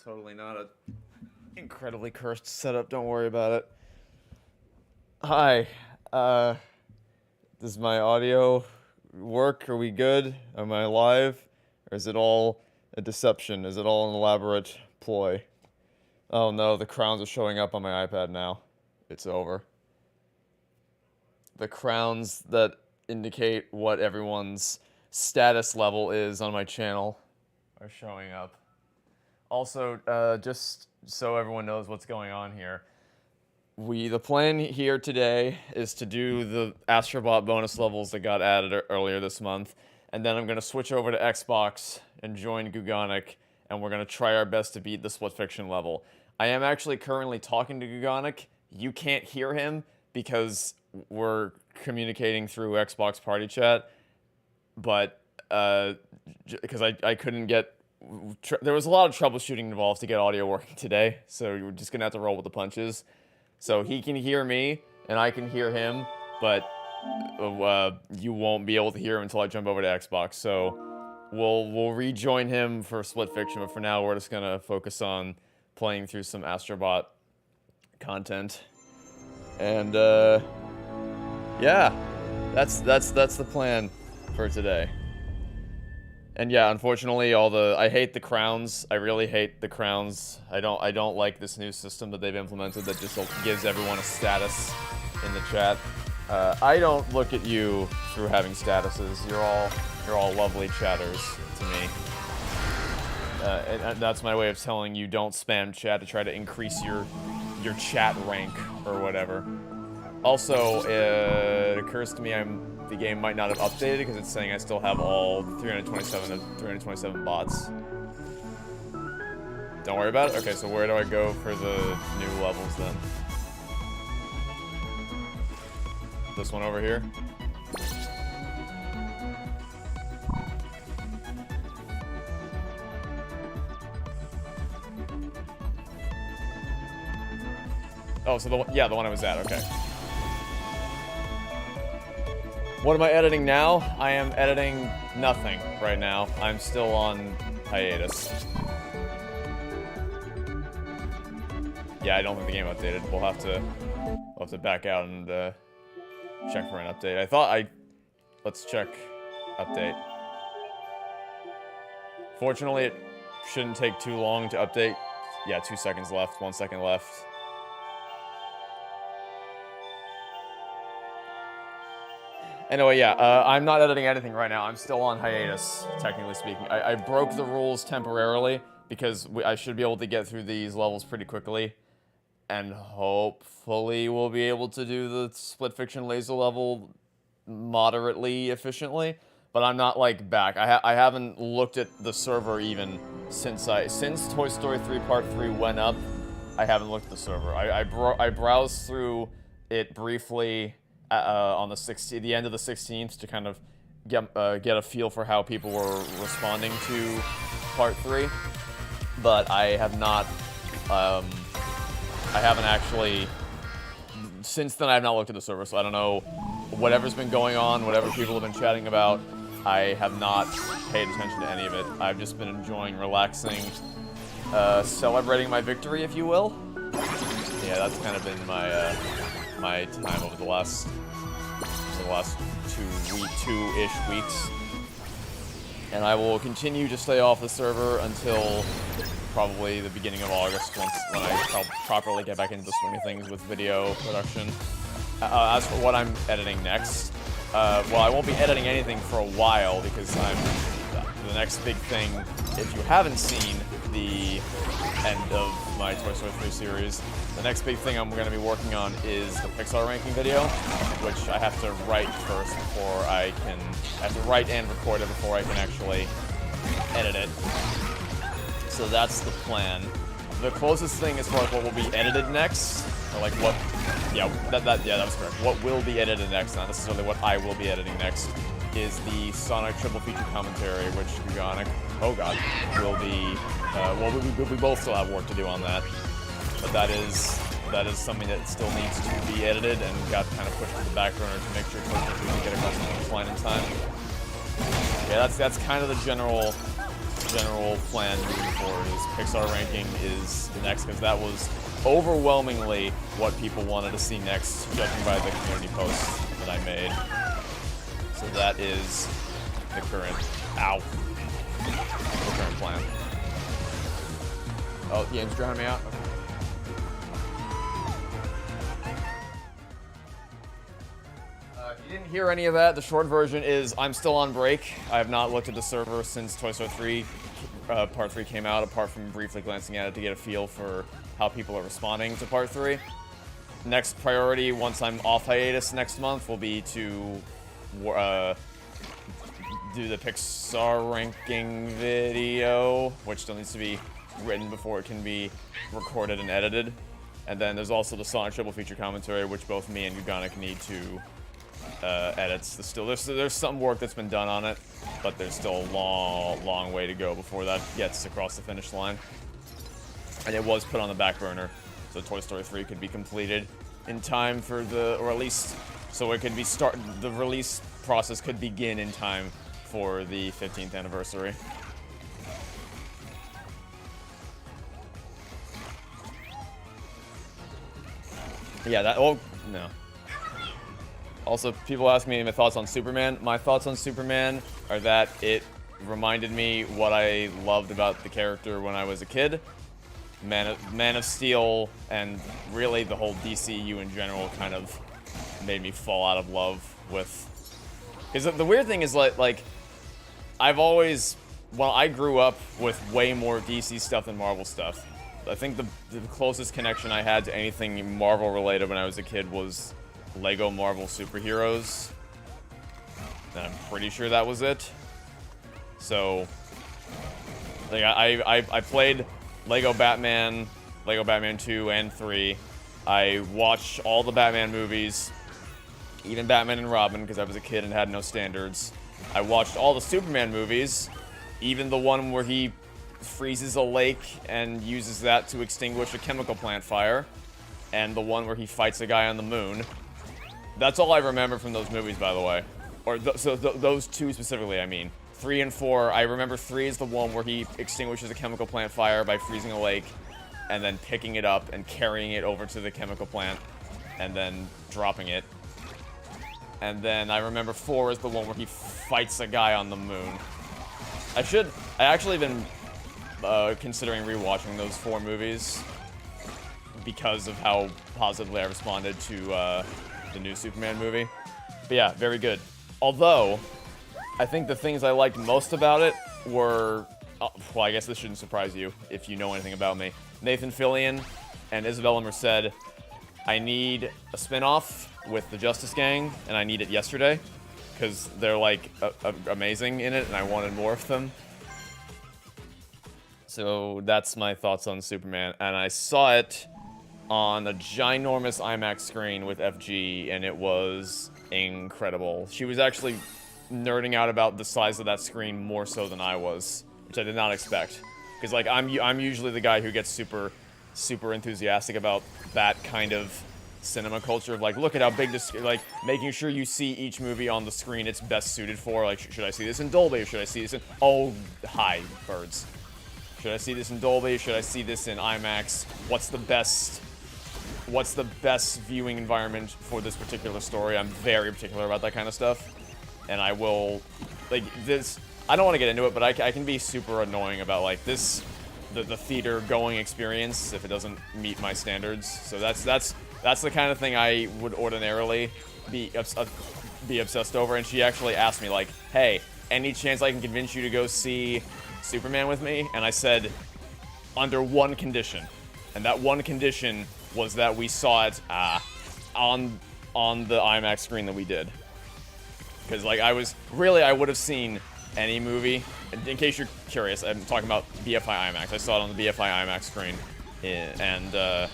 Totally not a incredibly cursed setup. Don't worry about it. Hi. Does my audio work? Are we good? Am I live? Or is it all a deception? Is it all an elaborate ploy? Oh no, the crowns are showing up on my iPad now. It's over. The crowns that indicate what everyone's status level is on my channel are showing up. Also, just so everyone knows what's going on here, the plan here today is to do the Astro Bot bonus levels that got added earlier this month, and then I'm going to switch over to Xbox and join Gugonic, and we're going to try our best to beat the Split Fiction level. I am actually currently talking to Gugonic. You can't hear him because we're communicating through Xbox Party Chat, but because I couldn't get... there was a lot of troubleshooting involved to get audio working today, so we're just going to have to roll with the punches. So he can hear me, and I can hear him, but you won't be able to hear him until I jump over to Xbox. So we'll rejoin him for Split Fiction, but for now we're just gonna focus on playing through some Astro Bot content. And yeah, that's the plan for today. And yeah, unfortunately, I hate the crowns. I really hate the crowns. I don't like this new system that they've implemented that just gives everyone a status in the chat. I don't look at you through having statuses. You're all lovely chatters to me. And that's my way of telling you don't spam chat to try to increase your chat rank or whatever. Also, it occurs to me the game might not have updated because it's saying I still have all 327 bots. Don't worry about it? Okay, so where do I go for the new levels then? This one over here? Oh, so the one I was at, okay. What am I editing now? I am editing nothing right now. I'm still on hiatus. Yeah, I don't think the game updated. We'll have to back out and check for an update. Let's check update. Fortunately, it shouldn't take too long to update. Yeah, 2 seconds left, 1 second left. Anyway, yeah, I'm not editing anything right now. I'm still on hiatus, technically speaking. I broke the rules temporarily because I should be able to get through these levels pretty quickly. And hopefully we'll be able to do the Split Fiction laser level moderately efficiently. But I'm not, like, back. I haven't looked at the server even since Toy Story 3 Part 3 went up. I haven't looked at the server. I browsed through it briefly on the end of the 16th to kind of get a feel for how people were responding to Part 3, but I have not, I haven't actually, since then I have not looked at the server, so I don't know whatever's been going on, whatever people have been chatting about. I have not paid attention to any of it. I've just been enjoying, relaxing, celebrating my victory, if you will. Yeah, that's kind of been my my time over the last two-ish weeks. And I will continue to stay off the server until probably the beginning of August, when I properly get back into the swing of things with video production. As for what I'm editing next, well, I won't be editing anything for a while because the next big thing, if you haven't seen the end of my Toy Story 3 series, the next big thing I'm going to be working on is the Pixar ranking video, which I have to write first before I have to write and record it before I can actually edit it. So that's the plan. The closest thing as far as what will be edited next, or like what, yeah, that was correct. What will be edited next, not necessarily what I will be editing next, is the Sonic triple feature commentary, which Gugonic, oh god, will be, well, we both still have work to do on that. But that is something that still needs to be edited and got kind of pushed to the back burner to make sure we can get across the finish line in time. Yeah, that's kind of the general general plan moving forward is Pixar ranking is next, because that was overwhelmingly what people wanted to see next, judging by the community posts that I made. So that is the current, the current plan. Oh, the game's drowning me out? Okay. If you didn't hear any of that, the short version is I'm still on break. I have not looked at the server since Toy Story 3 Part 3 came out, apart from briefly glancing at it to get a feel for how people are responding to Part 3. Next priority, once I'm off hiatus next month, will be to do the Pixar ranking video, which still needs to be written before it can be recorded and edited. And then there's also the Sonic Triple Feature commentary, which both me and Gugonic need to edit. There's some work that's been done on it, but there's still a long way to go before that gets across the finish line. And it was put on the back burner, so Toy Story 3 could be completed in time for or at least so it could be the release process could begin in time for the 15th anniversary. Yeah, no. Also, people ask me my thoughts on Superman. My thoughts on Superman are that it reminded me what I loved about the character when I was a kid. Man of Steel and really the whole DCU in general kind of made me fall out of love with... Because the weird thing is, like I've always... Well, I grew up with way more DC stuff than Marvel stuff. I think the closest connection I had to anything Marvel related when I was a kid was Lego Marvel Superheroes. And I'm pretty sure that was it. So, like, I played Lego Batman 2 and 3. I watched all the Batman movies, even Batman and Robin, because I was a kid and had no standards. I watched all the Superman movies, even the one where he freezes a lake and uses that to extinguish a chemical plant fire, and the one where he fights a guy on the moon. That's all I remember from those movies, by the way. Or those two specifically, I mean. 3 and 4, I remember 3 is the one where he extinguishes a chemical plant fire by freezing a lake and then picking it up and carrying it over to the chemical plant and then dropping it. And then I remember 4 is the one where he fights a guy on the moon. I actually been considering rewatching those 4 movies because of how positively I responded to the new Superman movie. But yeah, very good. Although, I think the things I liked most about it were... well, I guess this shouldn't surprise you if you know anything about me. Nathan Fillion and Isabella Merced. I need a spin-off with the Justice Gang, and I need it yesterday, because they're, like, amazing in it, and I wanted more of them. So that's my thoughts on Superman, and I saw it on a ginormous IMAX screen with FG, and it was incredible. She was actually nerding out about the size of that screen more so than I was, which I did not expect. Because, like, I'm usually the guy who gets super enthusiastic about that kind of cinema culture of, like, look at how big this, like, making sure you see each movie on the screen it's best suited for. Like, should I see this in Dolby, or should I see this in... Oh, hi, birds. Should I see this in Dolby? Should I see this in IMAX? What's the best viewing environment for this particular story? I'm very particular about that kind of stuff. And I will, like, this... I don't want to get into it, but I can be super annoying about, like, the theater-going experience if it doesn't meet my standards. So that's the kind of thing I would ordinarily be obsessed over. And she actually asked me, like, hey, any chance I can convince you to go see Superman with me? And I said, under one condition. And that one condition was that we saw it on the IMAX screen that we did. Because, like, I would have seen any movie. In case you're curious, I'm talking about BFI IMAX. I saw it on the BFI IMAX screen. And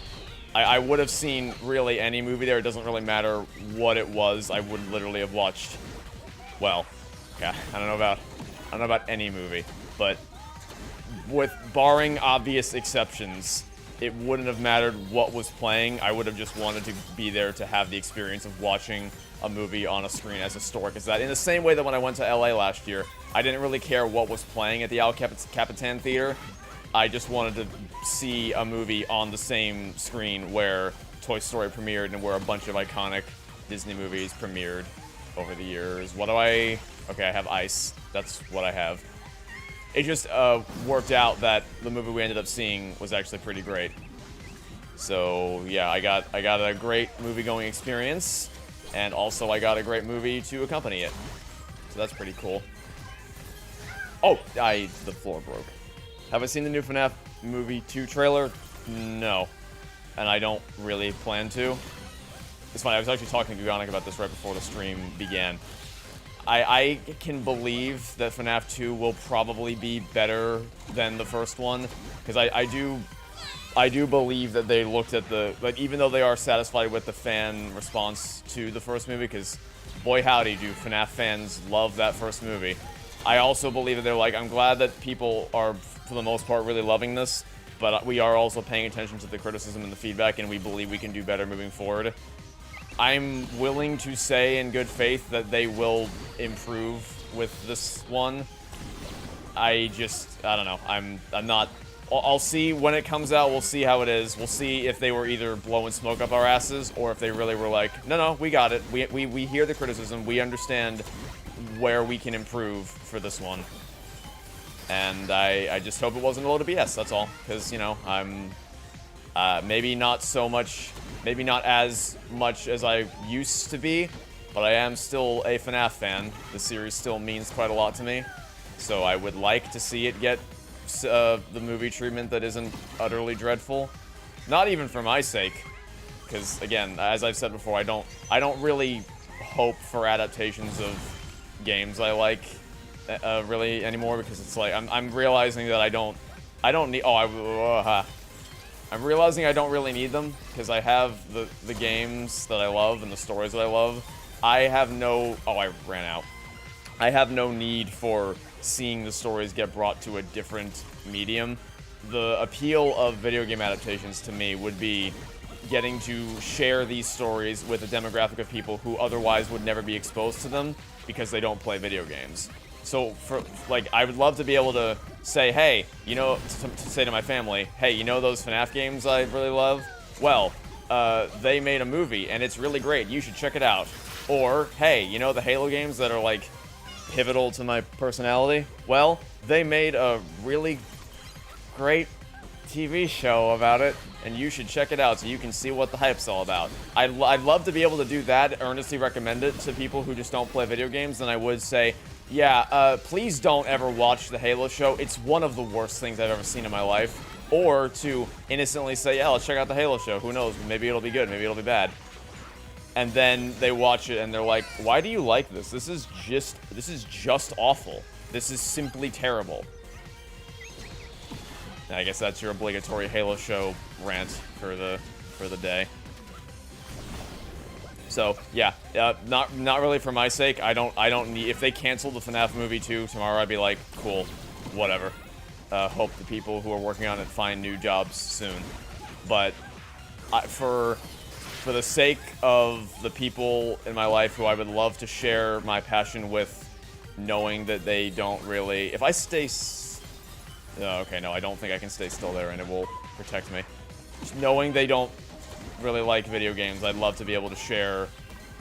I would have seen really any movie there. It doesn't really matter what it was. I would literally have watched, well, yeah, I don't know about any movie. But with barring obvious exceptions, it wouldn't have mattered what was playing. I would have just wanted to be there to have the experience of watching a movie on a screen as historic as that. In the same way that when I went to LA last year, I didn't really care what was playing at the El Capitan Theater. I just wanted to see a movie on the same screen where Toy Story premiered and where a bunch of iconic Disney movies premiered over the years. What do I... Okay, I have ice. That's what I have. It just worked out that the movie we ended up seeing was actually pretty great. So yeah, I got a great movie-going experience, and also I got a great movie to accompany it. So that's pretty cool. Oh, the floor broke. Have I seen the new FNAF Movie 2 trailer? No. And I don't really plan to. It's funny, I was actually talking to Gugonic about this right before the stream began. I can believe that FNAF 2 will probably be better than the first one, because I do believe that they looked at the, like, even though they are satisfied with the fan response to the first movie, because boy howdy do FNAF fans love that first movie. I also believe that they're like, I'm glad that people are, for the most part, really loving this, but we are also paying attention to the criticism and the feedback, and we believe we can do better moving forward. I'm willing to say in good faith that they will improve with this one. I don't know. I'm not... I'll see when it comes out. We'll see how it is. We'll see if they were either blowing smoke up our asses or if they really were like, no, we got it. We hear the criticism. We understand where we can improve for this one. And I just hope it wasn't a load of BS, that's all. Because, you know, I'm... maybe not so much... Maybe not as much as I used to be, but I am still a FNAF fan. The series still means quite a lot to me. So I would like to see it get the movie treatment that isn't utterly dreadful. Not even for my sake. Because, again, as I've said before, I don't really hope for adaptations of games I like really anymore, because it's like, I'm realizing that I don't need... I'm realizing I don't really need them, because I have the games that I love and the stories that I love. I have no... Oh, I ran out. I have no need for seeing the stories get brought to a different medium. The appeal of video game adaptations to me would be getting to share these stories with a demographic of people who otherwise would never be exposed to them because they don't play video games. So, I would love to be able to say, hey, you know, to say to my family, hey, you know those FNAF games I really love? Well, they made a movie, and it's really great. You should check it out. Or, hey, you know the Halo games that are, like, pivotal to my personality? Well, they made a really great TV show about it, and you should check it out so you can see what the hype's all about. I'd love to be able to do that, earnestly recommend it to people who just don't play video games, then I would say... Yeah, please don't ever watch the Halo show. It's one of the worst things I've ever seen in my life. Or to innocently say, yeah, let's check out the Halo show. Who knows? Maybe it'll be good. Maybe it'll be bad. And then they watch it and they're like, why do you like this? This is just awful. This is simply terrible. And I guess that's your obligatory Halo show rant for the day. So, yeah, not really for my sake. I don't need... If they cancel the FNAF Movie 2 tomorrow, I'd be like, cool, whatever. Hope the people who are working on it find new jobs soon. But for the sake of the people in my life who I would love to share my passion with, knowing that they don't really... If I stay... okay, no, I don't think I can stay still there and it will protect me. Just knowing they don't really like video games, I'd love to be able to share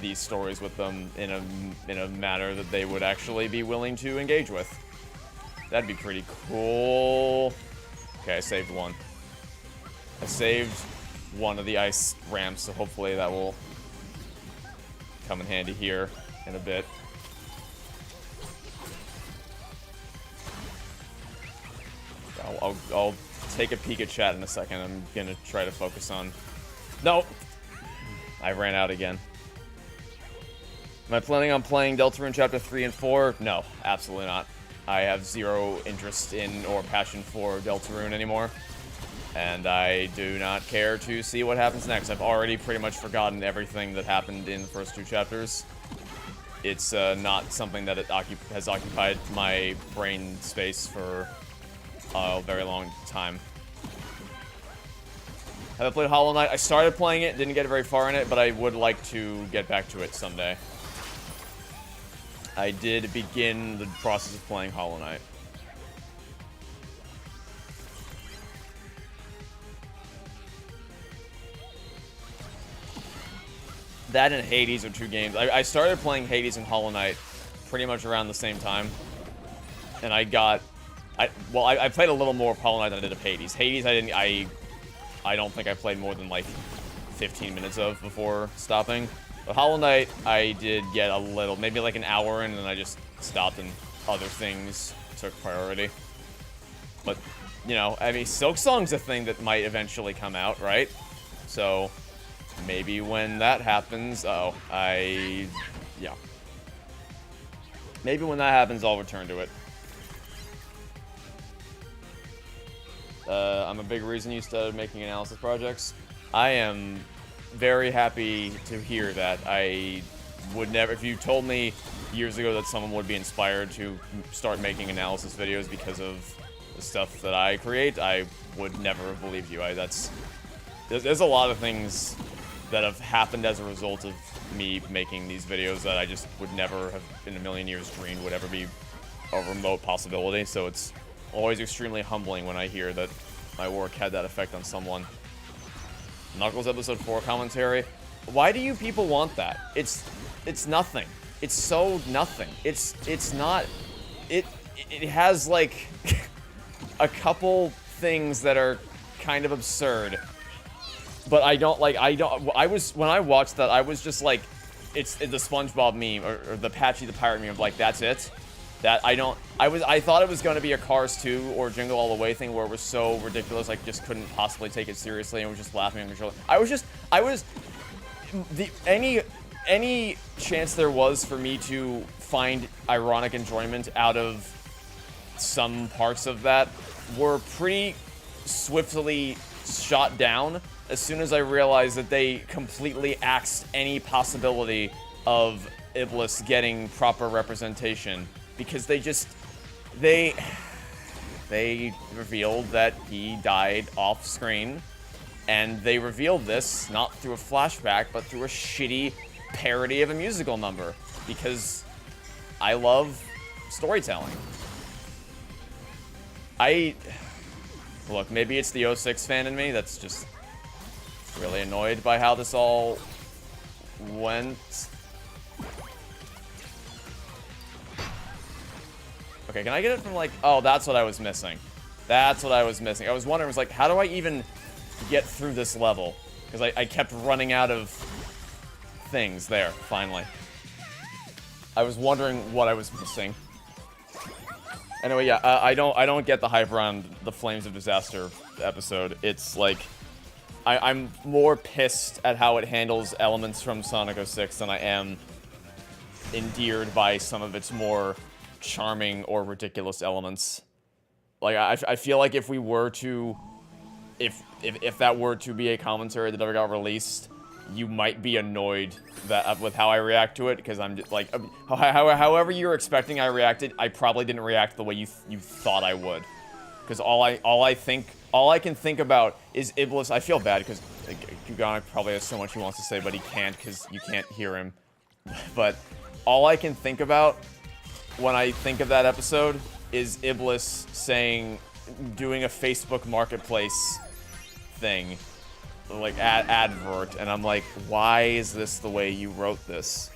these stories with them in a manner that they would actually be willing to engage with. That'd be pretty cool. Okay, I saved one. I saved one of the ice ramps, so hopefully that will come in handy here in a bit. I'll take a peek at chat in a second. I'm gonna try to focus on... No! I ran out again. Am I planning on playing Deltarune Chapter 3 and 4? No, absolutely not. I have zero interest in or passion for Deltarune anymore. And I do not care to see what happens next. I've already pretty much forgotten everything that happened in the first two chapters. It's not something that has occupied my brain space for a very long time. Have I played Hollow Knight? I started playing it, didn't get very far in it, but I would like to get back to it someday. I did begin the process of playing Hollow Knight. That and Hades are 2 games. I started playing Hades and Hollow Knight pretty much around the same time. And I played a little more of Hollow Knight than I did of Hades. Hades, I don't think I played more than like 15 minutes of before stopping. But Hollow Knight, I did get a little, maybe like an hour in, and then I just stopped and other things took priority. But, you know, I mean, Silksong's a thing that might eventually come out, right? So, maybe when that happens, yeah. Maybe when that happens, I'll return to it. I'm a big reason you started making analysis projects. I am very happy to hear that. I would never, if you told me years ago that someone would be inspired to start making analysis videos because of the stuff that I create, I would never have believed you. There's a lot of things that have happened as a result of me making these videos that I just would never have in a million years dreamed would ever be a remote possibility, so it's always extremely humbling when I hear that my work had that effect on someone. Knuckles episode 4 commentary. Why do you people want that? It's nothing. It's so nothing. It's not. It has like a couple things that are kind of absurd. But when I watched that, I was just like, it's the SpongeBob meme or the Patchy the Pirate meme of like, that's it. I thought it was going to be a Cars 2 or Jingle All the Way thing where it was so ridiculous I just couldn't possibly take it seriously and was just laughing uncontrollably. Any chance there was for me to find ironic enjoyment out of some parts of that were pretty swiftly shot down as soon as I realized that they completely axed any possibility of Iblis getting proper representation. Because they revealed that he died off screen, and they revealed this not through a flashback, but through a shitty parody of a musical number. Because I love storytelling. Look, maybe it's the 06 fan in me that's just really annoyed by how this all went. Okay, can I get it from like, oh, that's what I was missing. That's what I was missing. I was wondering, how do I even get through this level? Because I kept running out of things there, finally. I was wondering what I was missing. Anyway, yeah, I don't get the hype around the Flames of Disaster episode. It's like, I'm more pissed at how it handles elements from Sonic 06 than I am endeared by some of its more charming or ridiculous elements. Like, I feel like if we were to, if that were to be a commentary that ever got released, you might be annoyed that with how I react to it, because I'm just like, however you're expecting I reacted, I probably didn't react the way you thought I would, because all I can think about is Iblis. I feel bad because Gugonic probably has so much he wants to say, but he can't because you can't hear him. But all I can think about when I think of that episode is Iblis doing a Facebook Marketplace thing, like advert, and I'm like, why is this the way you wrote this?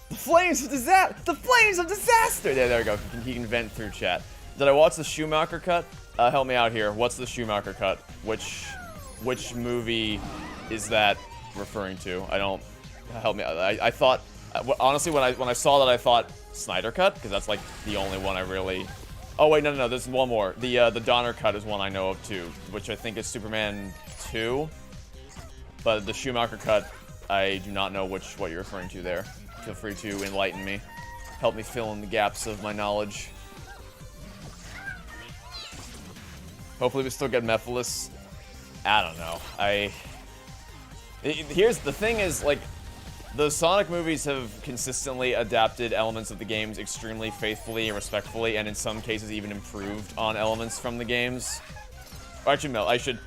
The Flames of Disaster! The Flames of Disaster! There we go. He can vent through chat. Did I watch the Schumacher cut? Help me out here. What's the Schumacher cut? Which movie is that referring to? Help me out. I thought, honestly, when I saw that, I thought Snyder cut, because that's like the only one I really. Oh wait, no, there's one more. The Donner cut is one I know of too, which I think is Superman 2. But the Schumacher cut, I do not know what you're referring to there. Feel free to enlighten me, help me fill in the gaps of my knowledge. Hopefully we still get Mephiles. I don't know. Here's the thing is, like, The Sonic movies have consistently adapted elements of the games extremely faithfully and respectfully, and in some cases even improved on elements from the games. Or actually, no, I should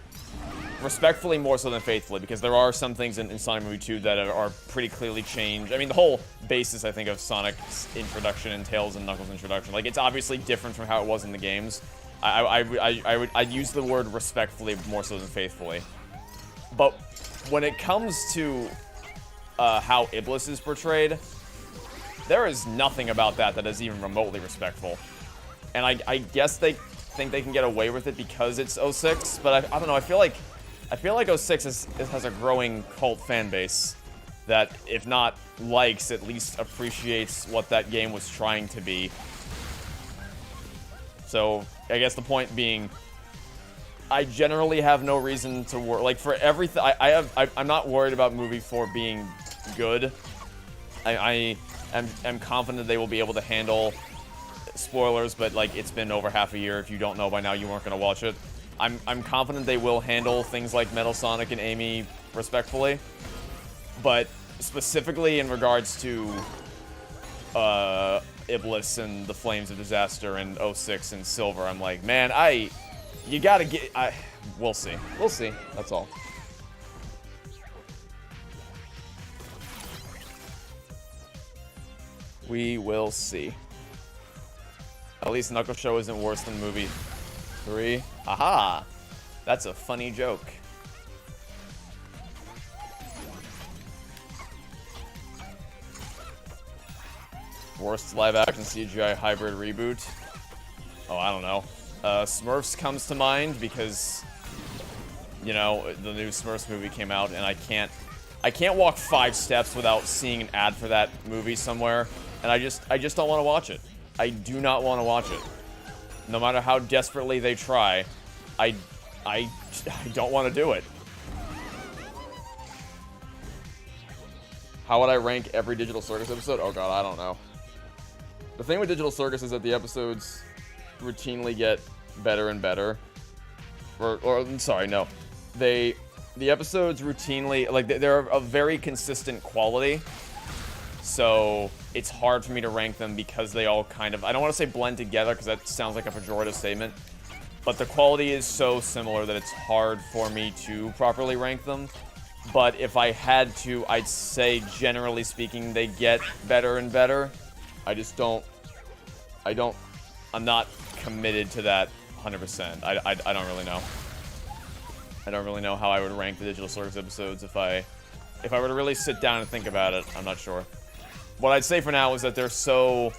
respectfully more so than faithfully, because there are some things in Sonic Movie 2 that are pretty clearly changed. I mean, the whole basis, I think, of Sonic's introduction and Tails and Knuckles' introduction, like, it's obviously different from how it was in the games. I'd use the word respectfully more so than faithfully. But when it comes to how Iblis is portrayed, there is nothing about that is even remotely respectful. And I guess they think they can get away with it because it's 06, but I don't know, I feel like 06 has a growing cult fan base that, if not likes, at least appreciates what that game was trying to be. So, I guess the point being, I generally have no reason to worry. Like, for everything, I'm not worried about movie 4 being good. I am confident they will be able to handle spoilers, but, like, it's been over half a year. If you don't know by now, you weren't going to watch it. I'm confident they will handle things like Metal Sonic and Amy respectfully. But specifically in regards to Iblis and the Flames of Disaster and 06 and Silver, I'm like, man, you gotta get, we'll see. We'll see, that's all. We will see. At least Knuckle Show isn't worse than movie 3. Aha! That's a funny joke. Worst live-action CGI hybrid reboot? Oh, I don't know. Smurfs comes to mind because, you know, the new Smurfs movie came out, and I can't walk 5 steps without seeing an ad for that movie somewhere, and I just don't want to watch it. I do not want to watch it. No matter how desperately they try, I don't want to do it. How would I rank every Digital Circus episode? Oh god, I don't know. The thing with Digital Circus is that the episodes routinely get better and better. Or sorry, no. The episodes routinely, like, they're of very consistent quality. So it's hard for me to rank them because they all kind of, I don't want to say blend together because that sounds like a pejorative statement, but the quality is so similar that it's hard for me to properly rank them. But if I had to, I'd say, generally speaking, they get better and better. I'm not committed to that 100%. I don't really know. I don't really know how I would rank the Digital Circus episodes if I were to really sit down and think about it. I'm not sure. What I'd say for now is that they're so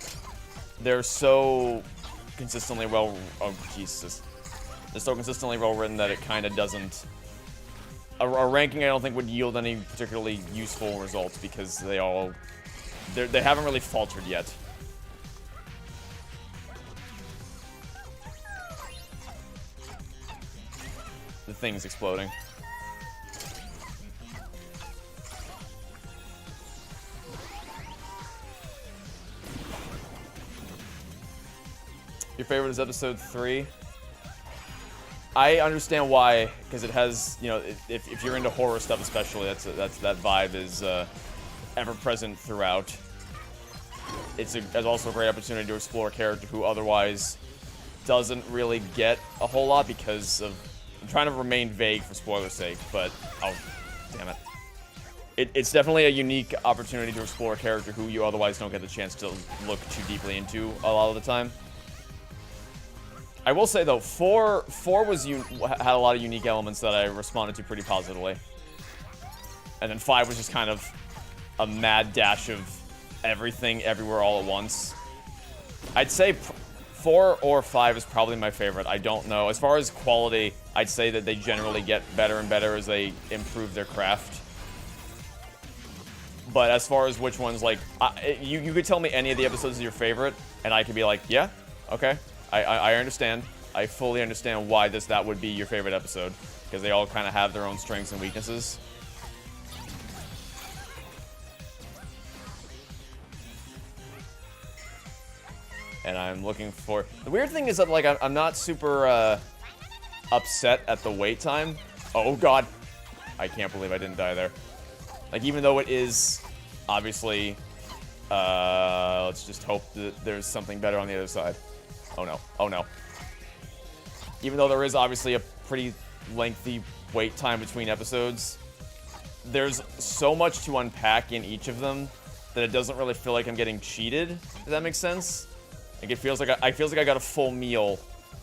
consistently well, oh Jesus. They're so consistently well written that it kind of doesn't, a ranking I don't think would yield any particularly useful results because they haven't really faltered yet. The thing's exploding. Your favorite is episode 3? I understand why, because it has, you know, if you're into horror stuff especially, that vibe is ever present throughout. It's also a great opportunity to explore a character who otherwise doesn't really get a whole lot because of, I'm trying to remain vague for spoiler's sake, but, oh, damn it. It's definitely a unique opportunity to explore a character who you otherwise don't get the chance to look too deeply into a lot of the time. I will say, though, 4 had a lot of unique elements that I responded to pretty positively. And then 5 was just kind of a mad dash of everything, everywhere, all at once. I'd say 4 or 5 is probably my favorite. I don't know. As far as quality, I'd say that they generally get better and better as they improve their craft. But as far as which ones, like, you could tell me any of the episodes is your favorite, and I could be like, yeah, okay. I understand. I fully understand why that would be your favorite episode. Because they all kind of have their own strengths and weaknesses. And I'm looking for... The weird thing is that, like, I'm not super upset at the wait time. Oh, God. I can't believe I didn't die there. Like, even though it is Obviously, let's just hope that there's something better on the other side. Oh no, oh no. Even though there is obviously a pretty lengthy wait time between episodes, there's so much to unpack in each of them that it doesn't really feel like I'm getting cheated, if that makes sense. Like, it feels like I got a full meal.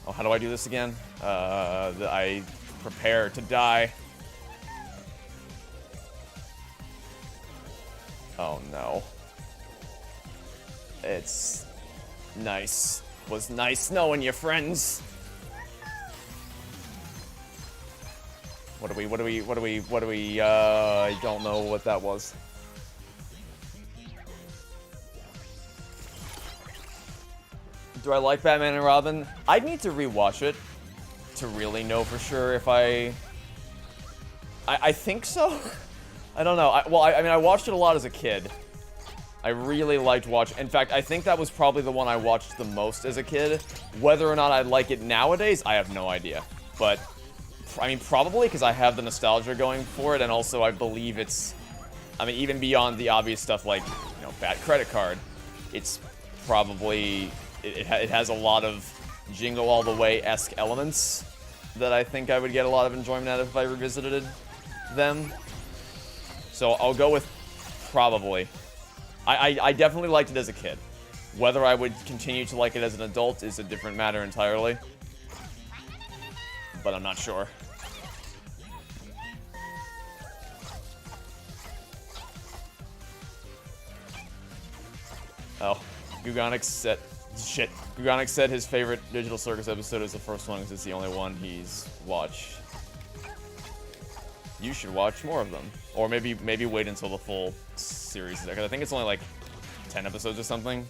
Oh, how do I do this again? That I prepare to die. Oh no. It's nice. Was nice knowing you, friends. What do we, I don't know what that was. Do I like Batman and Robin? I'd need to rewatch it to really know for sure if I think so. I don't know. I mean, I watched it a lot as a kid. I really liked watching. In fact, I think that was probably the one I watched the most as a kid. Whether or not I'd like it nowadays, I have no idea. But I mean, probably because I have the nostalgia going for it, and also I believe it's. I mean, even beyond the obvious stuff like, you know, bad credit card, it's probably it has a lot of Jingle All the Way-esque elements that I think I would get a lot of enjoyment out of if I revisited them. So I'll go with probably. I definitely liked it as a kid. Whether I would continue to like it as an adult is a different matter entirely. But I'm not sure. Oh, Gugonic said... Shit. Gugonic said his favorite Digital Circus episode is the first one because it's the only one he's watched. You should watch more of them. Or maybe wait until the full series is there, because I think it's only like 10 episodes or something.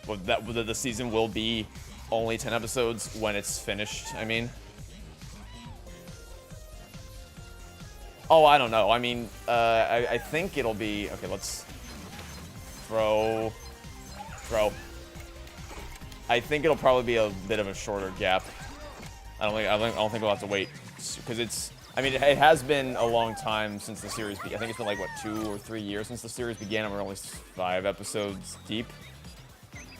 Well, the season will be only 10 episodes when it's finished, I mean. Oh, I don't know. I mean, I think it'll be... Okay, let's... Throw. I think it'll probably be a bit of a shorter gap. I don't think we'll have to wait, because it's... I mean, it has been a long time since the series began. I think it's been like, what, 2 or 3 years since the series began, and we're only 5 episodes deep.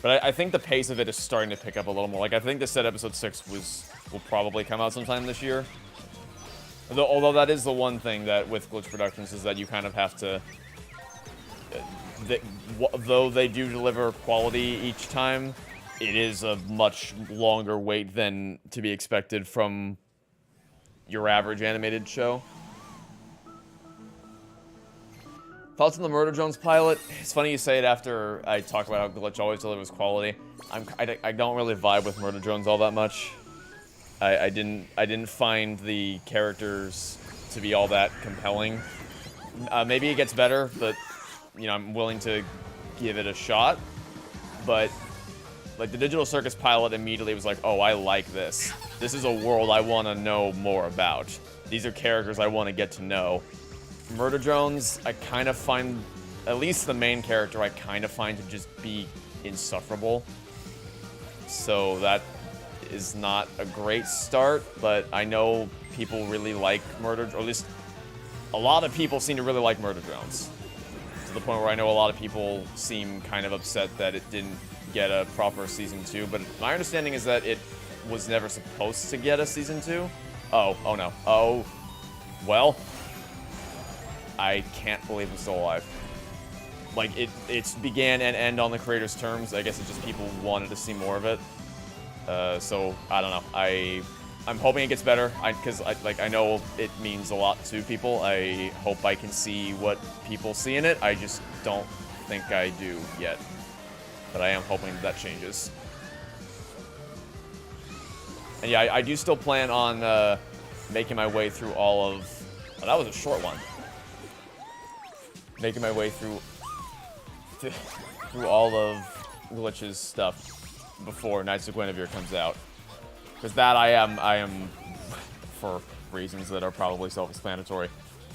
But I think the pace of it is starting to pick up a little more. Like, I think they said episode 6 will probably come out sometime this year. Although that is the one thing that with Glitch Productions is that you kind of have to... though they do deliver quality each time, it is a much longer wait than to be expected from your average animated show. Thoughts on the Murder Drones pilot? It's funny you say it after I talk about how Glitch always delivers quality. I don't really vibe with Murder Drones all that much. I didn't find the characters to be all that compelling. Maybe it gets better, but you know, I'm willing to give it a shot. But like the Digital Circus pilot immediately was like, oh, I like this. This is a world I want to know more about. These are characters I want to get to know. Murder Drones, I kind of find, at least the main character, I kind of find to just be insufferable. So that is not a great start, but I know people really like or at least a lot of people seem to really like Murder Drones. To the point where I know a lot of people seem kind of upset that it didn't get a proper season 2, but my understanding is that it was never supposed to get a season 2. Oh no. Oh, well, I can't believe it's still alive. Like, it began and ended on the creator's terms. I guess it's just people wanted to see more of it. So, I don't know. I'm hoping it gets better, because I know it means a lot to people. I hope I can see what people see in it. I just don't think I do yet. But I am hoping that changes. And yeah, I do still plan on making my way through all of... Oh, that was a short one. Making my way through all of Glitch's stuff before Knights of Guinevere comes out. Because that I am, for reasons that are probably self-explanatory,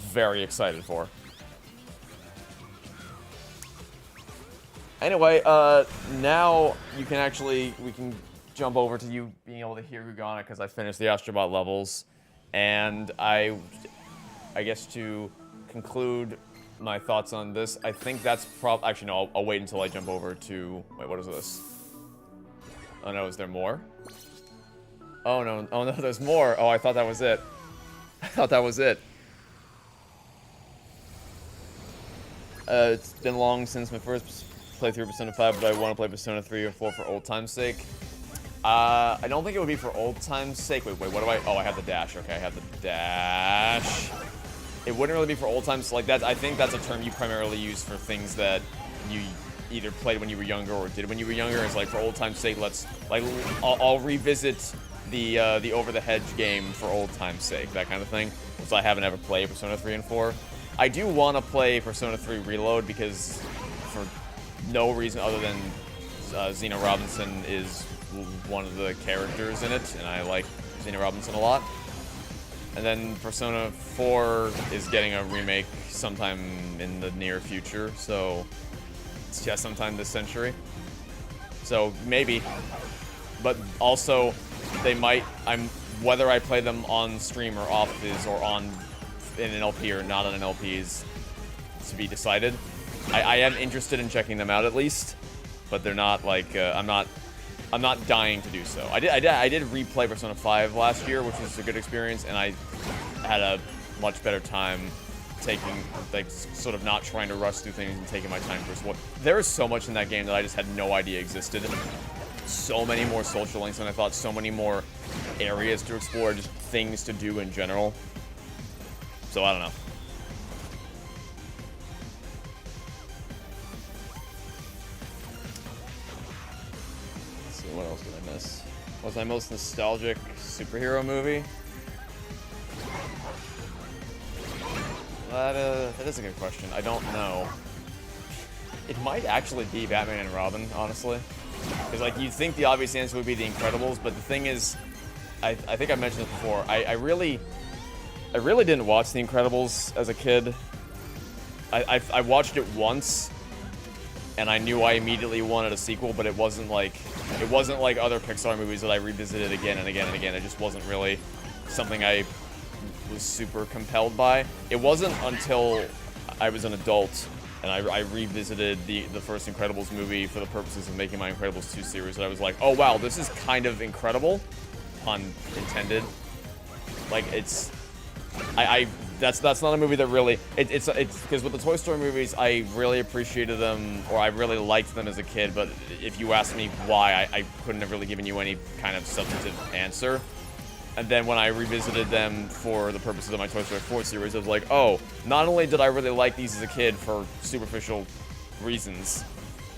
very excited for. Anyway, now we can jump over to you being able to hear Gugonic because I finished the Astro Bot levels. And I guess to conclude my thoughts on this. I think that's actually, no, I'll wait until I jump over to... Wait, what is this? Oh, no, is there more? Oh, no. Oh, no, there's more. Oh, I thought that was it. I thought that was it. It's been long since my first playthrough of Persona 5, but I want to play Persona 3 and 4 for old time's sake. I don't think it would be for old time's sake. Wait, what do I... Oh, I have the dash. Okay, I have the dash. It wouldn't really be for old times. Like, that, I think that's a term you primarily use for things that you either played when you were younger or did when you were younger. It's like, for old time's sake, let's... Like, I'll revisit the over-the-hedge game for old time's sake. That kind of thing. So I haven't ever played Persona 3 and 4. I do want to play Persona 3 Reload because, for no reason other than Zena Robinson is one of the characters in it, and I like Zena Robinson a lot. And then Persona 4 is getting a remake sometime in the near future, so it's just sometime this century. So maybe, but also they might. Whether I play them on stream or off is or on in an LP or not on an LP is to be decided. I am interested in checking them out at least, but they're not like I'm not dying to do so. I did replay Persona 5 last year, which was a good experience, and I had a much better time taking, like, sort of not trying to rush through things and taking my time for what. There is so much in that game that I just had no idea existed. So many more social links than I thought, so many more areas to explore, just things to do in general. So I don't know. What else did I miss? What's my most nostalgic superhero movie? That is a good question. I don't know. It might actually be Batman and Robin, honestly. Because, like, you'd think the obvious answer would be The Incredibles, but the thing is, I think I mentioned this before, I really didn't watch The Incredibles as a kid. I watched it once, and I knew I immediately wanted a sequel, but it wasn't like other Pixar movies that I revisited again and again and again. It just wasn't really something I was super compelled by. It wasn't until I was an adult and I revisited the first Incredibles movie for the purposes of making my Incredibles 2 series that I was like, oh wow, this is kind of incredible, pun intended. Like, it's that's not a movie that really it's because with the Toy Story movies I really appreciated them, or I really liked them as a kid, but if you asked me why, I couldn't have really given you any kind of substantive answer. And then when I revisited them for the purposes of my Toy Story 4 series, I was like, oh, not only did I really like these as a kid for superficial reasons,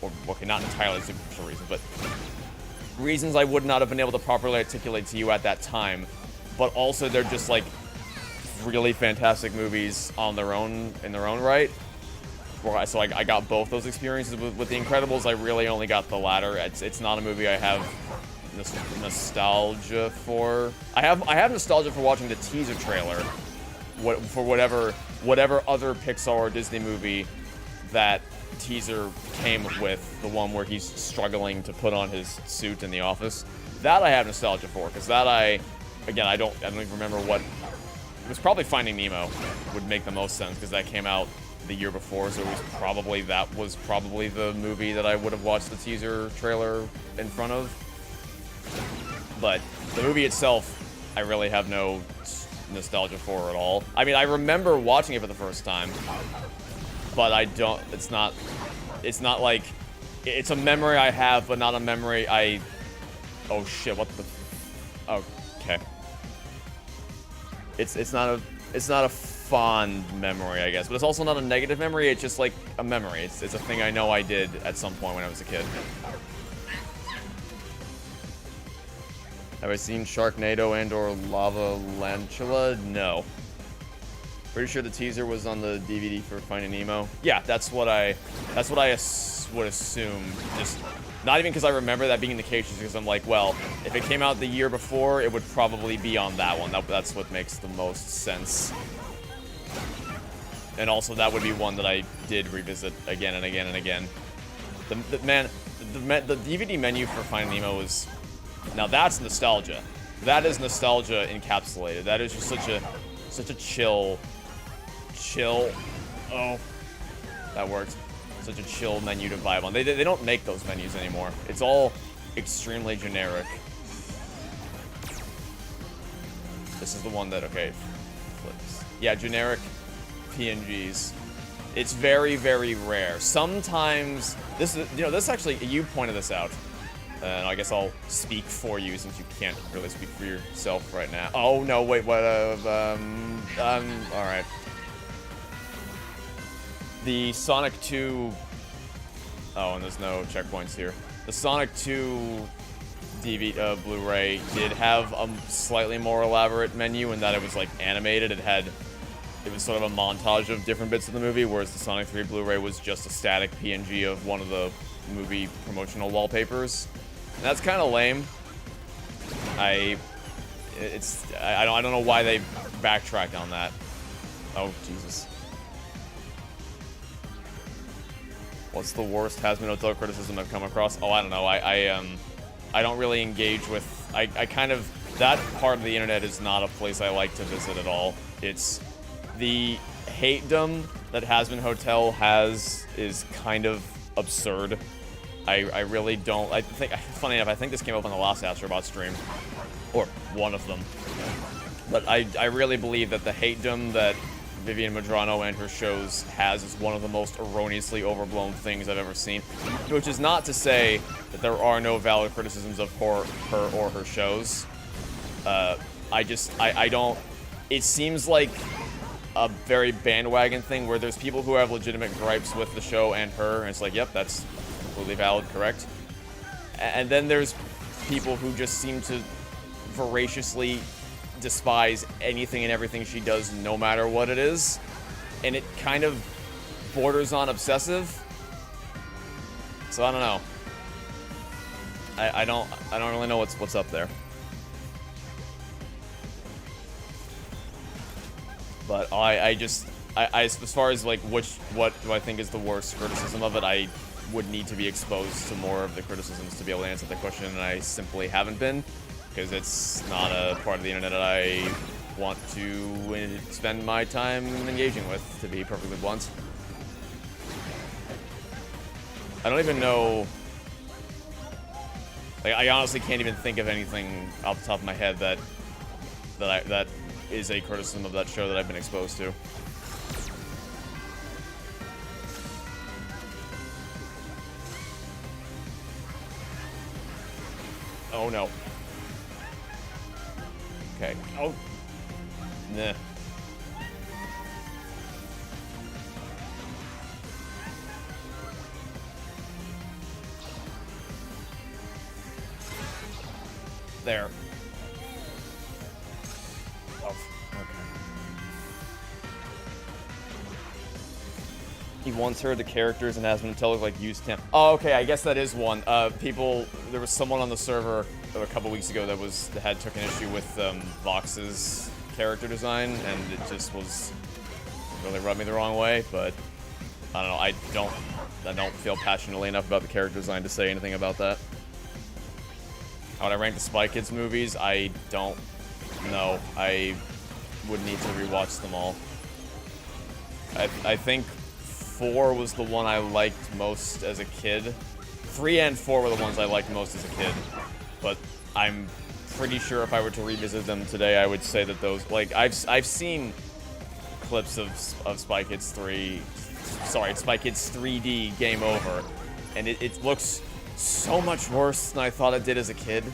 or okay, not entirely superficial reasons, but reasons I would not have been able to properly articulate to you at that time, but also they're just like really fantastic movies on their own, in their own right. So I got both those experiences. With The Incredibles, I really only got the latter. It's not a movie I have nostalgia for. I have nostalgia for watching the teaser trailer for whatever other Pixar or Disney movie that teaser came with, the one where he's struggling to put on his suit in the office. That I have nostalgia for, because that I don't even remember what. It was probably Finding Nemo would make the most sense, because that came out the year before, so that was probably the movie that I would have watched the teaser trailer in front of. But the movie itself, I really have no nostalgia for at all. I mean, I remember watching it for the first time, but I don't. It's not like it's a memory I have, but not a memory I. Oh shit! What the? Okay. It's not a fond memory, I guess, but it's also not a negative memory. It's just like a memory. It's a thing I know I did at some point when I was a kid. Have I seen Sharknado and/or Lava Lantula? No. Pretty sure the teaser was on the DVD for Finding Nemo. Yeah, that's what I would assume. Just not even because I remember that being the case, just because I'm like, well, if it came out the year before, it would probably be on that one. That's what makes the most sense. And also, that would be one that I did revisit again and again and again. The DVD menu for Finding Nemo is. Now that's nostalgia. That is nostalgia encapsulated. That is just such a chill. Oh, That worked. Such a chill menu to vibe on. They don't make those menus anymore. It's all extremely generic. This is the one that, okay, flips. Yeah, generic PNGs. It's very, very rare. Sometimes, this is, this actually, you pointed this out. And I guess I'll speak for you since you can't really speak for yourself right now. Oh, no, wait, what, alright. The Sonic 2... Oh, and there's no checkpoints here. The Sonic 2 Blu-ray did have a slightly more elaborate menu in that it was, like, animated. It was sort of a montage of different bits of the movie, whereas the Sonic 3 Blu-ray was just a static PNG of one of the movie promotional wallpapers. And that's kind of lame. I don't know why they backtracked on that. Oh, Jesus. What's the worst Hazbin Hotel criticism I've come across? Oh, I don't know. I don't really engage with... I kind of... That part of the internet is not a place I like to visit at all. It's... The hate-dom that Hazbin Hotel has is kind of absurd. I really don't... I think... Funny enough, I think this came up on the last Astro Bot stream. Or one of them. But I really believe that the hate-dom that Vivian Madrano and her shows has is one of the most erroneously overblown things I've ever seen. Which is not to say that there are no valid criticisms of her or her shows. I don't... It seems like a very bandwagon thing where there's people who have legitimate gripes with the show and her, and it's like, yep, that's completely valid, correct? And then there's people who just seem to voraciously despise anything and everything she does, no matter what it is, and it kind of borders on obsessive. So I don't know. I don't really know what's up there. But as far as like what do I think is the worst criticism of it, I would need to be exposed to more of the criticisms to be able to answer the question, and I simply haven't been, because it's not a part of the internet that I want to spend my time engaging with, to be perfectly blunt. I don't even know, like, I honestly can't even think of anything off the top of my head that is a criticism of that show that I've been exposed to. Oh no. Okay. Oh. Nah. There. Oh, okay. He once heard the characters and Hazbin Hotel look like used temp. Oh, okay, I guess that is one. There was someone on the server a couple weeks ago that took an issue with Vox's character design, and it just really rubbed me the wrong way. But I don't know. I don't feel passionately enough about the character design to say anything about that. How would I rank the Spy Kids movies? I don't know. I would need to rewatch them all. I think 4 was the one I liked most as a kid. 3 and 4 were the ones I liked most as a kid. But I'm pretty sure if I were to revisit them today, I would say that those, like, I've seen clips of Spy Kids 3, sorry, Spy Kids 3D Game Over, and it looks so much worse than I thought it did as a kid.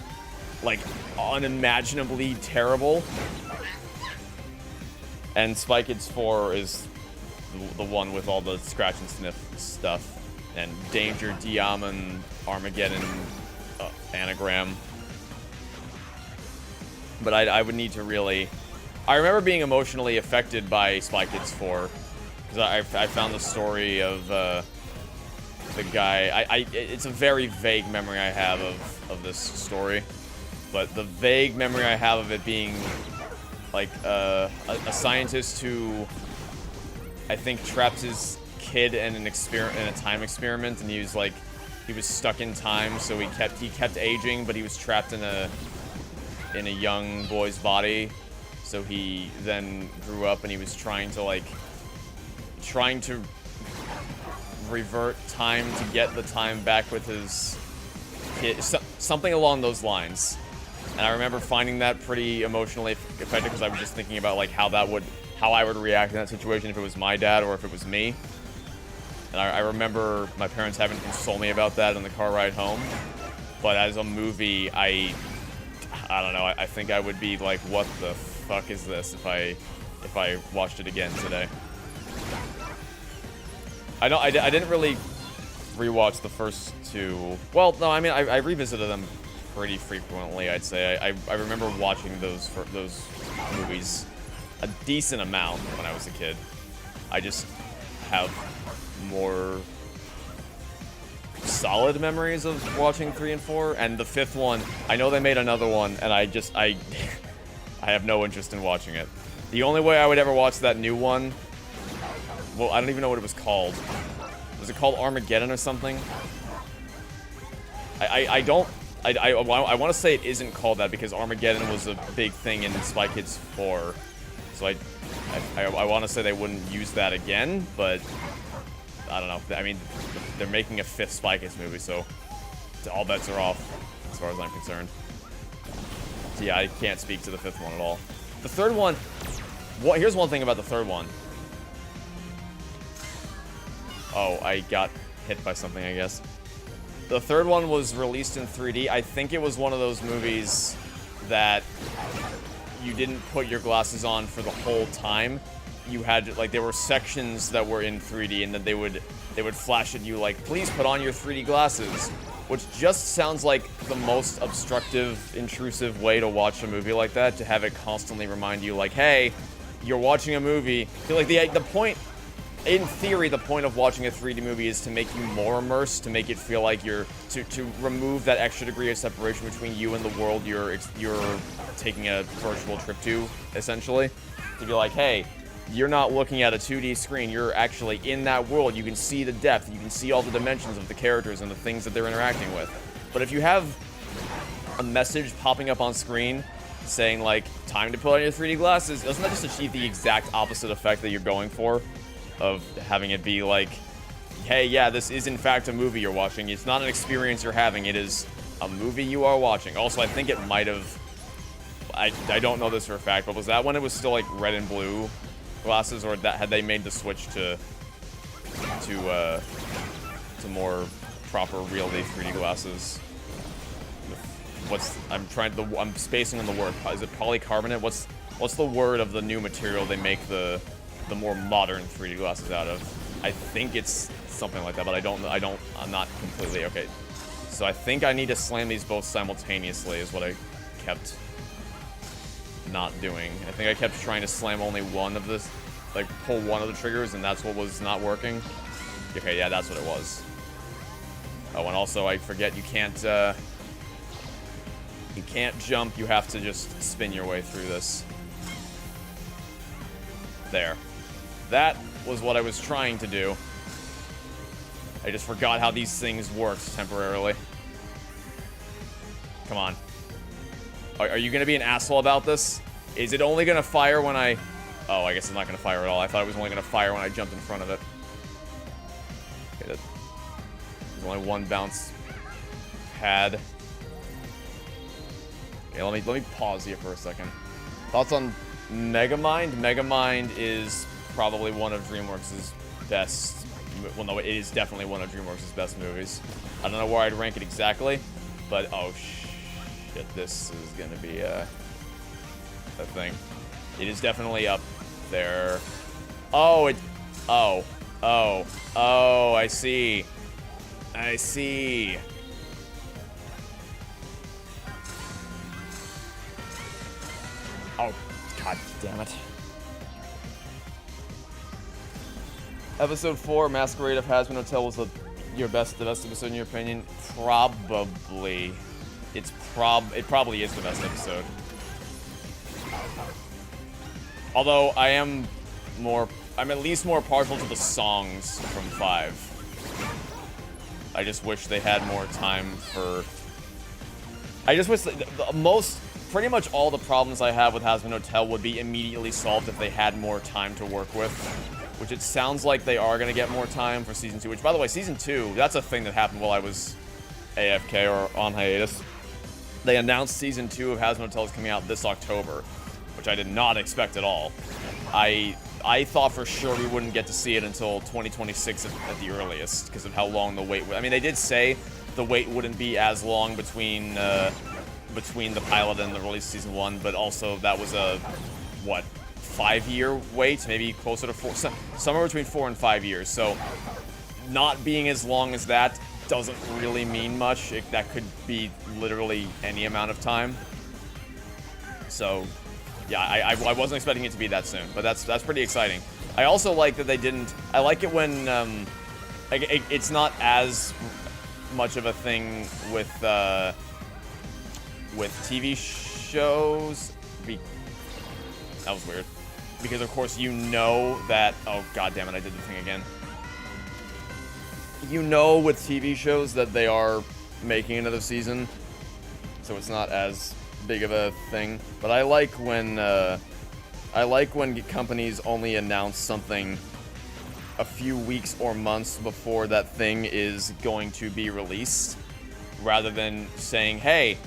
Like, unimaginably terrible. And Spy Kids 4 is the one with all the scratch and sniff stuff. And Danger, Diamond, Armageddon, Anagram. But I would need to really... I remember being emotionally affected by Spy Kids 4. Because I found the story of the guy... it's a very vague memory I have of this story. But the vague memory I have of it being like a scientist who I think trapped his kid in a time experiment, and he was stuck in time, so he kept aging, but he was trapped in a young boy's body. So he then grew up and he was trying to revert time to get the time back with his kid, something along those lines. And I remember finding that pretty emotionally effective because I was just thinking about like how I would react in that situation if it was my dad or if it was me. And I remember my parents having to console me about that on the car ride home. But as a movie, I don't know. I think I would be like, what the fuck is this if I watched it again today. I didn't really rewatch the first two. Well, no, I mean I revisited them pretty frequently. I'd say I remember watching those movies a decent amount when I was a kid. I just have more solid memories of watching 3 and 4, and the 5th one, I know they made another one, and I have no interest in watching it. The only way I would ever watch that new one, well, I don't even know what it was called. Was it called Armageddon or something? I want to say it isn't called that because Armageddon was a big thing in Spy Kids 4. So I want to say they wouldn't use that again, but I don't know. I mean, they're making a 5th Spy Kids movie, so all bets are off as far as I'm concerned. So yeah, I can't speak to the 5th one at all. The 3rd one, here's one thing about the 3rd one. Oh, I got hit by something, I guess. The 3rd one was released in 3D. I think it was one of those movies that you didn't put your glasses on for the whole time. You had, like, there were sections that were in 3D, and then they would flash at you like, please put on your 3D glasses, which just sounds like the most obstructive, intrusive way to watch a movie like that, to have it constantly remind you, like, hey, you're watching a movie. Like, the point, in theory, the point of watching a 3D movie is to make you more immersed, to make it feel like you're, to remove that extra degree of separation between you and the world you're taking a virtual trip to, essentially. To be like, hey, you're not looking at a 2D screen, you're actually in that world, you can see the depth, you can see all the dimensions of the characters and the things that they're interacting with. But if you have a message popping up on screen saying, like, time to put on your 3D glasses, doesn't that just achieve the exact opposite effect that you're going for? Of having it be like, hey, yeah, this is in fact a movie you're watching. It's not an experience you're having. It is a movie you are watching. Also, I think it might have... I don't know this for a fact, but was that when it was still, like, red and blue glasses? Or had they made the switch to more proper real-life 3D glasses? I'm spacing on the word. Is it polycarbonate? What's the word of the new material they make the more modern 3D glasses out of? I think it's something like that, but I'm not completely okay. So I think I need to slam these both simultaneously is what I kept not doing. I think I kept trying to slam only one of this, like pull one of the triggers, and that's what was not working. Okay, yeah, that's what it was. Oh, and also I forget you can't jump, you have to just spin your way through this. There. That was what I was trying to do. I just forgot how these things worked temporarily. Come on. Are you going to be an asshole about this? Is it only going to fire when I... Oh, I guess it's not going to fire at all. I thought it was only going to fire when I jumped in front of it. Okay, there's only one bounce pad. Okay, let me pause here for a second. Thoughts on Megamind? Megamind is probably one of DreamWorks' best... Well, no, it is definitely one of DreamWorks' best movies. I don't know where I'd rank it exactly, but oh shit, this is gonna be a thing. It is definitely up there. Oh, I see. I see. Oh, god damn it. Episode 4, Masquerade of Hazbin Hotel, was the best episode in your opinion? Probably. It probably is the best episode. Although I'm at least more partial to the songs from 5. I just wish they had more time for... I just wish pretty much all the problems I have with Hazbin Hotel would be immediately solved if they had more time to work with. which it sounds like they are going to get more time for Season 2, which, by the way, Season 2, that's a thing that happened while I was AFK or on hiatus. They announced Season 2 of Hazbin Hotel is coming out this October, which I did not expect at all. I thought for sure we wouldn't get to see it until 2026 at the earliest, because of how long the wait. I mean, they did say the wait wouldn't be as long between the pilot and the release of Season 1, but also that was a, what, 5-year wait? Maybe closer to 4, somewhere between 4 and 5 years. So not being as long as that doesn't really mean much. That could be literally any amount of time. So yeah, I wasn't expecting it to be that soon, but that's pretty exciting. I also like that they didn't. I like it when it's not as much of a thing with TV shows. That was weird, because of course you know that. Oh god damn it! I did the thing again. You know with TV shows that they are making another season, so it's not as big of a thing. But I like when companies only announce something a few weeks or months before that thing is going to be released, rather than saying, hey,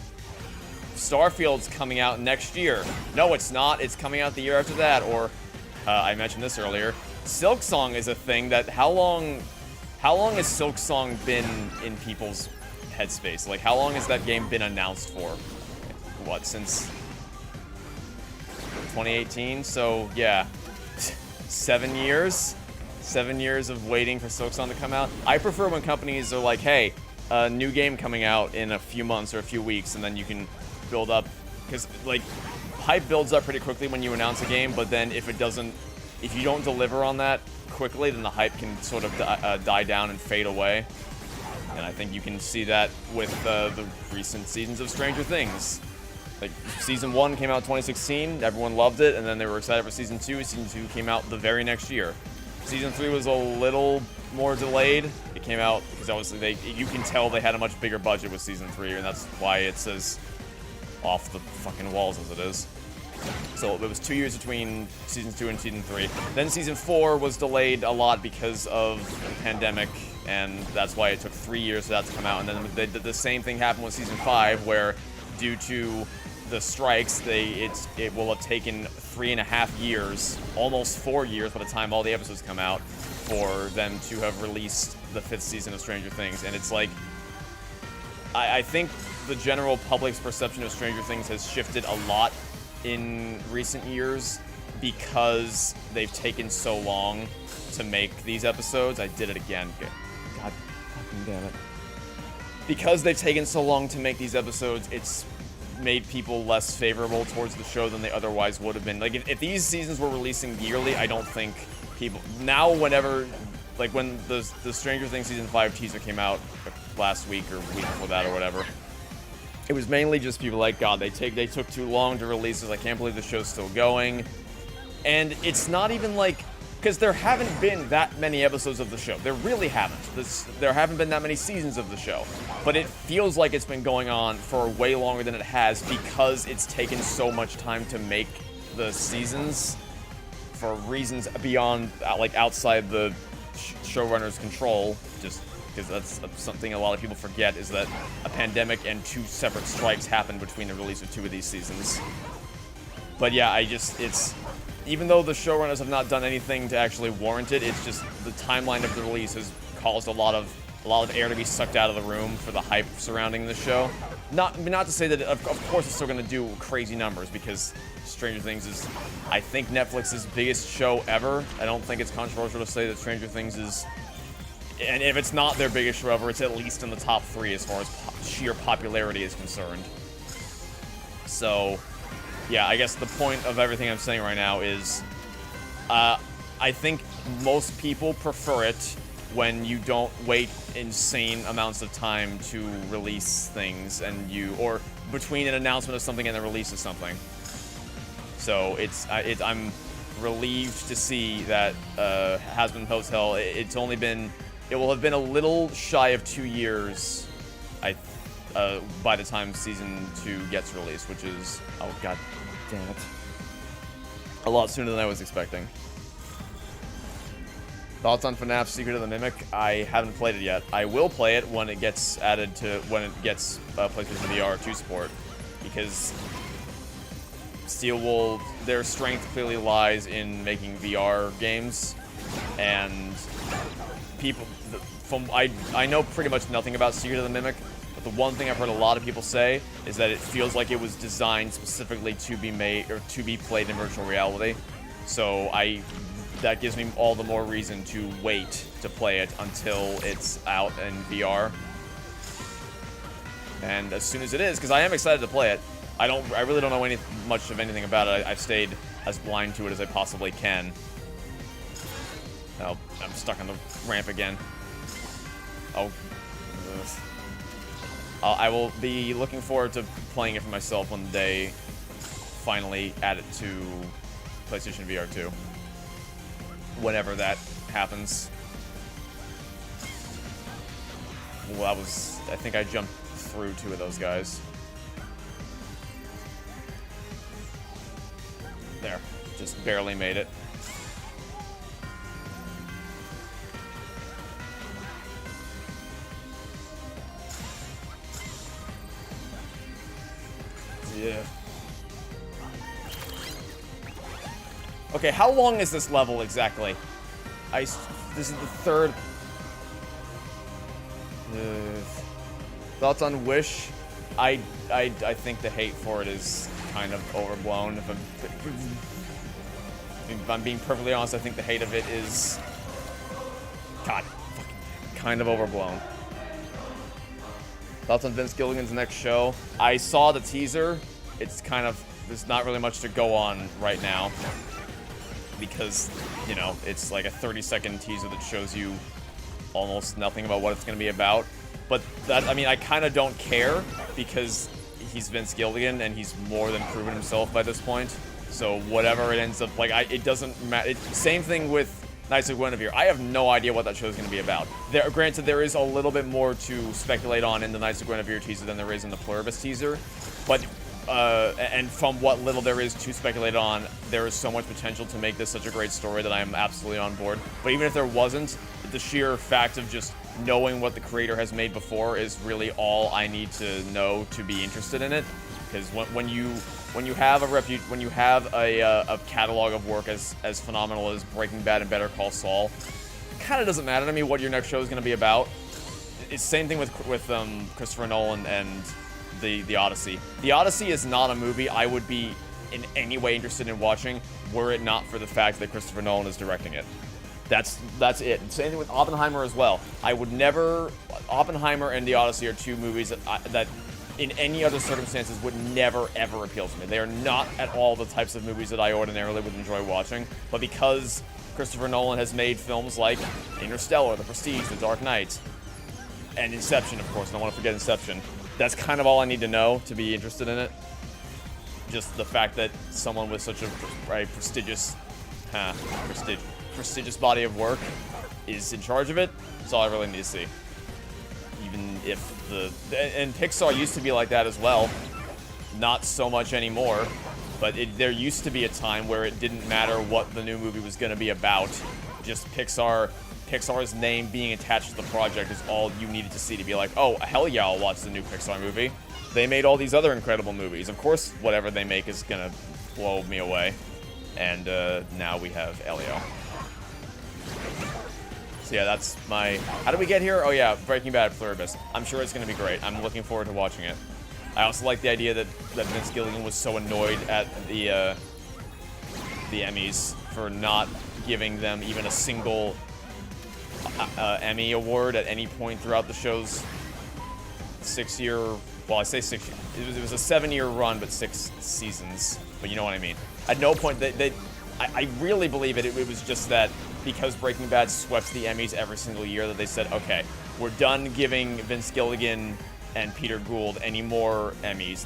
Starfield's coming out next year. No, it's not. It's coming out the year after that. Or I mentioned this earlier. Silksong is a thing that how long has Silksong been in people's headspace? Like, how long has that game been announced for? What, since 2018? So yeah, 7 years. 7 years of waiting for Silksong to come out. I prefer when companies are like, hey, a new game coming out in a few months or a few weeks, and then you can build up, because like hype builds up pretty quickly when you announce a game, but then if you don't deliver on that quickly, then the hype can sort of die down and fade away. And I think you can see that with the recent seasons of Stranger Things. Like, Season 1 came out in 2016, everyone loved it, and then they were excited for Season 2. Season 2 came out the very next year. Season 3 was a little more delayed. It came out because obviously you can tell they had a much bigger budget with Season 3, and that's why it's as off the fucking walls as it is. So it was 2 years between Season 2 and Season 3. Then Season 4 was delayed a lot because of the pandemic, and that's why it took 3 years for that to come out. And then the same thing happened with Season 5, where due to the strikes, it will have taken 3.5 years, almost 4 years by the time all the episodes come out, for them to have released the 5th season of Stranger Things. And it's like, I think the general public's perception of Stranger Things has shifted a lot in recent years because they've taken so long to make these episodes. I did it again. God fucking damn it. Because they've taken so long to make these episodes, it's made people less favorable towards the show than they otherwise would have been. Like, if these seasons were releasing yearly, I don't think people... Now, whenever... Like, when the Stranger Things Season 5 teaser came out last week or week before that or whatever, it was mainly just people like, God, they took too long to release this. I can't believe the show's still going. And it's not even like... Because there haven't been that many episodes of the show. There really haven't. There haven't been that many seasons of the show. But it feels like it's been going on for way longer than it has because it's taken so much time to make the seasons for reasons beyond, like, outside the showrunner's control. Just because that's something a lot of people forget, is that a pandemic and 2 separate strikes happened between the release of 2 of these seasons. But yeah, even though the showrunners have not done anything to actually warrant it, it's just the timeline of the release has caused a lot of air to be sucked out of the room for the hype surrounding the show. Not to say that, of course, it's still going to do crazy numbers, because Stranger Things is, I think, Netflix's biggest show ever. I don't think it's controversial to say that Stranger Things is, and if it's not their biggest show ever, it's at least in the top 3 as far as sheer popularity is concerned. So... yeah, I guess the point of everything I'm saying right now is, I think most people prefer it when you don't wait insane amounts of time to release things, or between an announcement of something and the release of something. So I'm relieved to see that Hazbin Hotel, it will have been a little shy of 2 years, by the time Season 2 gets released, which is, oh god damn it, a lot sooner than I was expecting. Thoughts on FNAF Secret of the Mimic? I haven't played it yet. I will play it when it gets added to, when it gets PlayStation VR 2 support. Because their strength clearly lies in making VR games. And people, I know pretty much nothing about Secret of the Mimic. But the one thing I've heard a lot of people say is that it feels like it was designed specifically to be made, or to be played in virtual reality. So that gives me all the more reason to wait to play it until it's out in VR. And as soon as it is, because I am excited to play it, I really don't know much of anything about it. I've stayed as blind to it as I possibly can. Oh, I'm stuck on the ramp again. Oh. Ugh. I will be looking forward to playing it for myself when they finally add it to PlayStation VR 2. Whenever that happens. Well, I think I jumped through 2 of those guys. There. Just barely made it. Yeah. Okay, how long is this level exactly? This is the 3rd. Thoughts on Wish? I think the hate for it is kind of overblown. If I'm being perfectly honest, I think the hate of it is, God, fucking kind of overblown. Thoughts on Vince Gilligan's next show? I saw the teaser. It's kind of, there's not really much to go on right now. Because, you know, it's like a 30-second teaser that shows you almost nothing about what it's going to be about. But that, I mean, I kind of don't care because he's Vince Gilligan and he's more than proven himself by this point. So whatever it ends up, like, it doesn't matter. Same thing with Knights of Guinevere. I have no idea what that show is going to be about. Granted, there is a little bit more to speculate on in the Knights of Guinevere teaser than there is in the Pluribus teaser. But and from what little there is to speculate on, there is so much potential to make this such a great story that I am absolutely on board. But even if there wasn't, the sheer fact of just knowing what the creator has made before is really all I need to know to be interested in it. Because when you have a catalog of work as phenomenal as Breaking Bad and Better Call Saul, it kind of doesn't matter to me what your next show is going to be about. It's the same thing with Christopher Nolan and the Odyssey. The Odyssey is not a movie I would be in any way interested in watching were it not for the fact that Christopher Nolan is directing it. That's it. Same thing with Oppenheimer as well. I would never... Oppenheimer and the Odyssey are 2 movies that in any other circumstances would never ever appeal to me. They are not at all the types of movies that I ordinarily would enjoy watching, but because Christopher Nolan has made films like Interstellar, The Prestige, The Dark Knight, and Inception, of course, and I don't want to forget Inception, that's kind of all I need to know to be interested in it. Just the fact that someone with such a prestigious body of work is in charge of it, that's all I really need to see. Even if and Pixar used to be like that as well. Not so much anymore, but there used to be a time where it didn't matter what the new movie was going to be about. Just Pixar's name being attached to the project is all you needed to see to be like, oh, hell yeah, I'll watch the new Pixar movie. They made all these other incredible movies. Of course, whatever they make is going to blow me away. And now we have Elio. So yeah, that's my... How did we get here? Oh yeah, Breaking Bad Pluribus. I'm sure it's going to be great. I'm looking forward to watching it. I also like the idea that Vince Gilligan was so annoyed at the Emmys for not giving them even a single Emmy award at any point throughout the show's 6-year... Well, I say 6 years. It was a 7-year run, but 6 seasons. But you know what I mean. At no point... I really believe it was just that because Breaking Bad swept the Emmys every single year that they said, okay, we're done giving Vince Gilligan and Peter Gould any more Emmys.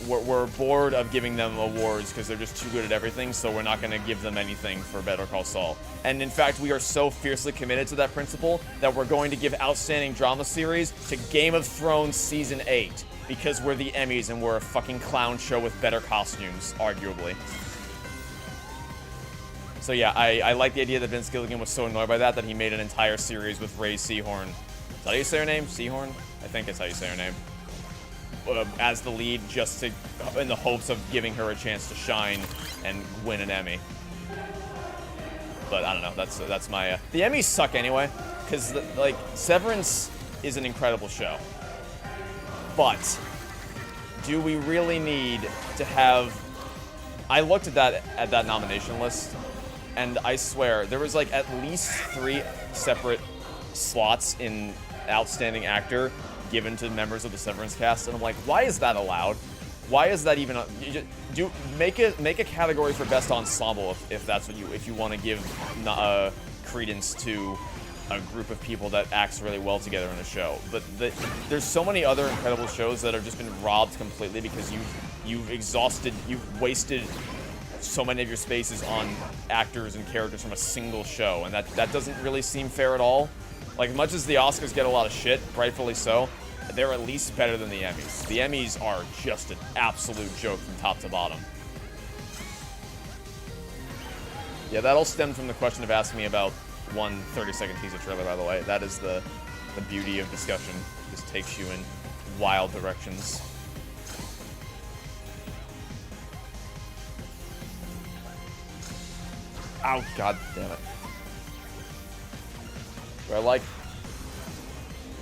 We're bored of giving them awards because they're just too good at everything, so we're not going to give them anything for Better Call Saul. And in fact, we are so fiercely committed to that principle that we're going to give Outstanding Drama Series to Game of Thrones Season 8 because we're the Emmys and we're a fucking clown show with better costumes, arguably. So yeah, I like the idea that Vince Gilligan was so annoyed by that he made an entire series with Ray Seahorn. Is that how you say her name? Seahorn? I think that's how you say her name. As the lead, just to, in the hopes of giving her a chance to shine and win an Emmy. But I don't know. That's my. The Emmys suck anyway, because like Severance is an incredible show. But do we really need to have? I looked at that nomination list, and I swear there was like at least 3 separate slots in Outstanding Actor given to members of the Severance cast, and I'm like, why is that allowed? Why is that even? Make a category for best ensemble if that's what if you want to give credence to a group of people that acts really well together in a show. But there's so many other incredible shows that have just been robbed completely because you've wasted so many of your spaces on actors and characters from a single show, and that doesn't really seem fair at all. Like, as much as the Oscars get a lot of shit, rightfully so, they're at least better than the Emmys. The Emmys are just an absolute joke from top to bottom. Yeah, that all stemmed from the question of asking me about one 30-second teaser trailer, by the way. That is the beauty of discussion. It just takes you in wild directions. Ow, god damn it. Do I like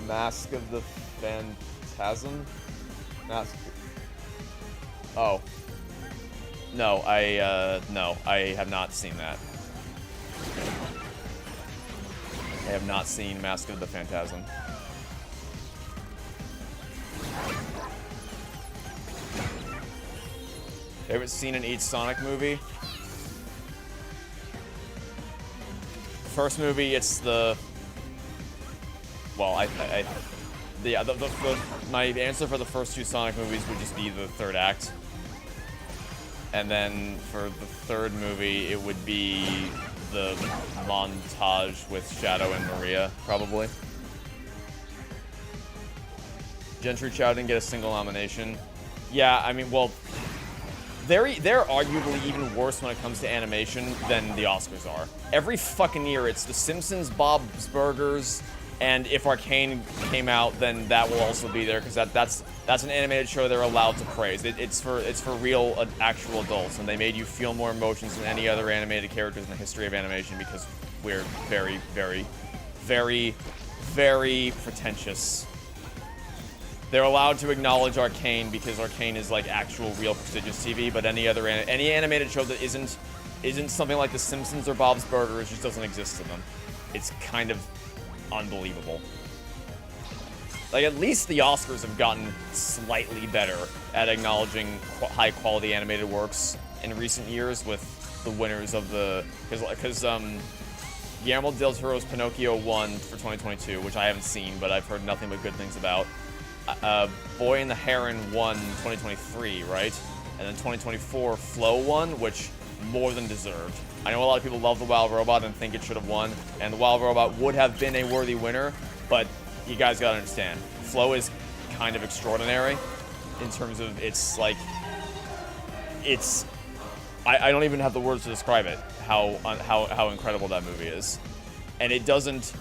Mask of the Phantasm? Mask. Oh. No, I have not seen that. I have not seen Mask of the Phantasm. Favorite scene in each Sonic movie? First movie, it's the... Well, my answer for the first 2 Sonic movies would just be the 3rd act. And then for the 3rd movie, it would be the montage with Shadow and Maria, probably. Gentry Chow didn't get a single nomination. Yeah, I mean, well, they're arguably even worse when it comes to animation than the Oscars are. Every fucking year, it's The Simpsons, Bob's Burgers, and if Arcane came out, then that will also be there, because that's an animated show they're allowed to praise. It's for real, actual adults, and they made you feel more emotions than any other animated characters in the history of animation, because we're very, very, very, very pretentious. They're allowed to acknowledge Arcane because Arcane is like actual, real, prestigious TV, but any animated show that isn't something like The Simpsons or Bob's Burgers just doesn't exist to them. It's kind of unbelievable. Like, at least the Oscars have gotten slightly better at acknowledging high-quality animated works in recent years with the winners of the... Because Guillermo del Toro's Pinocchio won for 2022, which I haven't seen, but I've heard nothing but good things about. Boy and the Heron won 2023, right? And then 2024, Flow won, which more than deserved. I know a lot of people love The Wild Robot and think it should have won, and The Wild Robot would have been a worthy winner, but you guys gotta understand, Flow is kind of extraordinary in terms of its, like, it's... I don't even have the words to describe it, how incredible that movie is. And it doesn't...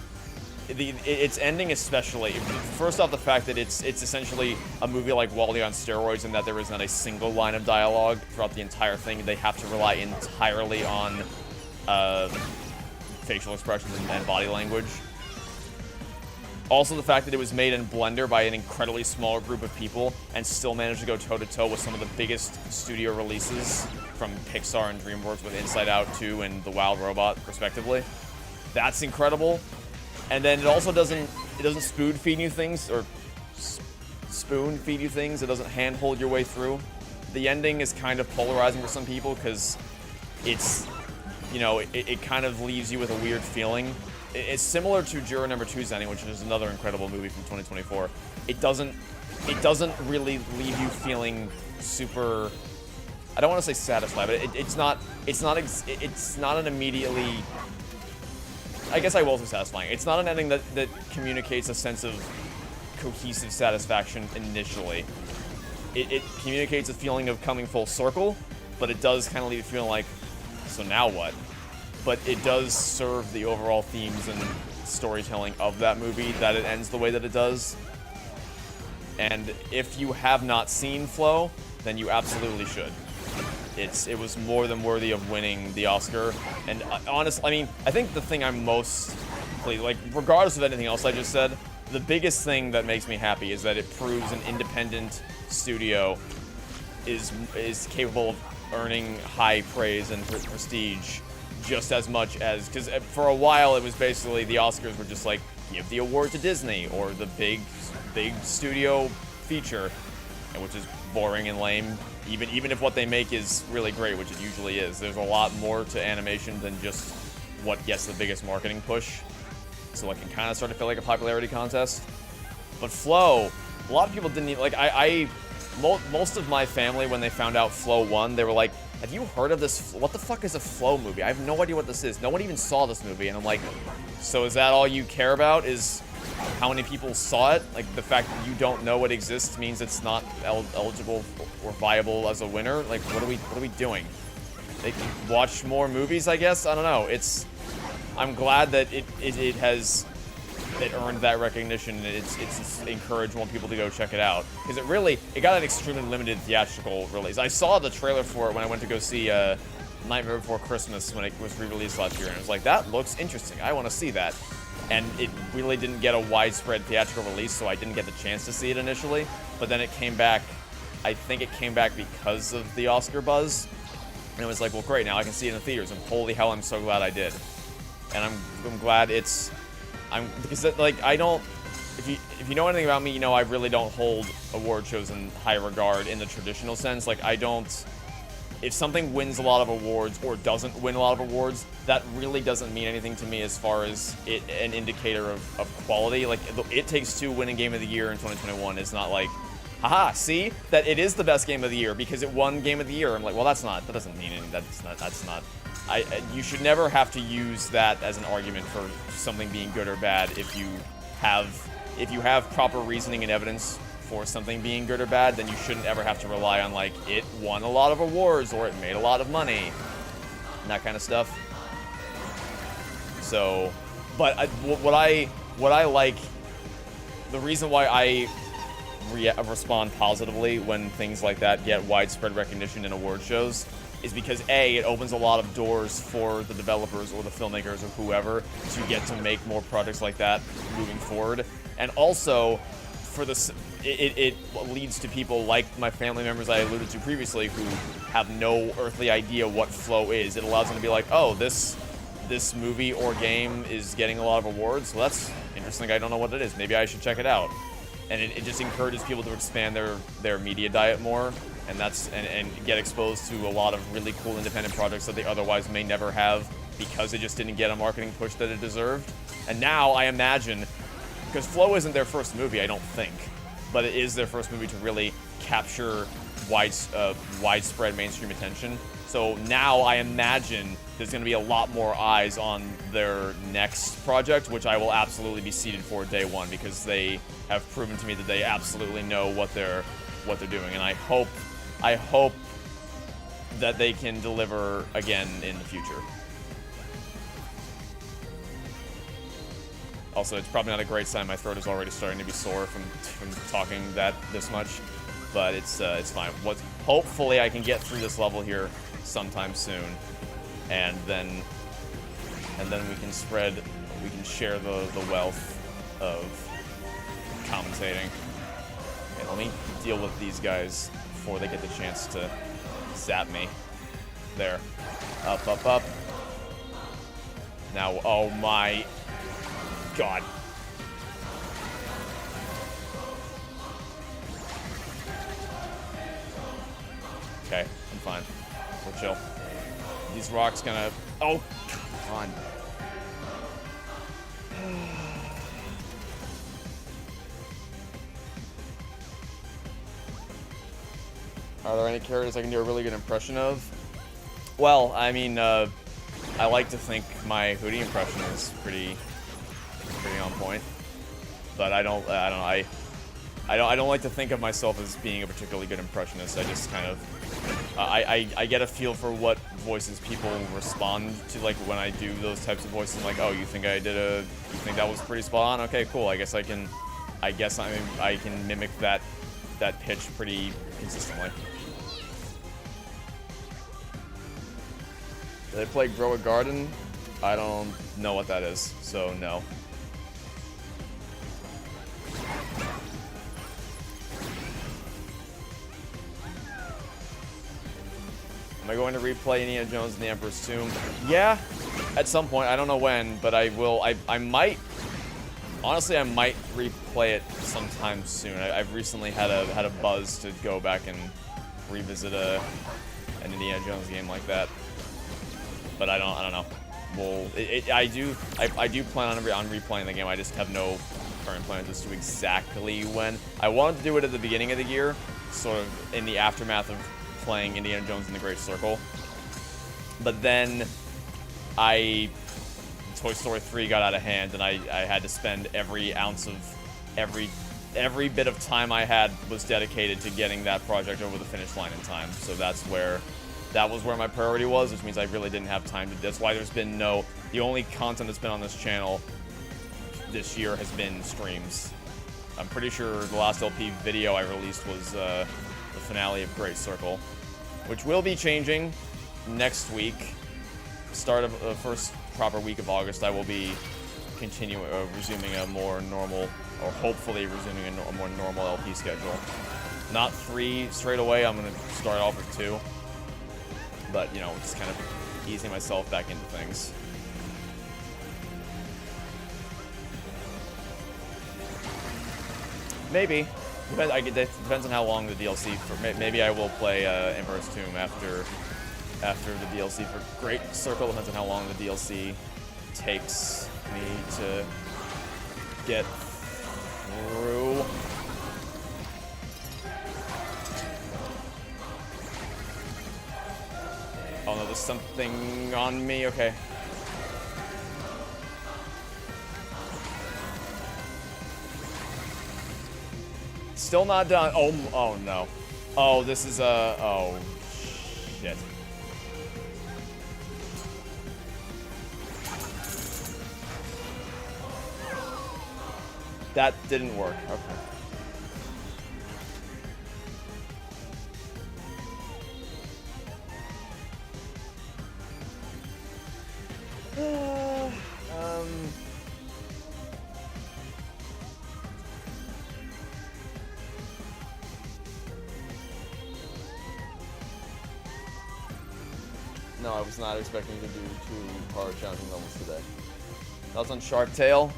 its ending especially, first off the fact that it's essentially a movie like WALL-E on steroids in that there is not a single line of dialogue throughout the entire thing. They have to rely entirely on facial expressions and body language. Also the fact that it was made in Blender by an incredibly small group of people and still managed to go toe-to-toe with some of the biggest studio releases from Pixar and DreamWorks with Inside Out 2 and The Wild Robot, respectively. That's incredible. And then it also doesn't spoon feed you things, or spoon feed you things. It doesn't handhold your way through. The ending is kind of polarizing for some people because it's, you know, it kind of leaves you with a weird feeling. It's similar to Juror Number 2's ending, which is another incredible movie from 2024. It doesn't really leave you feeling super, I don't want to say satisfied, but it's not an immediately, I guess I will say satisfying. It's not an ending that communicates a sense of cohesive satisfaction initially. It communicates a feeling of coming full circle, but it does kind of leave you feeling like, so now what? but it does serve the overall themes and storytelling of that movie that it ends the way that it does. And if you have not seen Flow, then you absolutely should. It was more than worthy of winning the Oscar. And honestly, I mean, I think the thing I'm most pleased, like, regardless of anything else I just said, the biggest thing that makes me happy is that it proves an independent studio is capable of earning high praise and prestige just as much as, because for a while it was basically the Oscars were just like, give the award to Disney or the big studio feature, and which is boring and lame. Even if what they make is really great, which it usually is, there's a lot more to animation than just what gets the biggest marketing push. So it can kind of start to feel like a popularity contest. But Flow, a lot of people didn't even, like, most of my family, when they found out Flow won, they were like, have you heard of this? What the fuck is a Flow movie? I have no idea what this is. No one even saw this movie. And I'm like, so is that all you care about, is how many people saw it? Like, the fact that you don't know it exists means it's not eligible or viable as a winner? Like, what are we doing? They can watch more movies, I guess? I don't know. I'm glad that it earned that recognition, and it's encouraged more people to go check it out, because it got an extremely limited theatrical release. I saw the trailer for it when I went to go see Nightmare Before Christmas when it was re-released last year, and I was like, that looks interesting, I want to see that. And it really didn't get a widespread theatrical release, so I didn't get the chance to see it initially, but then it came back. I think it came back because of the Oscar buzz, and it was like, well, great, now I can see it in the theaters, and holy hell, I'm so glad I did. And I'm glad because, like, I don't, if you know anything about me, you know I really don't hold award shows in high regard in the traditional sense. Like, if something wins a lot of awards or doesn't win a lot of awards, that really doesn't mean anything to me as far as an indicator of quality. Like, It Takes Two winning Game of the Year in 2021 is not like, haha, see? That it is the best game of the year because it won Game of the Year. I'm like, well, that doesn't mean anything. That's not. You should never have to use that as an argument for something being good or bad if you have proper reasoning and evidence for something being good or bad, then you shouldn't ever have to rely on, like, it won a lot of awards or it made a lot of money and that kind of stuff. So, but what I like, the reason why I respond positively when things like that get widespread recognition in award shows is because A, it opens a lot of doors for the developers or the filmmakers or whoever to get to make more projects like that moving forward, and also it leads to people like my family members I alluded to previously who have no earthly idea what Flow is. It allows them to be like, oh, this movie or game is getting a lot of awards, well, that's interesting, I don't know what it is, maybe I should check it out. And it just encourages people to expand their media diet more, and get exposed to a lot of really cool independent projects that they otherwise may never have because it just didn't get a marketing push that it deserved. And now I imagine, because Flow isn't their first movie, I don't think, but it is their first movie to really capture widespread mainstream attention. So now I imagine there's going to be a lot more eyes on their next project, which I will absolutely be seated for day one, because they have proven to me that they absolutely know what they're doing, and I hope that they can deliver again in the future. Also, it's probably not a great sign. My throat is already starting to be sore from talking this much, but it's fine. Hopefully I can get through this level here sometime soon, and then we can share the wealth of commentating. Okay, let me deal with these guys before they get the chance to zap me. There. Up, up, up. Now, oh my god. Okay, I'm fine. We're chill. These rocks gonna... Oh, come on. Are there any characters I can do a really good impression of? Well, I mean, I like to think my Hootie impression is pretty on point, but I don't like to think of myself as being a particularly good impressionist. I just kind of I get a feel for what voices people respond to, like, when I do those types of voices. I'm like, oh, you think that was pretty spot on? Okay, cool. I guess I can mimic that pitch pretty consistently. Did I play Grow a Garden? I don't know what that is, so no. Am I going to replay Indiana Jones and the Emperor's Tomb? Yeah, at some point. I don't know when, but I will. I might. Honestly, I might replay it sometime soon. I've recently had a buzz to go back and revisit an Indiana Jones game like that. But I don't know. Well, I do plan on replaying the game. I just have no current plans as to exactly when. I wanted to do it at the beginning of the year, sort of in the aftermath of playing Indiana Jones and the Great Circle. But then Toy Story 3 got out of hand, and I had to spend every ounce of every bit of time I had was dedicated to getting that project over the finish line in time. So that was where my priority was, which means I really didn't have time to. That's why there's been the only content that's been on this channel this year has been streams. I'm pretty sure the last LP video I released was the finale of Great Circle, which will be changing next week. Start of the first proper week of August, I will be resuming a more normal, or hopefully resuming a more normal LP schedule. Not 3 straight away. I'm gonna start off with 2. But, you know, just kind of easing myself back into things. Maybe. Depends on how long the DLC for. Maybe I will play Emperor's Tomb after the DLC for Great Circle. Depends on how long the DLC takes me to get through. Oh no, there's something on me. Okay. Still not done. Oh no. Oh, this is oh shit. That didn't work. Okay. No, I was not expecting to do 2 hard challenging levels today. Thoughts on Shark Tale?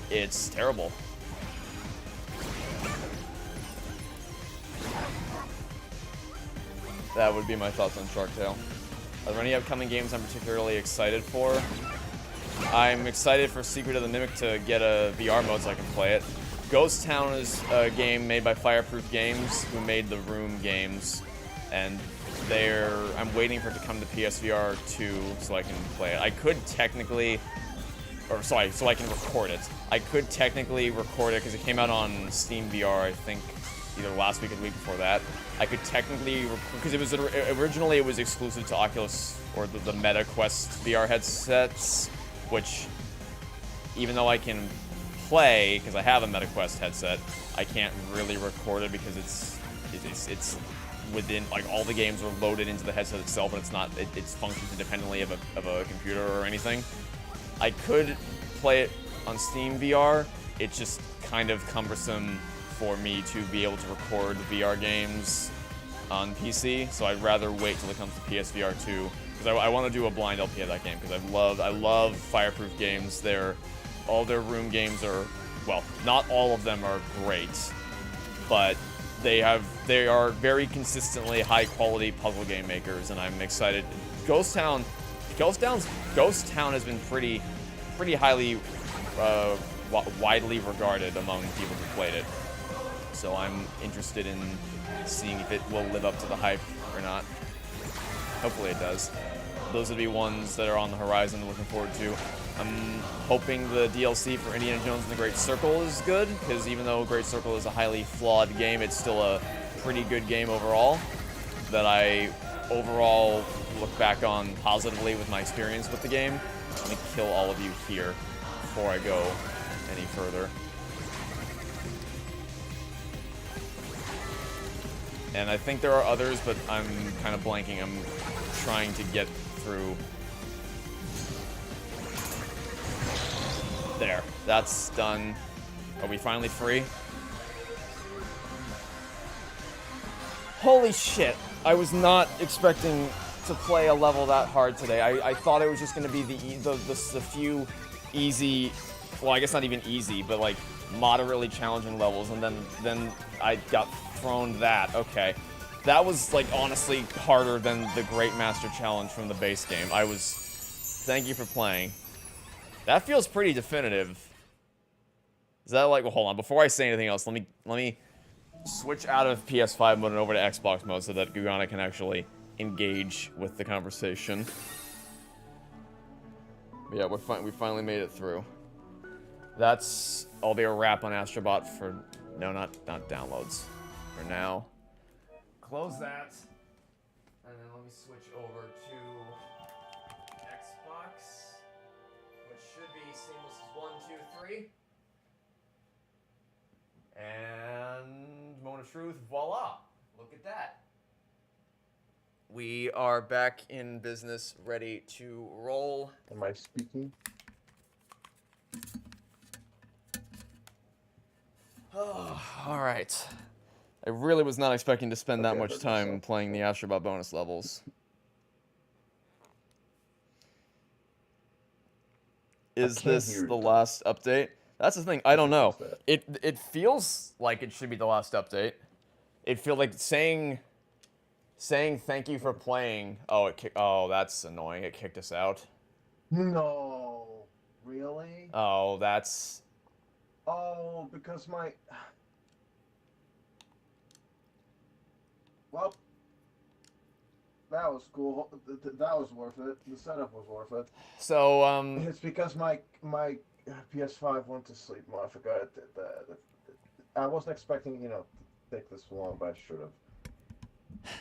It's terrible. That would be my thoughts on Shark Tale. Are there any upcoming games I'm particularly excited for? I'm excited for Secret of the Mimic to get a VR mode so I can play it. Ghost Town is a game made by Fireproof Games, who made the Room games, and I'm waiting for it to come to PSVR 2 so I can play it. I could technically, so I can record it. I could technically record it because it came out on Steam VR, I think, either last week or the week before that. I could technically, because originally it was exclusive to Oculus or the Meta Quest VR headsets, which, even though I can play because I have a Meta Quest headset, I can't really record it because it's within, like, all the games are loaded into the headset itself, and it functions independently of a computer or anything. I could play it on Steam VR. It's just kind of cumbersome for me to be able to record VR games on PC, so I'd rather wait till it comes to PSVR 2, because I want to do a blind LP of that game, because I love Fireproof Games. All their Room games are, well, not all of them are great, but they are very consistently high-quality puzzle game makers, and I'm excited. Ghost Town has been pretty highly widely regarded among people who played it. So I'm interested in seeing if it will live up to the hype or not. Hopefully it does. Those would be ones that are on the horizon I'm looking forward to. I'm hoping the DLC for Indiana Jones and the Great Circle is good, because even though Great Circle is a highly flawed game, it's still a pretty good game overall. that I overall look back on positively with my experience with the game. Let me kill all of you here before I go any further. And I think there are others, but I'm kind of blanking. I'm trying to get through. There. That's done. Are we finally free? Holy shit. I was not expecting to play a level that hard today. I thought it was just going to be the few easy, well, I guess not even easy, but like moderately challenging levels, and then I got thrown that. Okay. That was like honestly harder than the Great Master Challenge from the base game. Thank you for playing. That feels pretty definitive. Is that like, well, hold on, before I say anything else, let me switch out of PS5 mode and over to Xbox mode so that Gugonic can actually engage with the conversation. But yeah, we finally made it through. I'll be a wrap on Astro Bot for, no, not downloads. For now. Close that. And then let me switch over to Xbox, which should be seamless as 1, 2, 3. And moment of truth, voila. Look at that. We are back in business, ready to roll. Am I speaking? Oh, all right. I really was not expecting to spend that much time playing the Astro Bot bonus levels. Is this the last update? That's the thing. I don't know. It feels like it should be the last update. It feels like saying thank you for playing. Oh, that's annoying. It kicked us out. No, really? Oh, that's. Oh, because my. Well, that was cool. That was worth it. The setup was worth it. So It's because my PS5 went to sleep. I forgot that. I wasn't expecting to take this long, but I should have.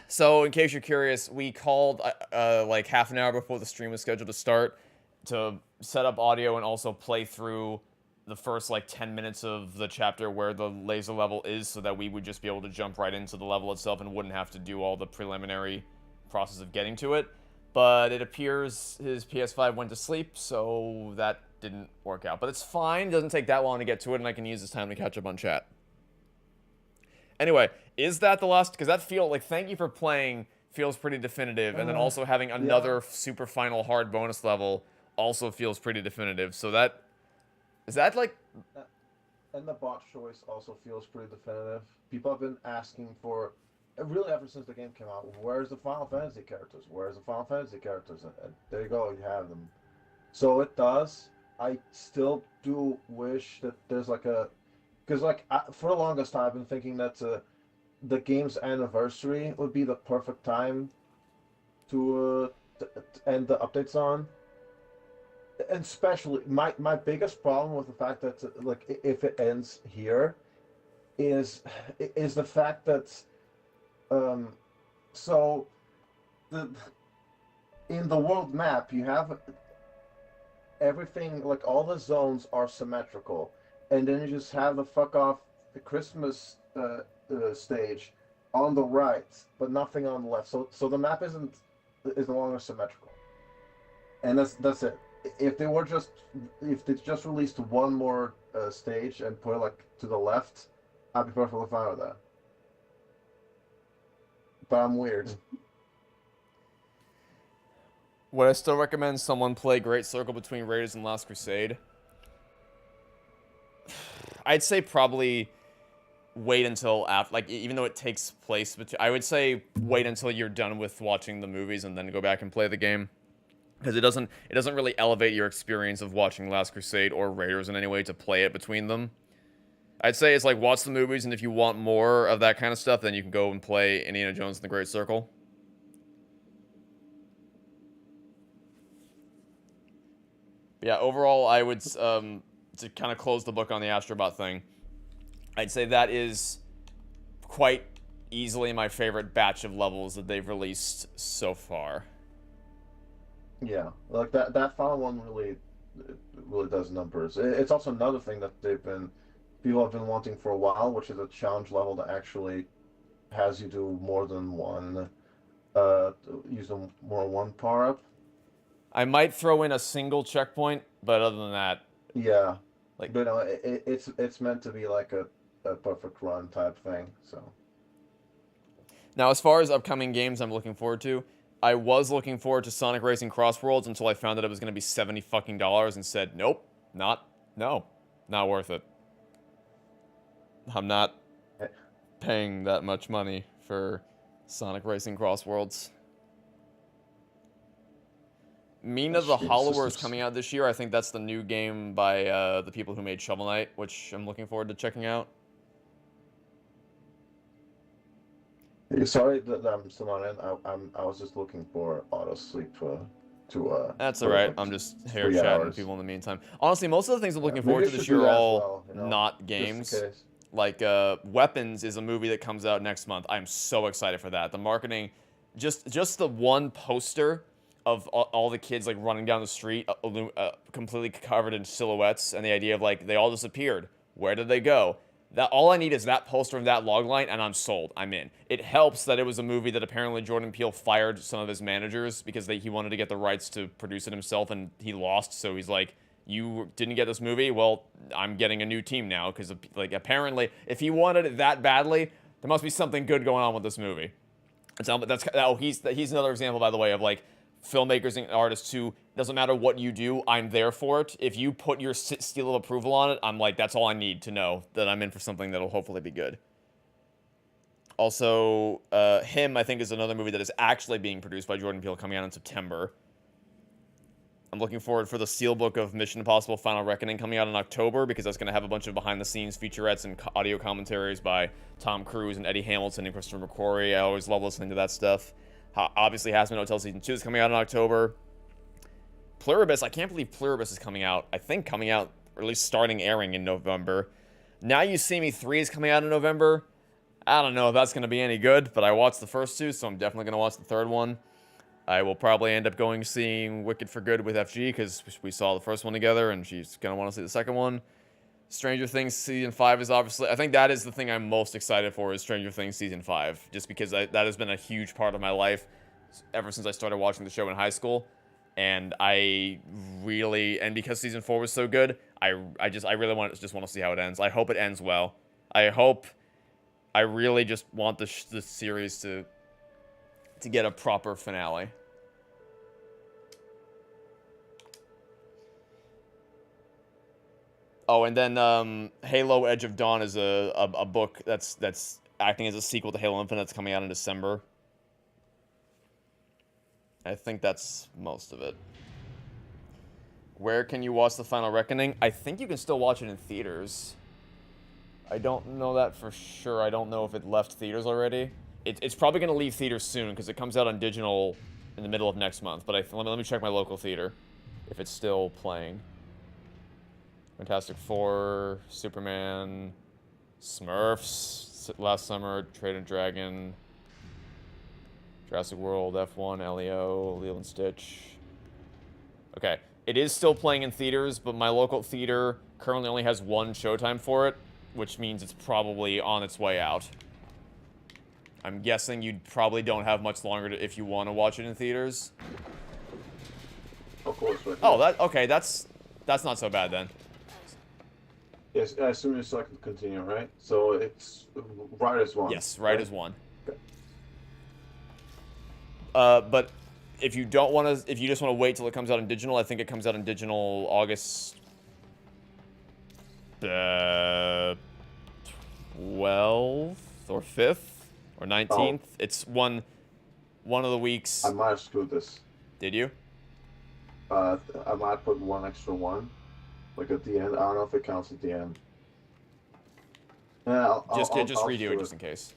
So, in case you're curious, we called like half an hour before the stream was scheduled to start to set up audio and also play through the first like 10 minutes of the chapter where the laser level is, so that we would just be able to jump right into the level itself and wouldn't have to do all the preliminary process of getting to it. But it appears his PS5 went to sleep, so that didn't work out. But it's fine. It doesn't take that long to get to it, and I can use this time to catch up on chat. Anyway, is that the last? Because that like thank you for playing feels pretty definitive, and then also having another super final hard bonus level also feels pretty definitive. So that is that like. And the bot choice also feels pretty definitive. People have been asking for, really ever since the game came out, where's the Final Fantasy characters? Where's the Final Fantasy characters? And there you go, you have them. So it does. I still do wish that there's like a, because like for the longest time I've been thinking that the game's anniversary would be the perfect time to end the updates on. And especially my biggest problem with the fact that like if it ends here is the fact that so in the world map you have everything, like all the zones are symmetrical, and then you just have the fuck off the Christmas stage on the right but nothing on the left, so the map is no longer symmetrical, and that's it. If they just released one more stage and put it like to the left, I'd be perfectly fine with that. But I'm weird. Would I still recommend someone play Great Circle between Raiders and Last Crusade? I'd say probably wait until after, like, even though it takes place, I would say wait until you're done with watching the movies and then go back and play the game. Because it doesn't really elevate your experience of watching Last Crusade or Raiders in any way to play it between them. I'd say it's like watch the movies, and if you want more of that kind of stuff, then you can go and play Indiana Jones and the Great Circle. But yeah, overall, I would, to kind of close the book on the Astro Bot thing, I'd say that is quite easily my favorite batch of levels that they've released so far. Yeah, like that final one really does numbers. It's also another thing that people have been wanting for a while, which is a challenge level that actually has you do more than one, use more one power up. I might throw in a single checkpoint, but other than that, Yeah, like, but no, it's meant to be like a perfect run type thing. So now as far as upcoming games I'm looking forward to, I was looking forward to Sonic Racing Cross Worlds until I found that it was going to be $70 fucking and said, nope, not worth it. I'm not paying that much money for Sonic Racing Cross Worlds. Mina the Hollower is coming out this year. I think that's the new game by the people who made Shovel Knight, which I'm looking forward to checking out. sorry that I'm still not in. I was just looking for auto sleep That's alright. I'm just hair chatting people in the meantime. Honestly, most of the things I'm looking forward to this year are all not games. Like, Weapons is a movie that comes out next month. I'm so excited for that. The marketing, just the one poster of all the kids, like, running down the street, completely covered in silhouettes, and the idea of, like, they all disappeared. Where did they go? All I need is that poster and that logline, and I'm sold. I'm in. It helps that it was a movie that apparently Jordan Peele fired some of his managers because he wanted to get the rights to produce it himself, and he lost, so he's like, you didn't get this movie? Well, I'm getting a new team now, because, like, apparently, if he wanted it that badly, there must be something good going on with this movie. He's another example, by the way, of, like, filmmakers and artists who, doesn't matter what you do, I'm there for it. If you put your seal of approval on it, I'm like, that's all I need to know that I'm in for something that'll hopefully be good. Also, Him, I think, is another movie that is actually being produced by Jordan Peele, coming out in September. I'm looking forward for the Steelbook of Mission Impossible Final Reckoning coming out in October, because that's going to have a bunch of behind-the-scenes featurettes and audio commentaries by Tom Cruise and Eddie Hamilton and Christopher McQuarrie. I always love listening to that stuff. Obviously, Hazbin Hotel Season 2 is coming out in October. Pluribus, I can't believe Pluribus is coming out. I think coming out, or at least starting airing in November. Now You See Me 3 is coming out in November. I don't know if that's going to be any good, but I watched the first two, so I'm definitely going to watch the third one. I will probably end up going seeing Wicked for Good with FG, because we saw the first one together, and she's going to want to see the second one. Stranger Things Season 5 is obviously... I think that is the thing I'm most excited for, is Stranger Things Season 5. Just because that has been a huge part of my life ever since I started watching the show in high school. And I really... And because Season 4 was so good, I really want to see how it ends. I hope it ends well. I really just want the series to get a proper finale. Oh, and then Halo Edge of Dawn is a book that's acting as a sequel to Halo Infinite that's coming out in December. I think that's most of it. Where can you watch The Final Reckoning? I think you can still watch it in theaters. I don't know that for sure. I don't know if it left theaters already. It's probably going to leave theaters soon, because it comes out on digital in the middle of next month. But let me check my local theater, if it's still playing. Fantastic Four, Superman, Smurfs, last summer, Trade and Dragon, Jurassic World, F1, Leo, Lilo and Stitch. Okay, it is still playing in theaters, but my local theater currently only has one showtime for it, which means it's probably on its way out. I'm guessing you probably don't have much longer if you want to watch it in theaters. Of course. Right. Oh, that's not so bad then. Yes, I assume you select continue, right? So it's right as one. Yes, right as one. Okay. But if you don't want to, if you just want to wait till it comes out in digital, I think it comes out in digital August 12th or 5th. Or 19th. Oh. It's one of the weeks. I might have screwed this. Did you? I might put one extra one, like at the end. I don't know if it counts at the end. Yeah, I'll redo it just in case.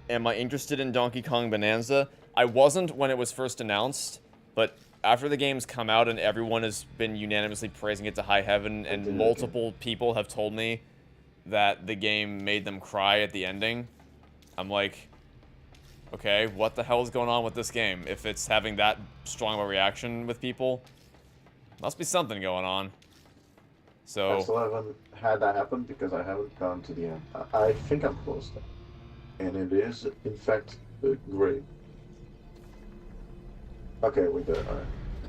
Am I interested in Donkey Kong Bonanza? I wasn't when it was first announced, but after the game's come out and everyone has been unanimously praising it to high heaven, and multiple people have told me that the game made them cry at the ending. I'm like, okay, what the hell is going on with this game? If it's having that strong of a reaction with people, must be something going on. I So, still haven't had that happen because I haven't gone to the end. I think I'm close there. And it is, in fact, great. Okay, we did it. Alright.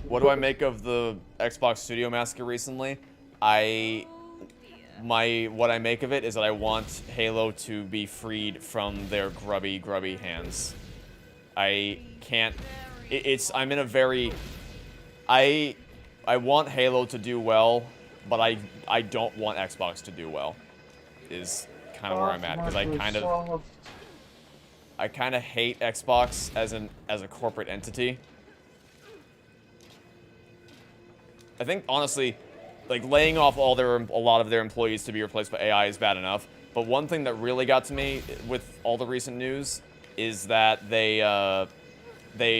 what do I make of the Xbox Studio Massacre recently? What I make of it is that I want Halo to be freed from their grubby hands. I can't... I'm in a very... I want Halo to do well, but I don't want Xbox to do well, is kind of where I'm at, because I kind of hate Xbox as a corporate entity. I think, honestly, like, laying off a lot of their employees to be replaced by AI is bad enough. But one thing that really got to me with all the recent news is that they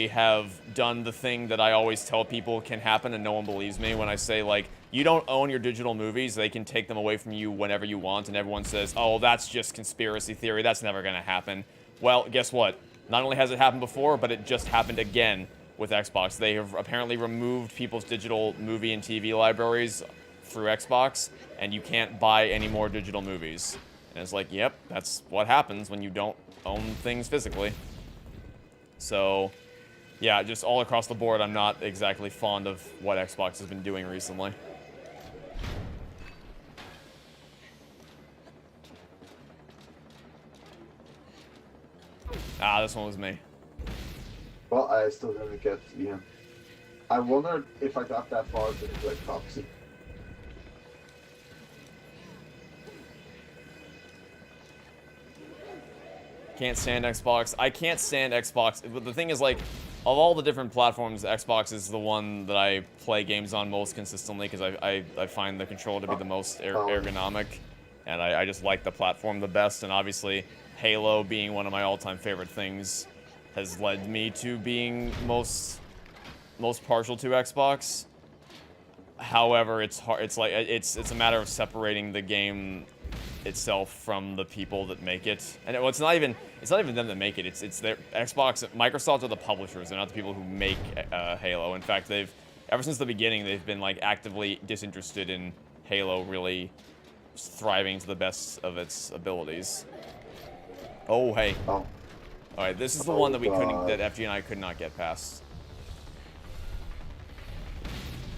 have done the thing that I always tell people can happen and no one believes me when I say, like, you don't own your digital movies, they can take them away from you whenever you want, and everyone says, oh, that's just conspiracy theory, that's never gonna happen. Well, guess what? Not only has it happened before, but it just happened again with Xbox. They have apparently removed people's digital movie and TV libraries through Xbox, and you can't buy any more digital movies. And it's like, yep, that's what happens when you don't own things physically. So, yeah, just all across the board, I'm not exactly fond of what Xbox has been doing recently. Ah, this one was me. Well, I still didn't get to the end. I wondered if I got that far to the like Topsy. Can't stand Xbox. I can't stand Xbox. But the thing is, like, of all the different platforms, Xbox is the one that I play games on most consistently because I find the controller to be the most ergonomic. And I just like the platform the best. And obviously, Halo being one of my all-time favorite things has led me to being most partial to Xbox. However, it's hard. It's like it's a matter of separating the game itself from the people that make it. And it's not even them that make it. It's their Xbox. Microsoft are the publishers. They're not the people who make Halo. In fact, ever since the beginning they've been like actively disinterested in Halo really thriving to the best of its abilities. Oh hey. Oh. All right, this is the one that FG and I could not get past.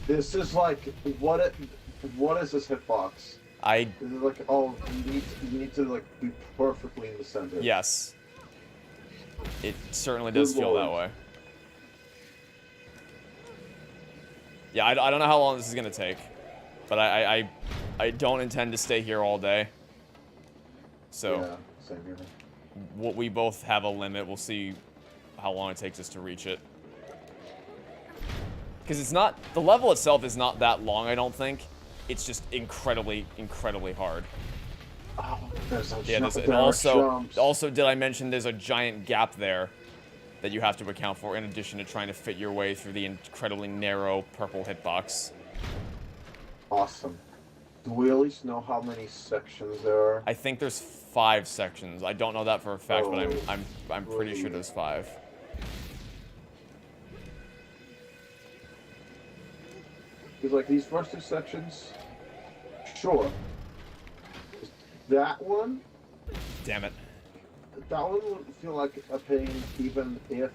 This is like what is this hitbox? This is like, oh, you need to like be perfectly in the center. Yes. It certainly does feel that way. Yeah, I don't know how long this is gonna take, but I don't intend to stay here all day. So yeah, same here. We both have a limit. We'll see how long it takes us to reach it. Because the level itself is not that long, I don't think. It's just incredibly, incredibly hard. Oh, there's a yeah, also, did I mention there's a giant gap there that you have to account for in addition to trying to fit your way through the incredibly narrow purple hitbox. Awesome. Do we at least know how many sections there are? I think there's 5 sections. I don't know that for a fact, but I'm pretty sure there's 5. Because like these first 2 sections, sure. That one. Damn it. That one would feel like a pain even if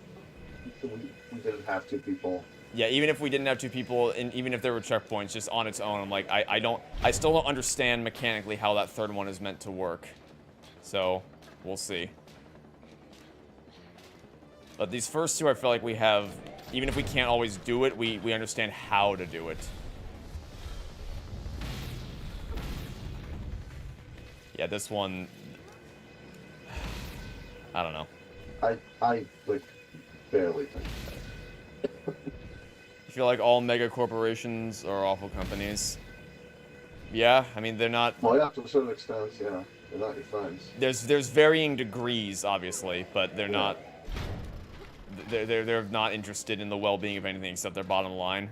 we didn't have 2 people. Yeah, even if we didn't have 2 people, and even if there were checkpoints just on its own, I'm like, I still don't understand mechanically how that third one is meant to work. So, we'll see. But these first 2, I feel like we have, even if we can't always do it, we understand how to do it. Yeah, this one, I don't know. I like, barely think. I feel like all mega corporations are awful companies. Yeah, I mean, they're not... Well, yeah, to a certain extent, yeah. They're not your friends. There's varying degrees, obviously, but they're not... They're not interested in the well-being of anything except their bottom line.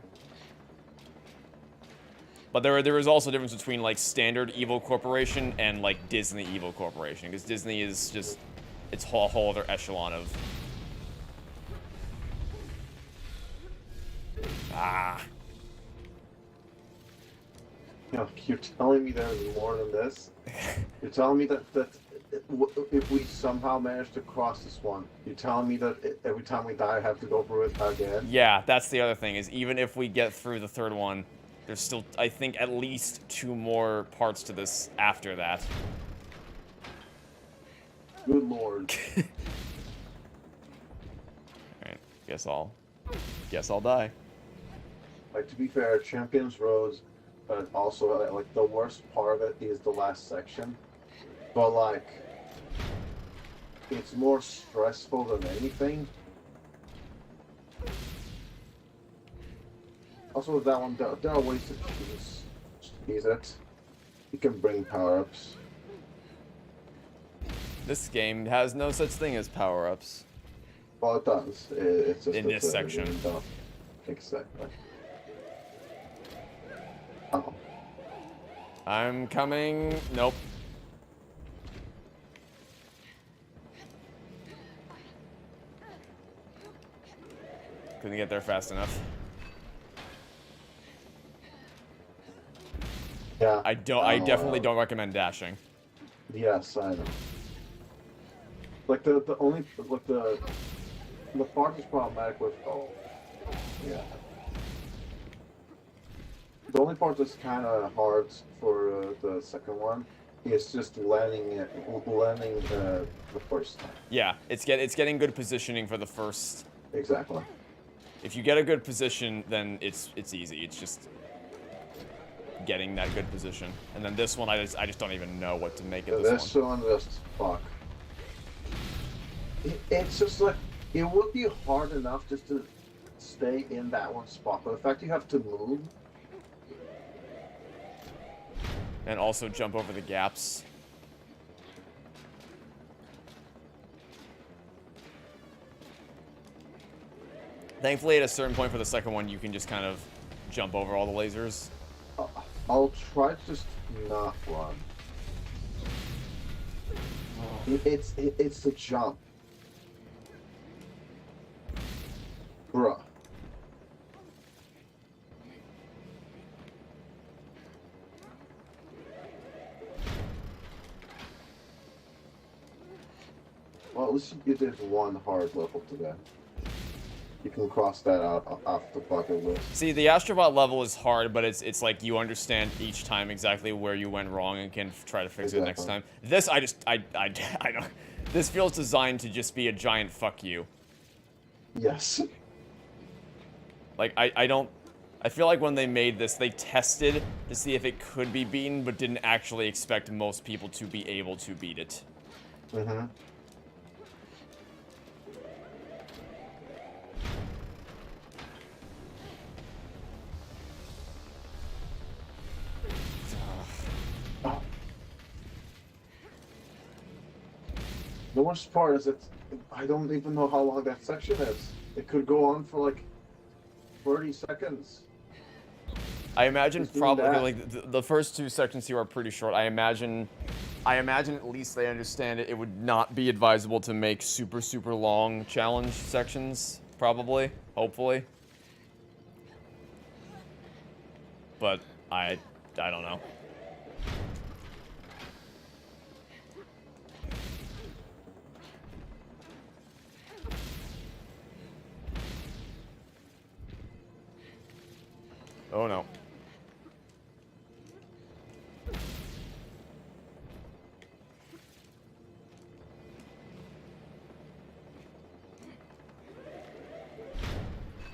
But there is also a difference between like standard evil corporation and like Disney evil corporation, because Disney is just it's a whole other echelon of. Ah. You're telling me there's more than this? You're telling me that if we somehow manage to cross this one, you're telling me that every time we die, I have to go through it again? Yeah, that's the other thing, is even if we get through the third one, there's still, I think, at least 2 more parts to this after that. Good lord. Alright, guess I'll die. Like, to be fair, Champions Roads, but also, like, the worst part of it is the last section. But, like, it's more stressful than anything. Also, with that one, there are ways to cheese it. You can bring power-ups. This game has no such thing as power-ups. Well, it does. It's just in this section. Exactly. Oh. I'm coming. Nope. Couldn't get there fast enough. Yeah. I definitely don't recommend dashing. Yes, I know. Like the only like the part that's problematic with yeah. The only part that's kind of hard for the second one is just landing the first time. Yeah, it's getting good positioning for the first. Exactly. If you get a good position, then it's easy. It's just getting that good position. And then this one, I just don't even know what to make of this one. This one just fuck. It's just like it would be hard enough just to stay in that one spot, but the fact you have to move. And also jump over the gaps. Thankfully, at a certain point for the second one, you can just kind of jump over all the lasers. I'll try to just not run. It's the jump. Bruh. Well, at least you did one hard level today. You can cross that out off the bucket list. See, the Astro Bot level is hard, but it's like you understand each time exactly where you went wrong and can try to fix it next time. This, I don't. This feels designed to just be a giant fuck you. Yes. Like, I feel like when they made this, they tested to see if it could be beaten, but didn't actually expect most people to be able to beat it. Mm-hmm. The worst part is that I don't even know how long that section is. It could go on for like 30 seconds. I imagine probably like the first 2 sections here are pretty short. I imagine at least they understand it. It would not be advisable to make super long challenge sections. Probably, hopefully. But I don't know. Oh no.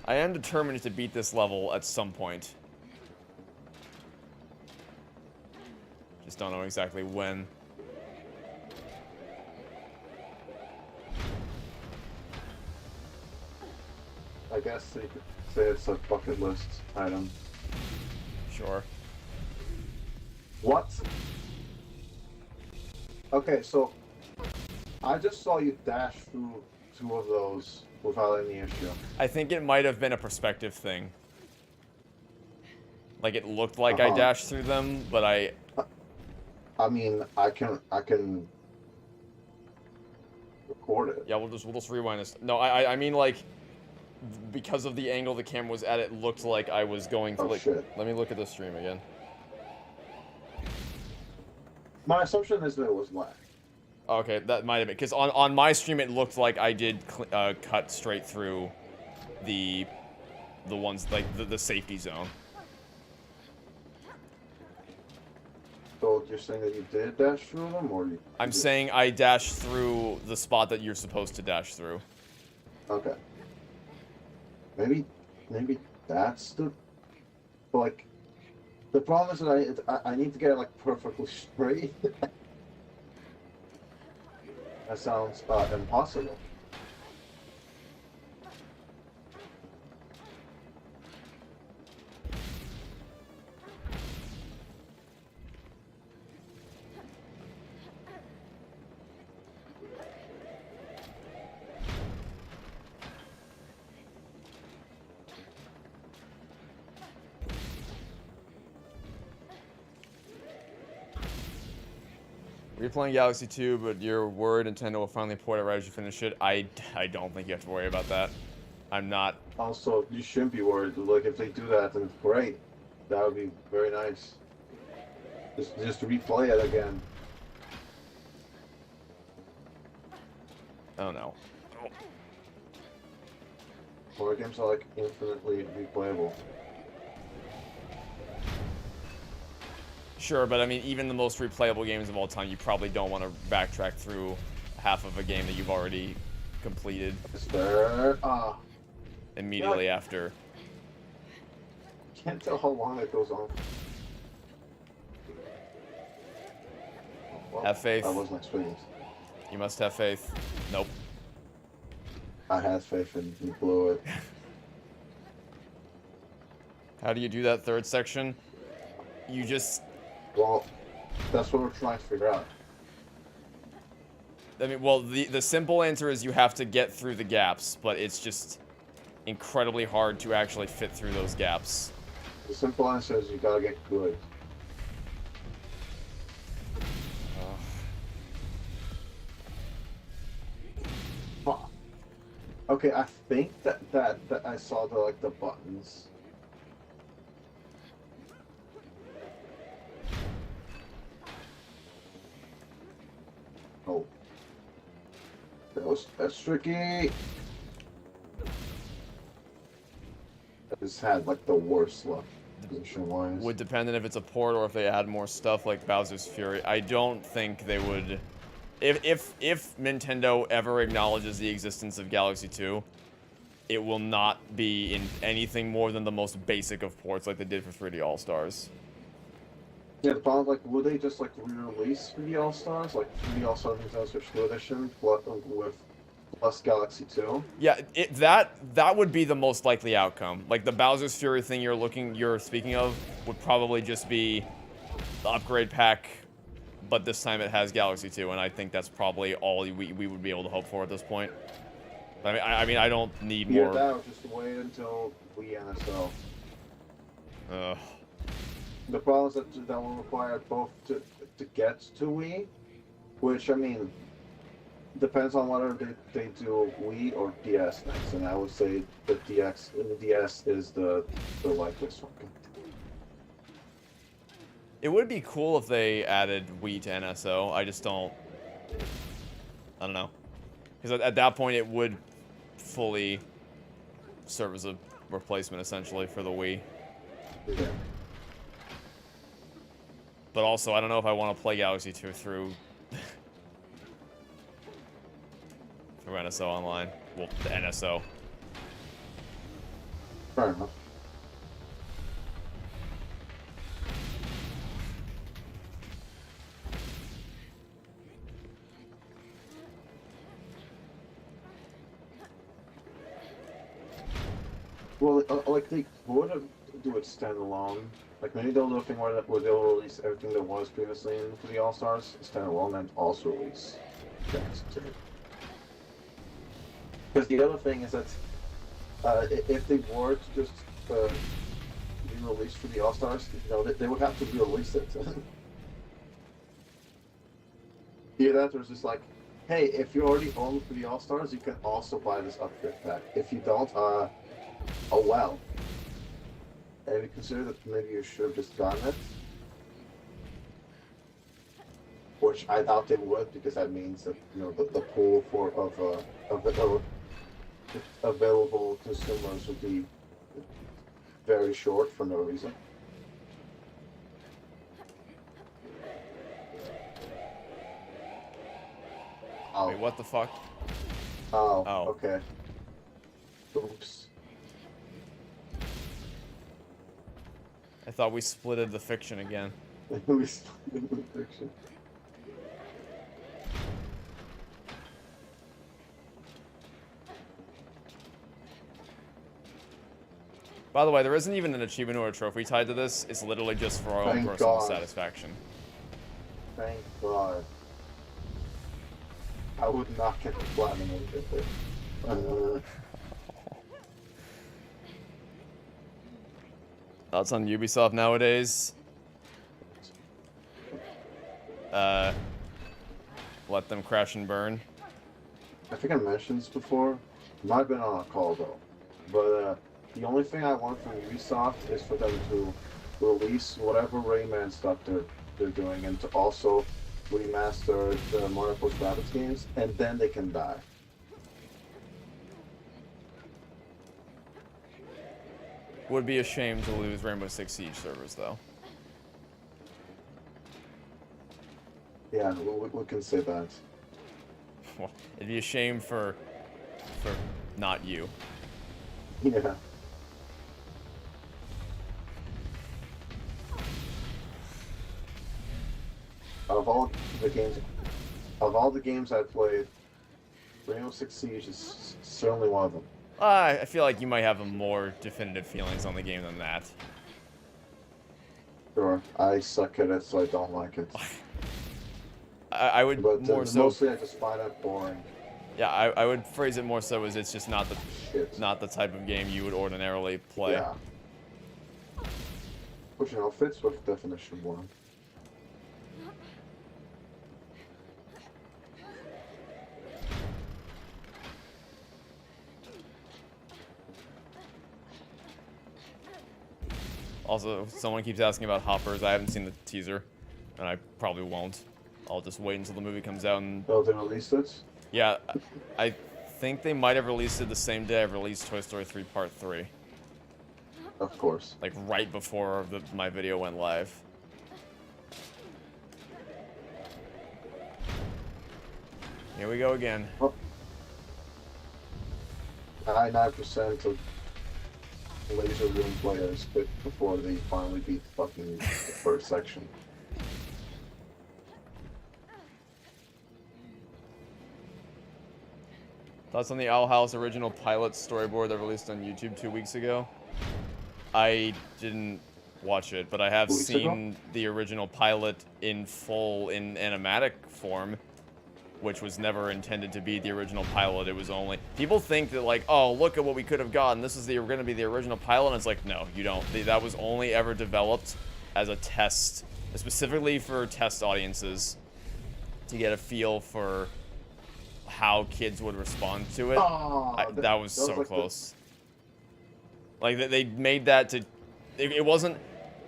I am determined to beat this level at some point. Just don't know exactly when. I guess you could say it's a bucket list item. Sure. What? Okay, so I just saw you dash through 2 of those without any issue. I think it might have been a perspective thing. Like, it looked like I dashed through them, but I mean, I can record it. Yeah, we'll just rewind this. No, I mean, like, because of the angle the camera was at, it looked like I was going through, Oh, like... shit. Let me look at the stream again. My assumption is that it was lag. Okay, that might have been, because on my stream it looked like I did cut straight through the ones, like, the safety zone. So you're saying that you did dash through them, or you... I'm saying I dashed through the spot that you're supposed to dash through. Okay. Maybe that's the... Like, the problem is that I need to get it, like, perfectly straight. That sounds impossible. You're playing Galaxy 2, but you're worried Nintendo will finally port it right as you finish it. I don't think you have to worry about that. I'm not... Also, you shouldn't be worried. Like, if they do that, then great. That would be very nice. Just to replay it again. Oh, no. Horror games are, like, infinitely replayable. Sure, but I mean, even the most replayable games of all time, you probably don't want to backtrack through half of a game that you've already completed. Is there... immediately after. Can't tell how long it goes on. Well, Have faith. That was my experience. You must have faith. Nope. I had faith and you blew it. How do you do that third section? You just... Well, that's what we're trying to figure out. I mean, well, the simple answer is you have to get through the gaps, but it's just incredibly hard to actually fit through those gaps. The simple answer is you gotta get good. Fuck. Okay, I think that I saw the buttons. Oh. That's tricky. I just had like the worst luck position-wise. Would depend on if it's a port or if they add more stuff like Bowser's Fury. I don't think they would... If Nintendo ever acknowledges the existence of Galaxy 2, it will not be in anything more than the most basic of ports like they did for 3D All-Stars. Yeah, the problem, like, would they just, like, re-release 3D All-Stars? Like, 3D All-Stars Nintendo Switch 2 Edition plus Galaxy 2? Yeah, that would be the most likely outcome. Like, the Bowser's Fury thing you're speaking of would probably just be the upgrade pack, but this time it has Galaxy 2, and I think that's probably all we would be able to hope for at this point. I mean, I don't need more... Yeah, that would just wait until Wii NSO. Ugh. The problem is that will require both to get to Wii, which, I mean, depends on whether they do Wii or DS next, and I would say the DS is the likeliest one. It would be cool if they added Wii to NSO. I just don't... I don't know. Because at that point, it would fully serve as a replacement, essentially, for the Wii. Yeah. But also, I don't know if I want to play Galaxy 2 through NSO Online. Well, the NSO. Fair enough. Well, like, they would do it standalone. Like, maybe they'll do a thing where they'll release everything that was previously in the All-Stars standalone and also release Galaxy 2. Because the other thing is that if they were to just be released for the All Stars, you know, they would have to re-release it. Either that, or it's just like, hey, if you already own for the All Stars, you can also buy this upgrade pack. If you don't, oh well. Have you considered that maybe you should have just done it? Which I doubt they would, because that means that, you know, the pool of available consumers would be very short for no reason. Oh. Wait, what the fuck? Oh. Oh. Okay. Oops. I thought we splitted the fiction again. We split the fiction. By the way, there isn't even an achievement or a trophy tied to this. It's literally just for our own Thank personal God. satisfaction. Thank God. I would not get the platinum with it. Thoughts on Ubisoft nowadays? Let them crash and burn. I think I mentioned this before. Might have been on a call though. But the only thing I want from Ubisoft is for them to release whatever Rayman stuff they're doing, and to also remaster the Mario Plus Rabbids games, and then they can die. Would be a shame to lose Rainbow Six Siege servers, though. Yeah, we can say that. Well, it'd be a shame for not you. Yeah. Of all the games I've played, Rainbow Six Siege is certainly one of them. I feel like you might have more definitive feelings on the game than that. Sure, I suck at it, so I don't like it. I would But more so. mostly I just find it boring. Yeah, I would phrase it more so as it's just not the Shit. not the type of game you would ordinarily play. Yeah. Which, you know, fits with the definition of boring. Also, someone keeps asking about Hoppers. I haven't seen the teaser, and I probably won't. I'll just wait until the movie comes out and... Oh, they released it? Yeah, I think they might have released it the same day I released Toy Story 3 Part 3. Of course. Like, right before my video went live. Here we go again. Oh. 99% of laser room players quit before they finally beat the fucking first section. Thoughts on the Owl House original pilot storyboard that released on YouTube 2 weeks ago? I didn't watch it, but I have seen the original pilot in full in animatic form, which was never intended to be the original pilot. It was only... People think that, like, oh, look at what we could have gotten. This is going to be the original pilot. And it's like, no, you don't. That was only ever developed as a test, specifically for test audiences, to get a feel for how kids would respond to it. Oh, that was so close. Like, they made that to... It wasn't...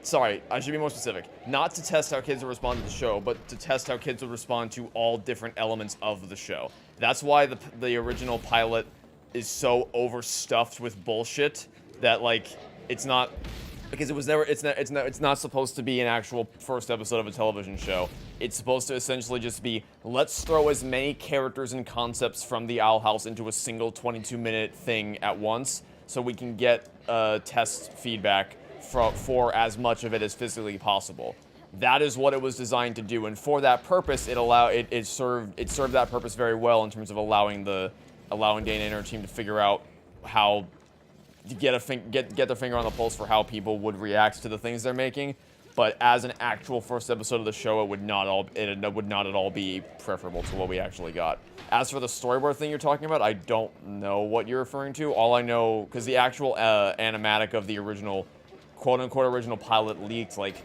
Sorry, I should be more specific. Not to test how kids would respond to the show, but to test how kids would respond to all different elements of the show. That's why the original pilot is so overstuffed with bullshit that, like, it's not... Because it was never... It's not supposed to be an actual first episode of a television show. It's supposed to essentially just be, let's throw as many characters and concepts from the Owl House into a single 22-minute thing at once, so we can get test feedback for as much of it as physically possible. That is what it was designed to do, and for that purpose, it served that purpose very well in terms of allowing Dana and her team to figure out how to get their finger on the pulse for how people would react to the things they're making. But as an actual first episode of the show, it would not at all be preferable to what we actually got. As for the storyboard thing you're talking about, I don't know what you're referring to. All I know, because the actual animatic of the original quote-unquote original pilot leaked like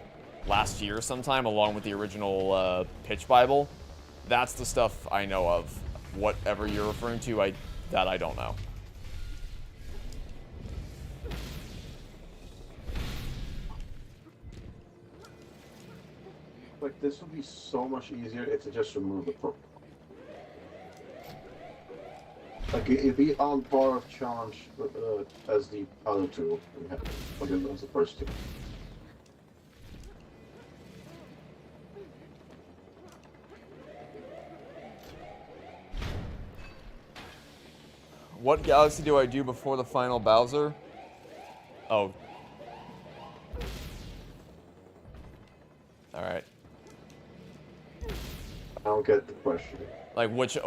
last year sometime, along with the original pitch Bible. That's the stuff I know of. Whatever you're referring to, I don't know. Like, this would be so much easier if they just remove the purple. Like, it'd be on par of challenge as the other two we had. Like, it was the first two. What galaxy do I do before the final Bowser? Oh. Alright. I don't get the question. Like, which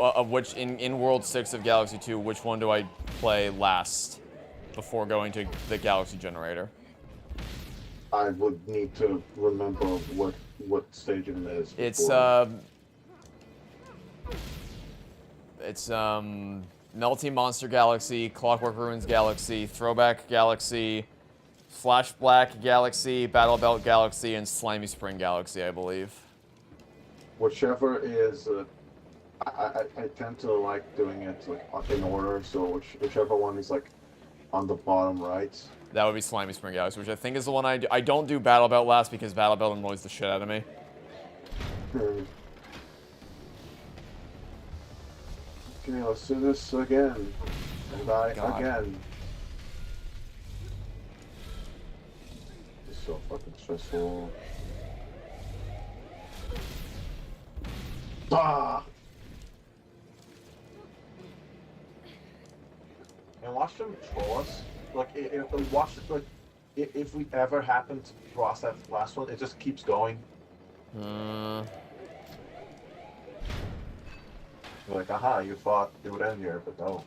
in World 6 of Galaxy 2, which one do I play last before going to the Galaxy Generator? I would need to remember what stage it is. It's Melty Monster Galaxy, Clockwork Ruins Galaxy, Throwback Galaxy, Flash Black Galaxy, Battle Belt Galaxy, and Slimy Spring Galaxy, I believe. Whichever is, I tend to like doing it like in order. So whichever one is like on the bottom right. That would be Slimy Spring Galaxy, which I think is the one I do. I don't do Battle Belt last because Battle Belt annoys the shit out of me. Okay, let's do this again. And die again. It's so fucking stressful. Ah! And watch them troll us. Like, watch it, like, if we ever happen to cross that last one, it just keeps going. Like, aha, you thought it would end here, but no.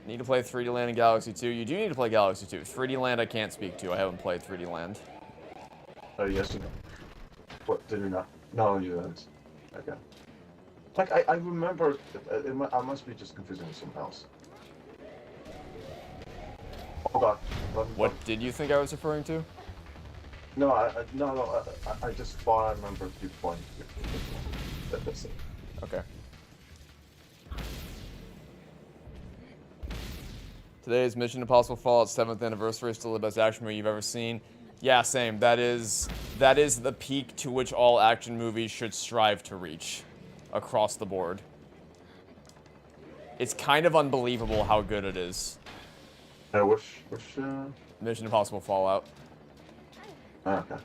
Need to play 3D Land in Galaxy 2. You do need to play Galaxy 2. 3D Land I can't speak to. I haven't played 3D Land. Oh, yes you know. What, did you not? No, you didn't. Okay. Like, I remember, I must be just confusing with something else. Oh god. What did you think I was referring to? No, I just thought I remembered you pointing. That's it. Okay. Today's Mission Impossible Fallout 7th anniversary is still the best action movie you've ever seen. Yeah, same. That is the peak to which all action movies should strive to reach across the board. It's kind of unbelievable how good it is. Which Mission Impossible Fallout. Okay.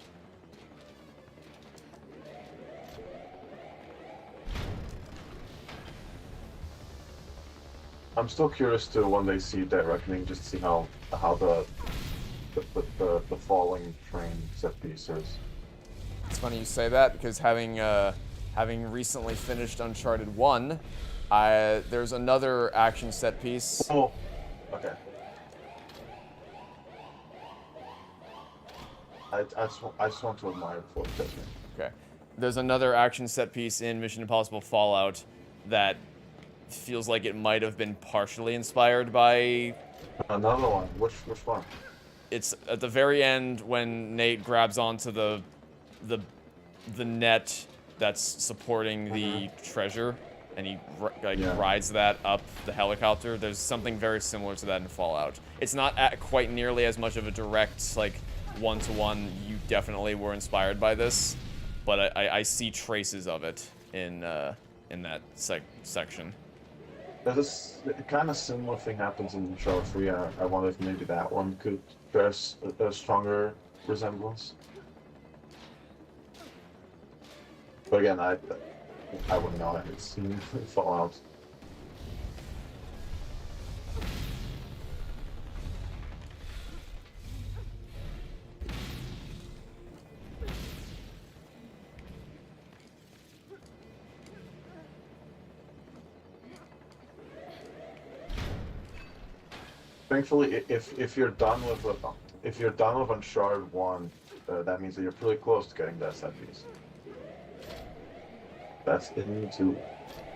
I'm still curious to one day see Dead Reckoning, just to see how the falling train set piece is. It's funny you say that because having recently finished Uncharted 1, there's another action set piece. Oh, okay. I just want to admire it for it. Okay. There's another action set piece in Mission Impossible Fallout that feels like it might have been partially inspired by... Another one. Which one? It's at the very end when Nate grabs onto the net that's supporting the treasure, and he rides that up the helicopter. There's something very similar to that in Fallout. It's not quite nearly as much of a direct, like, one-to-one, you definitely were inspired by this, but I see traces of it in that section. There's a kind of similar thing happens in Uncharted 3. I wonder if maybe that one could bear a stronger resemblance. But again, I wouldn't know. I haven't seen Fallout. Thankfully, if you're done with Uncharted 1, that means that you're pretty close to getting that set piece. That's into...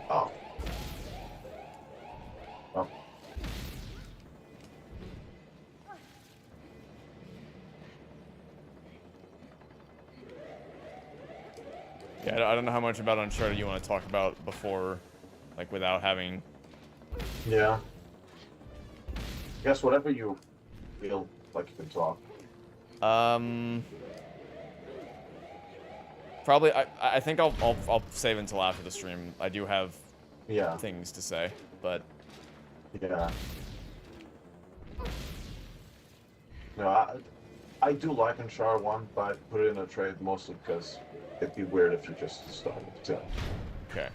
Oh. Oh. Yeah, I don't know how much about Uncharted you want to talk about before, like, without having... Yeah. Guess whatever you feel like you can talk. Probably, I think I'll save until after the stream. I do have things to say, but... Yeah. No, I do like Uncharted 1, but I put it in a trade mostly because it'd be weird if you just started to. Okay.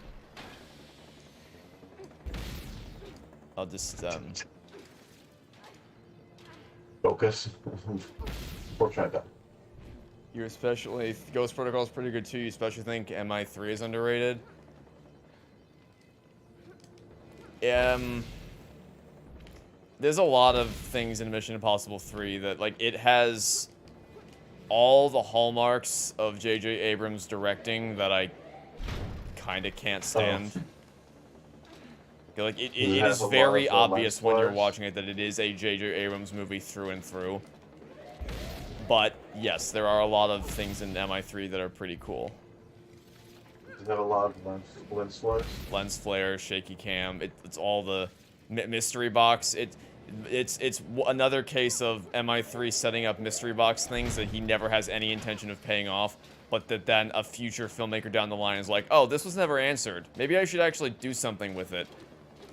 I'll just, Focus. We'll try that. You especially... Ghost Protocol is pretty good too. You especially think MI3 is underrated? There's a lot of things in Mission Impossible 3 that, like, it has all the hallmarks of J.J. Abrams' directing that I kind of can't stand. Like, it is very obvious when you're watching it that it is a J.J. Abrams movie through and through. But, yes, there are a lot of things in MI3 that are pretty cool. Does it have a lot of lens flares? Lens flare, shaky cam, it's all the mystery box. It's another case of MI3 setting up mystery box things that he never has any intention of paying off, but that then a future filmmaker down the line is like, oh, this was never answered. Maybe I should actually do something with it,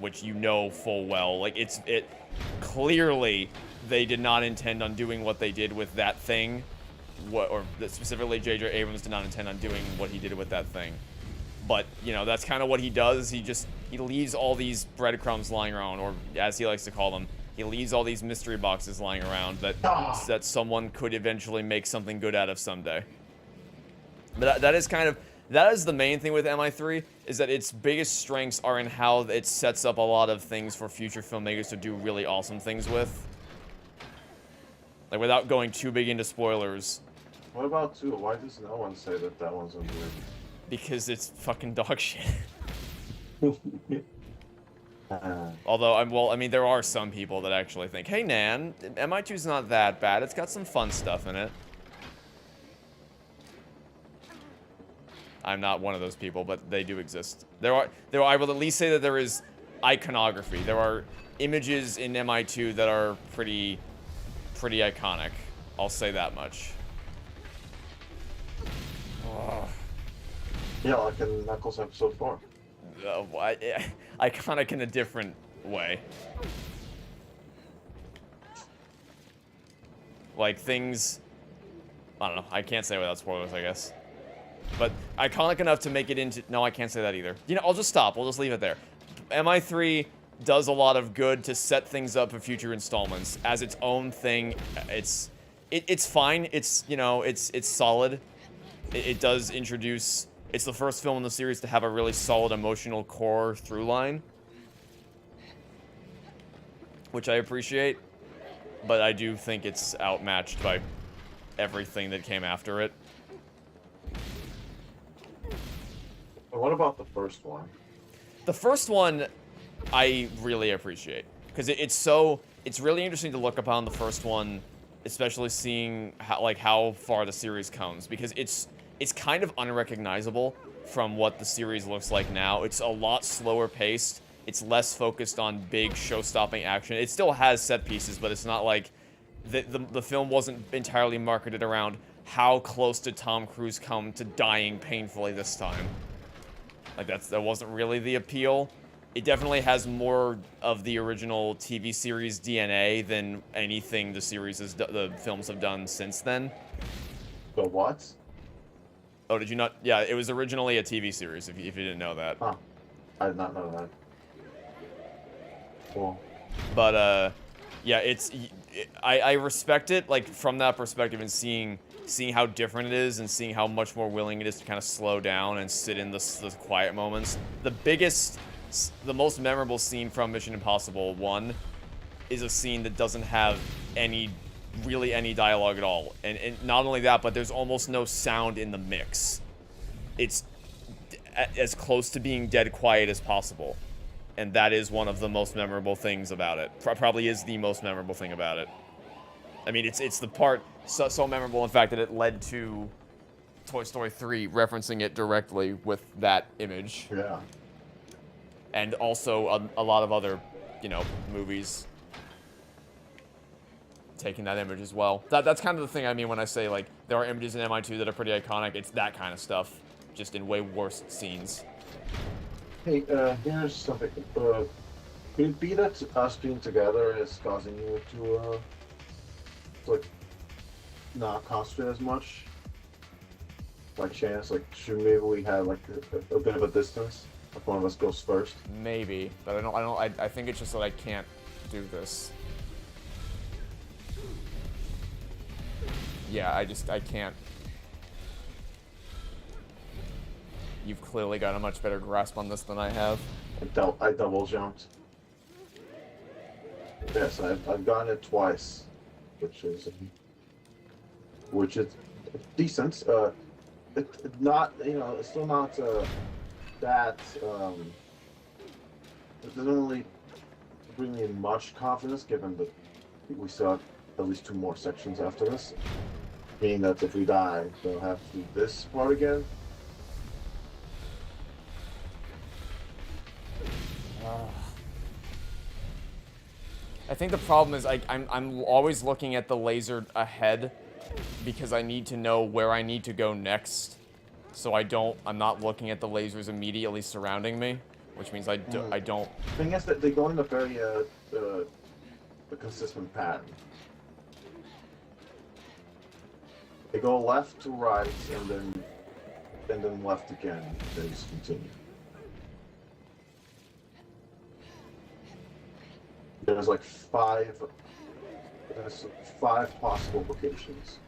which you know full well. Like, it clearly they did not intend on doing what they did with that thing, or specifically J.J. Abrams did not intend on doing what he did with that thing. But, you know, that's kind of what he does. He leaves all these breadcrumbs lying around, or as he likes to call them, he leaves all these mystery boxes lying around that someone could eventually make something good out of someday. But that is the main thing with MI3, is that its biggest strengths are in how it sets up a lot of things for future filmmakers to do really awesome things with. Like, without going too big into spoilers. What about 2? Why does no one say that that one's underrated? Because it's fucking dog shit. Although, I mean, there are some people that actually think, hey, Nan, MI2's not that bad. It's got some fun stuff in it. I'm not one of those people, but they do exist. I will at least say that there is iconography. There are images in MI2 that are pretty iconic. I'll say that much. Oh. Yeah, like in Knuckles episode 4. Iconic in a different way. Like, things... I don't know. I can't say without spoilers, I guess. But iconic enough to make it into... No, I can't say that either. You know, I'll just stop. We'll just leave it there. MI3 does a lot of good to set things up for future installments. As its own thing, it's fine. It's, you know, it's solid. It does introduce... It's the first film in the series to have a really solid emotional core through line, which I appreciate, but I do think it's outmatched by everything that came after it. What about the first one? The first one, I really appreciate, because it's really interesting to look upon the first one, especially seeing how far the series comes, because it's kind of unrecognizable from what the series looks like now. It's a lot slower paced. It's less focused on big show-stopping action. It still has set pieces, but it's not like the film wasn't entirely marketed around how close did Tom Cruise come to dying painfully this time. Like, that wasn't really the appeal. It definitely has more of the original TV series DNA than anything the films have done since then. The what? Oh, did you not? Yeah, it was originally a TV series, if you didn't know that. Huh. I did not know that. Cool. But, yeah, I respect it, like, from that perspective, and seeing how different it is, and seeing how much more willing it is to kind of slow down and sit in the quiet moments. The most memorable scene from Mission Impossible 1 is a scene that doesn't have really any dialogue at all. And not only that, but there's almost no sound in the mix. It's as close to being dead quiet as possible. And that is one of the most memorable things about it. Probably is the most memorable thing about it. I mean, it's the part so memorable, in fact, that it led to Toy Story 3 referencing it directly with that image. Yeah. And also a lot of other, you know, movies taking that image as well. That's kind of the thing I mean when I say, like, there are images in MI2 that are pretty iconic. It's that kind of stuff, just in way worse scenes. Hey, here's something. Could it be that us being together is causing you to like, not concentrate as much? By chance, like, should maybe we have, like, a bit of a distance? If one of us goes first? Maybe, but I think it's just that I can't do this. Yeah, I can't. You've clearly got a much better grasp on this than I have. I double jumped. Yes, I've gotten it twice, which is decent. It's not, you know, it's still not that. It doesn't really bring me much confidence, given that we still have at least 2 more sections after this. Meaning that if we die, we'll have to do this part again. I think the problem is I'm always looking at the laser ahead because I need to know where I need to go next. So I'm not looking at the lasers immediately surrounding me, which means I don't. The thing is that they go in a very a consistent pattern. They go left to right and then left again, then just continue. There's like 5 possible locations.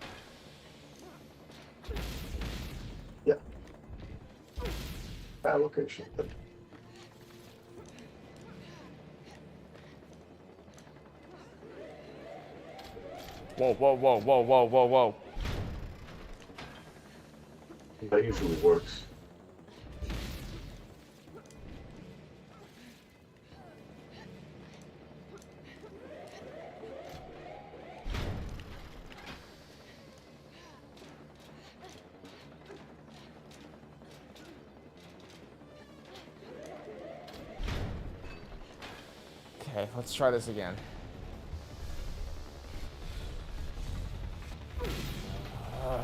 Yeah. 5 locations. Whoa, whoa, whoa, whoa, whoa, whoa, whoa. That usually works. Okay, let's try this again.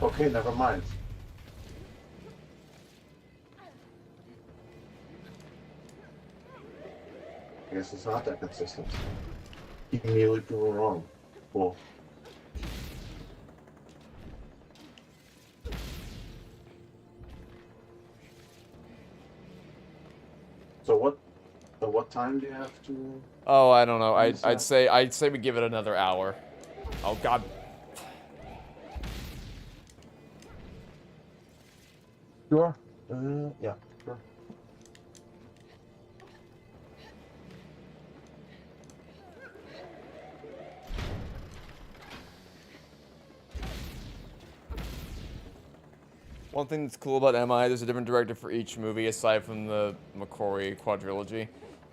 Okay, never mind. I guess it's not that consistent. You can immediately prove it wrong. Cool. So what time do you have to? Oh, I don't know. I'd say we give it another hour. Oh God. Sure. Yeah, sure. One thing that's cool about MI, there's a different director for each movie aside from the McQuarrie quadrilogy.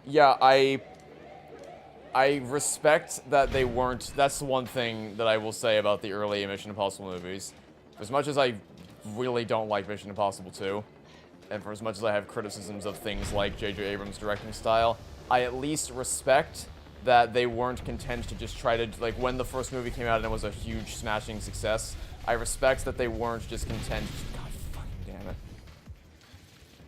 Yeah, I respect that they weren't. That's the one thing that I will say about the early Mission Impossible movies. As much as I really don't like Mission Impossible 2, and for as much as I have criticisms of things like J.J. Abrams' directing style, I at least respect that they weren't content to just try to, like, when the first movie came out and it was a huge smashing success, I respect that they weren't just content. God fucking damn it.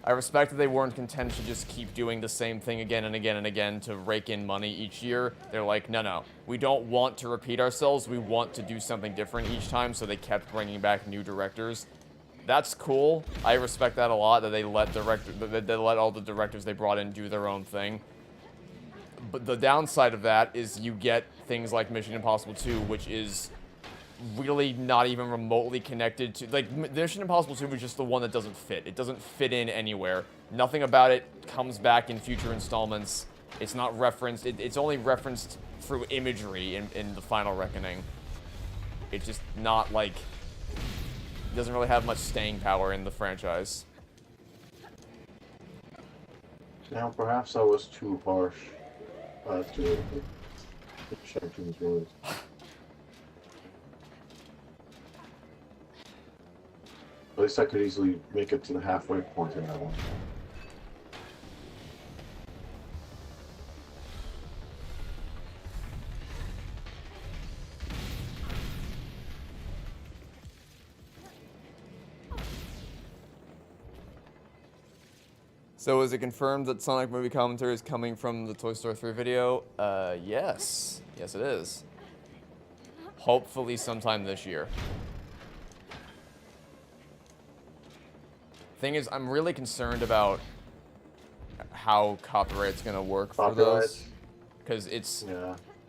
I respect that they weren't content to just keep doing the same thing again and again and again to rake in money each year. They're like, no, we don't want to repeat ourselves. We want to do something different each time, so they kept bringing back new directors. That's cool. I respect that a lot, that they let all the directors they brought in do their own thing. But the downside of that is you get things like Mission Impossible 2, which is really not even remotely connected to, like, Mission Impossible 2 was just the one that doesn't fit. It doesn't fit in anywhere. Nothing about it comes back in future installments. It's not referenced. It's only referenced through imagery in the Final Reckoning. It's just not, like, doesn't really have much staying power in the franchise. Now, perhaps I was too harsh to Sharpton's words. At least I could easily make it to the halfway point in that one. So is it confirmed that Sonic movie commentary is coming from the Toy Story 3 video? Yes. Yes, it is. Hopefully sometime this year. Thing is, I'm really concerned about how copyright's gonna work for those. Because it's,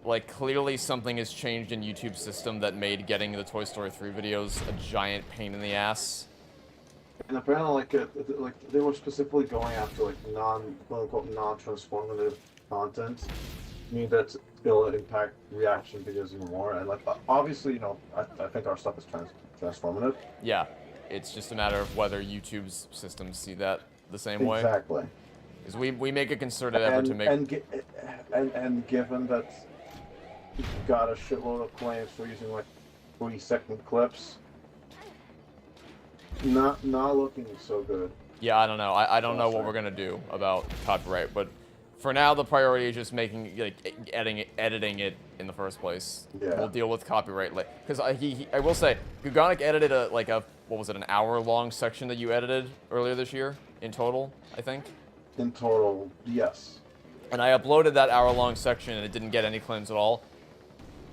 like, clearly something has changed in YouTube's system that made getting the Toy Story 3 videos a giant pain in the ass. And apparently, like they were specifically going after like quote-unquote non-transformative content, meaning that it'll impact reaction videos even more. And like obviously, you know, I think our stuff is transformative. Yeah, it's just a matter of whether YouTube's systems see that the same way. Exactly. Because we make a concerted effort to make and given that you got a shitload of claims for using like 3-second clips. Not looking so good. Yeah, I don't know. I don't know what we're gonna do about copyright, but for now the priority is just making like editing it in the first place. Yeah. We'll deal with copyright later. Because I will say, Gugonic edited what was it, an hour-long section that you edited earlier this year in total, I think. In total, yes. And I uploaded that hour-long section and it didn't get any claims at all.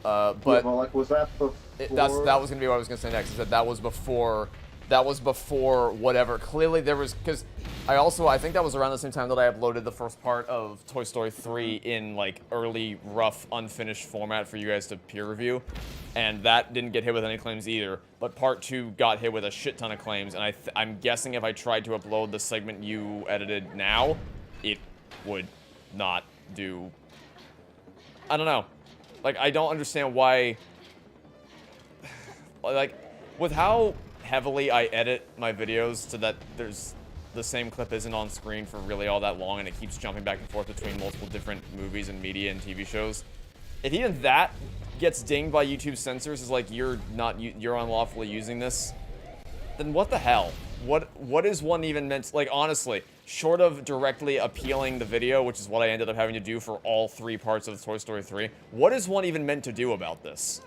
But yeah, well, like, was that before? That was gonna be what I was gonna say next. Is that was before. That was before whatever. Clearly there was, because I think that was around the same time that I uploaded the first part of Toy Story 3 in like early, rough, unfinished format for you guys to peer review. And that didn't get hit with any claims either. But part 2 got hit with a shit ton of claims. And I'm guessing if I tried to upload the segment you edited now, it would not do. I don't know. Like, I don't understand why. Like, with how heavily I edit my videos so that the same clip isn't on screen for really all that long and it keeps jumping back and forth between multiple different movies and media and TV shows. If even that gets dinged by YouTube censors as like you're unlawfully using this, then what the hell? What is one even meant to, like, honestly, short of directly appealing the video, which is what I ended up having to do for all 3 parts of Toy Story 3, what is one even meant to do about this?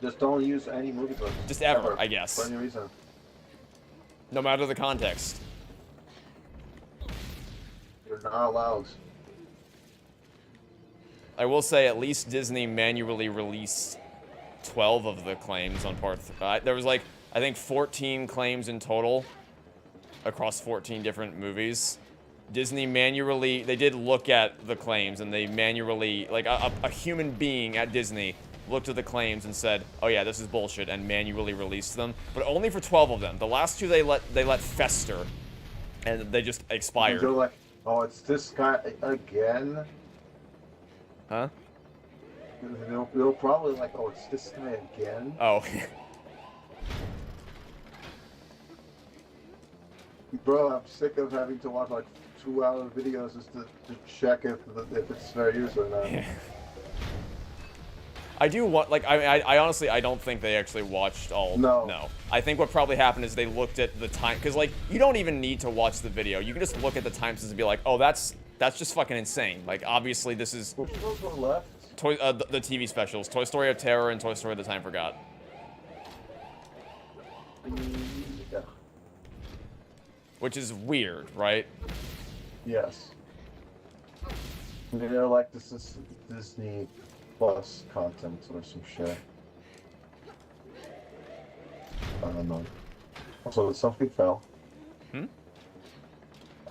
Just don't use any movie clips. Just ever, I guess. For any reason. No matter the context. You're not allowed. I will say at least Disney manually released 12 of the claims on part 3. There was like, I think 14 claims in total across 14 different movies. Disney manually, they did look at the claims and they manually, like a human being at Disney looked at the claims and said, oh yeah, this is bullshit, and manually released them. But only for 12 of them. The last 2 they let fester, and they just expired. They're like, oh, it's this guy again? Huh? They'll probably like, oh, it's this guy again? Oh. Bro, I'm sick of having to watch like 2-hour videos just to check if it's fair use or not. Yeah. I do want, like, I honestly, I don't think they actually watched all. No. I think what probably happened is they looked at the time, because, like, you don't even need to watch the video. You can just look at the timestamps and be like, oh, that's just fucking insane. Like, obviously, this is Which ones were left? the TV specials, Toy Story of Terror and Toy Story The Time Forgot. Yeah. Which is weird, right? Yes. They're like, this is Disney Plus content or some shit. I don't know. Also, something fell. Hmm?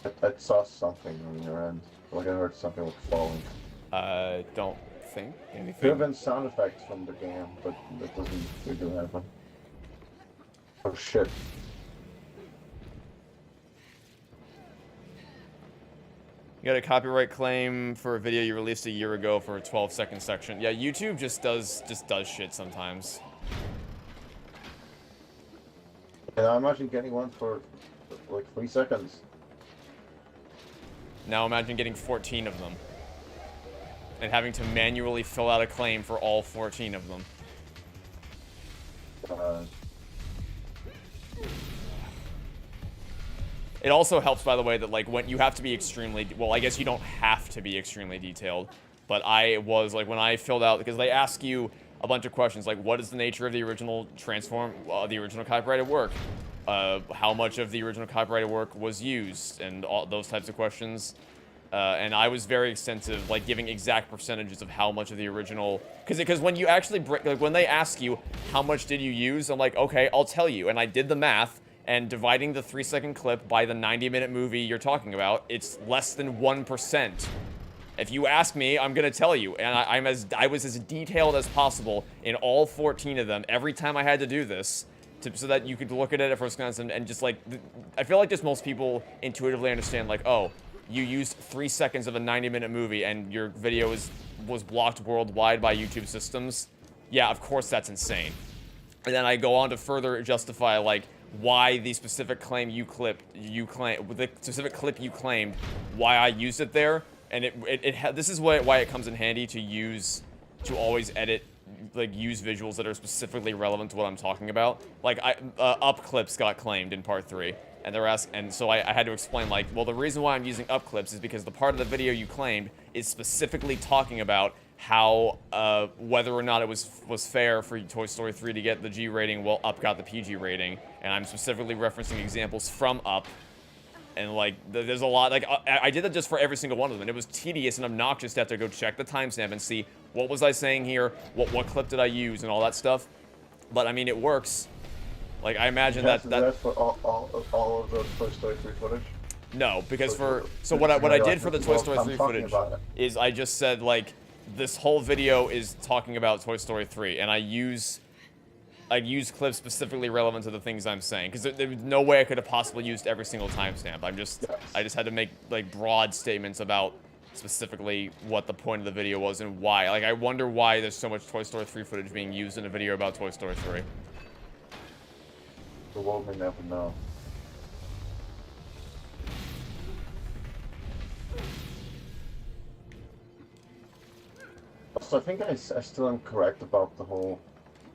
I saw something on your end. Like I heard something like falling. I don't think Could anything. have been sound effects from the game, but that didn't happen. Oh shit. You got a copyright claim for a video you released a year ago for a 12-second section. Yeah, YouTube just does shit sometimes. And I imagine getting one for like 3 seconds. Now imagine getting 14 of them. And having to manually fill out a claim for all 14 of them. It also helps, by the way, that, like, when you have to be extremely... Well, I guess you don't have to be extremely detailed. But I was, like, when I filled out... Because they ask you a bunch of questions, like, what is the nature of the original the original copyrighted work? How much of the original copyrighted work was used? And all those types of questions. And I was very extensive, like, giving exact percentages of how much of the original... Because when you actually... Like, when they ask you, how much did you use? I'm like, okay, I'll tell you. And I did the math. And dividing the 3-second clip by the 90-minute movie you're talking about, it's less than 1%. If you ask me, I'm gonna tell you. And I was as detailed as possible in all 14 of them every time I had to do this, so that you could look at it at first glance and just, like, I feel like just most people intuitively understand, like, oh, you used 3 seconds of a 90-minute movie and your video was blocked worldwide by YouTube systems. Yeah, of course that's insane. And then I go on to further justify, like, why the specific claim the specific clip you claimed, why I used it there, and this is why it comes in handy to always edit, like, use visuals that are specifically relevant to what I'm talking about. Like, up clips got claimed in part 3, and so I had to explain, like, well, the reason why I'm using up clips is because the part of the video you claimed is specifically talking about how, whether or not it was fair for Toy Story 3 to get the G rating while Up got the PG rating, and I'm specifically referencing examples from Up, and, like, there's a lot, like, I did that just for every single one of them. It was tedious and obnoxious to have to go check the timestamp and see, what was I saying here, what clip did I use, and all that stuff, but, I mean, it works. Like, I imagine that for all of the Toy Story 3 footage? No, because what I did for the Toy Story 3 footage is I just said, like, this whole video is talking about Toy Story 3, and I use clips specifically relevant to the things I'm saying, because there was no way I could have possibly used every single timestamp. I just had to make, like, broad statements about specifically what the point of the video was and why. Like, I wonder why there's so much Toy Story 3 footage being used in a video about Toy Story 3. The world may never know. So I think I still am correct about the whole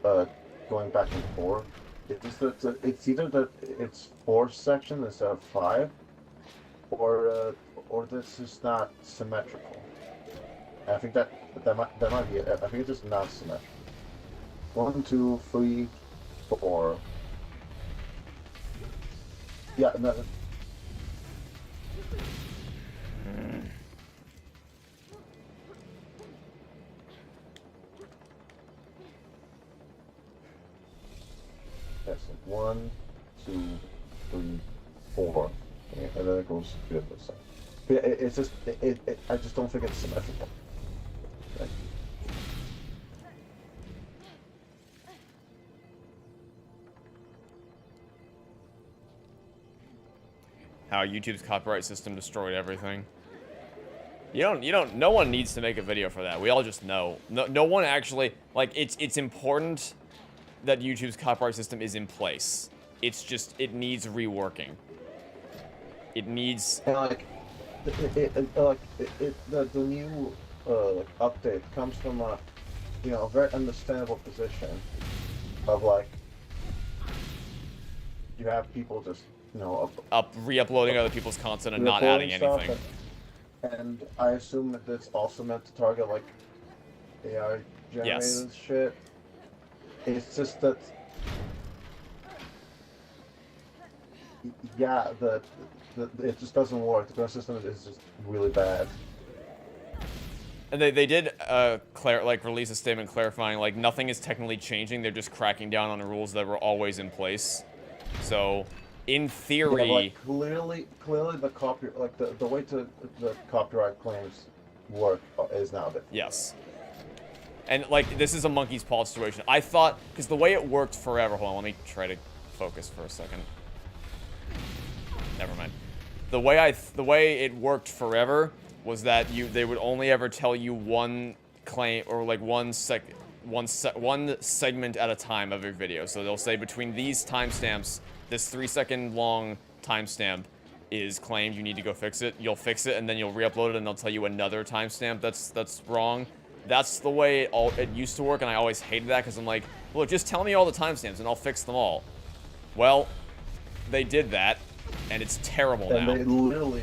going back and forth. It's either that it's 4 sections instead of 5, or this is not symmetrical. And I think that might be it. I think it's just not symmetrical. 1, 2, 3, 4. Yeah, no. Yes, 1, 2, 3, 4. Yeah, and then it goes to the other side. Yeah, it's just, I just don't think it's symmetrical. Okay. How YouTube's copyright system destroyed everything. No one needs to make a video for that. We all just know. No one actually, like, it's important that YouTube's copyright system is in place. It's just, it needs reworking. It needs... And, like, the new, like, update comes from a, you know, a very understandable position of, like, you have people just, you know, re-uploading other people's content and not adding anything. And I assume that it's also meant to target, like, AI generated shit. It's just that, yeah, it just doesn't work. The current system is just really bad. And they did release a statement clarifying, like, nothing is technically changing. They're just cracking down on the rules that were always in place. So, in theory, yeah, like, clearly the way the copyright claims work is now different. Yes. And, like, this is a monkey's paw situation. I thought, because the way it worked forever... Hold on, let me try to focus for a second. Never mind. The way it worked forever was that they would only ever tell you one claim, or, like, one segment at a time of your video. So they'll say between these timestamps, this 3-second long timestamp, is claimed, you need to go fix it. You'll fix it, and then you'll re-upload it, and they'll tell you another timestamp that's wrong. That's the way it used to work, and I always hated that, because I'm like, look, just tell me all the timestamps, and I'll fix them all. Well, they did that, and it's terrible now. And they literally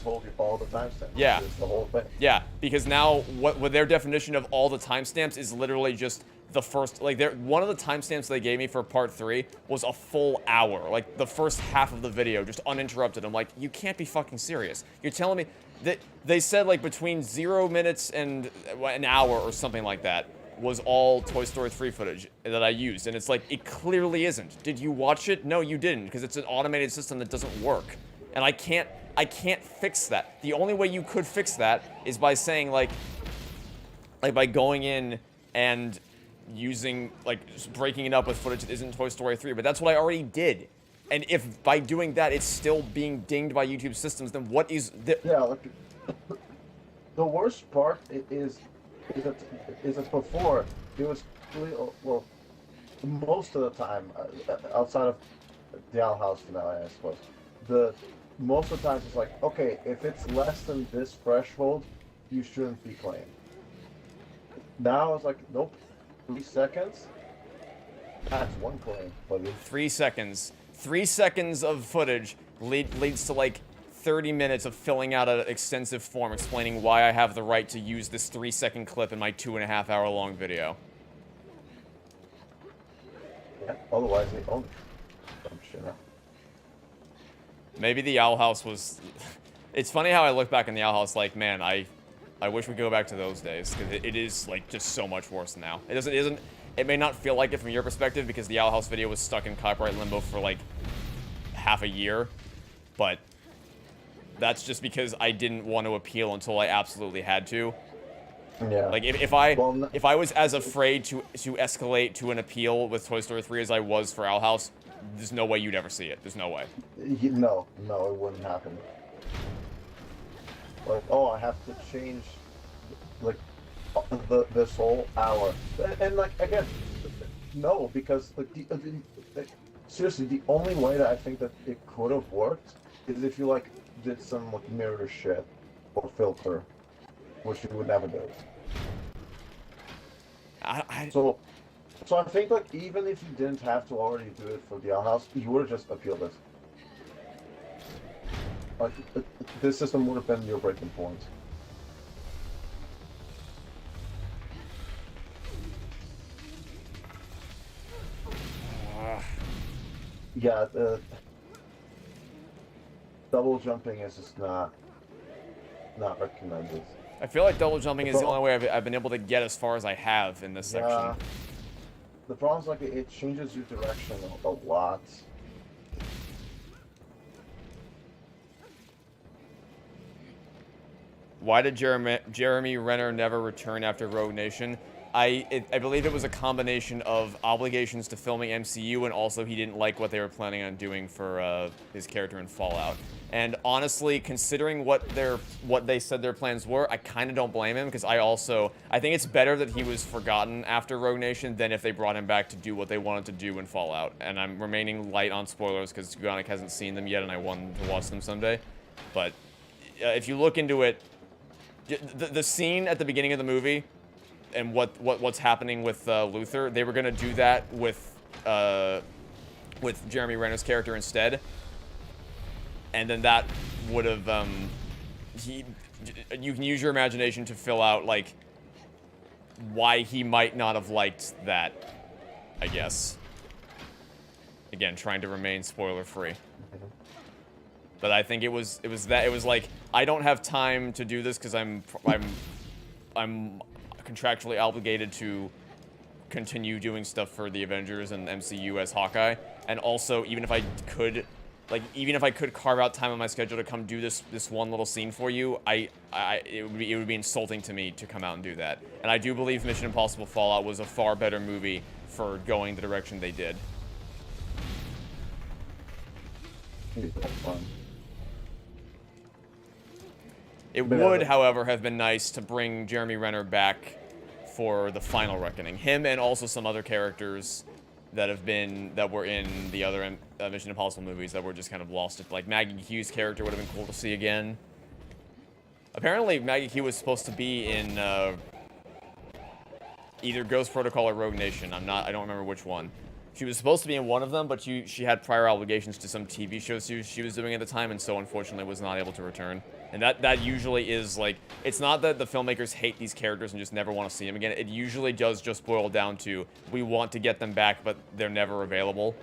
told you all the timestamps. Yeah. It's the whole thing. Yeah, because now, what their definition of all the timestamps is literally just the first, like, one of the timestamps they gave me for part 3 was a full hour. Like, the first half of the video, just uninterrupted. I'm like, you can't be fucking serious. You're telling me that they said, like, between 0 minutes and an hour or something like that was all Toy Story 3 footage that I used. And it's like, it clearly isn't. Did you watch it? No, you didn't, because it's an automated system that doesn't work. And I can't fix that. The only way you could fix that is by saying, like by going in and using, like, just breaking it up with footage that isn't Toy Story 3, but that's what I already did. And if by doing that it's still being dinged by YouTube systems, then what is the... Yeah, like, the worst part is that before, it was really, well, most of the time, outside of the Owl House finale, I suppose, most of the time it's like, okay, if it's less than this threshold, you shouldn't be claimed. Now it's like, nope. 3 seconds? That's one claim, buddy. 3 seconds. 3 seconds of footage leads to, like, 30 minutes of filling out an extensive form explaining why I have the right to use this 3-second clip in my 2.5-hour-long video. Yeah, otherwise they own some shit. Maybe the Owl House was... It's funny how I look back in the Owl House like, man, I wish we could go back to those days, because it is, like, just so much worse now. It may not feel like it from your perspective, because the Owl House video was stuck in copyright limbo for, like, half a year, but that's just because I didn't want to appeal until I absolutely had to. Yeah. Like, if I was as afraid to escalate to an appeal with Toy Story 3 as I was for Owl House, there's no way you'd ever see it. There's no way. No, it wouldn't happen. Like, oh, I have to change, like, this whole hour. And like, again, no, because, like, seriously, the only way that I think that it could have worked is if you, like, did some, like, mirror shit or filter, which you would never do. So I think, like, even if you didn't have to already do it for the Owl House, you would have just appealed it. Like, this system would have been your breaking point. Yeah, the double jumping is just not recommended. I feel like double jumping is the only way I've been able to get as far as I have in this section. The problem is, like, it changes your direction a lot. Why did Jeremy Renner never return after Rogue Nation? I believe it was a combination of obligations to filming MCU, and also he didn't like what they were planning on doing for his character in Fallout. And honestly, considering what they said their plans were, I kind of don't blame him, because I think it's better that he was forgotten after Rogue Nation than if they brought him back to do what they wanted to do in Fallout. And I'm remaining light on spoilers because Gugonic hasn't seen them yet, and I want to watch them someday. But if you look into it, the scene at the beginning of the movie and what's happening with Luther, they were gonna do that with Jeremy Renner's character instead, and then that would have you can use your imagination to fill out, like, why he might not have liked that, I guess. Again, trying to remain spoiler free. But I think it was like, I don't have time to do this because I'm contractually obligated to continue doing stuff for the Avengers and MCU as Hawkeye, and also even if I could carve out time on my schedule to come do this one little scene for you, it would be insulting to me to come out and do that. And I do believe Mission Impossible Fallout was a far better movie for going the direction they did. It would, however, have been nice to bring Jeremy Renner back for the final reckoning. Him and also some other characters that were in the other Mission Impossible movies that were just kind of lost. Like Maggie Q's character would have been cool to see again. Apparently, Maggie Q was supposed to be in either Ghost Protocol or Rogue Nation. I don't remember which one. She was supposed to be in one of them, but she had prior obligations to some TV shows she was doing at the time, and so unfortunately was not able to return. And that usually is, like, it's not that the filmmakers hate these characters and just never want to see them again. It usually does just boil down to, we want to get them back, but they're never available.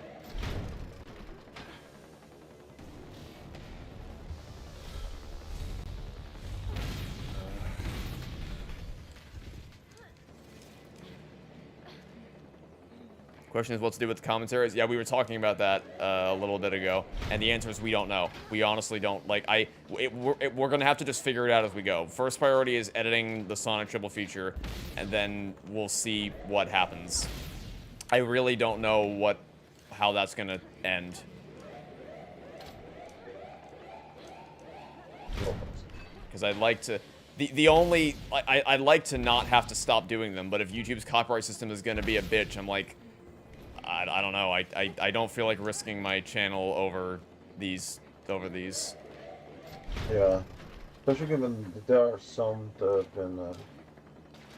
Question is what to do with the commentaries. Yeah, we were talking about that a little bit ago, and the answer is we don't know. We honestly don't. Like, we're gonna have to just figure it out as we go. First priority is editing the Sonic triple feature, and then we'll see what happens. I really don't know how that's gonna end. Because I'd like to. I'd like to not have to stop doing them, but if YouTube's copyright system is gonna be a bitch, I'm like, I don't know. I don't feel like risking my channel over these. Yeah, especially given that there are some that have been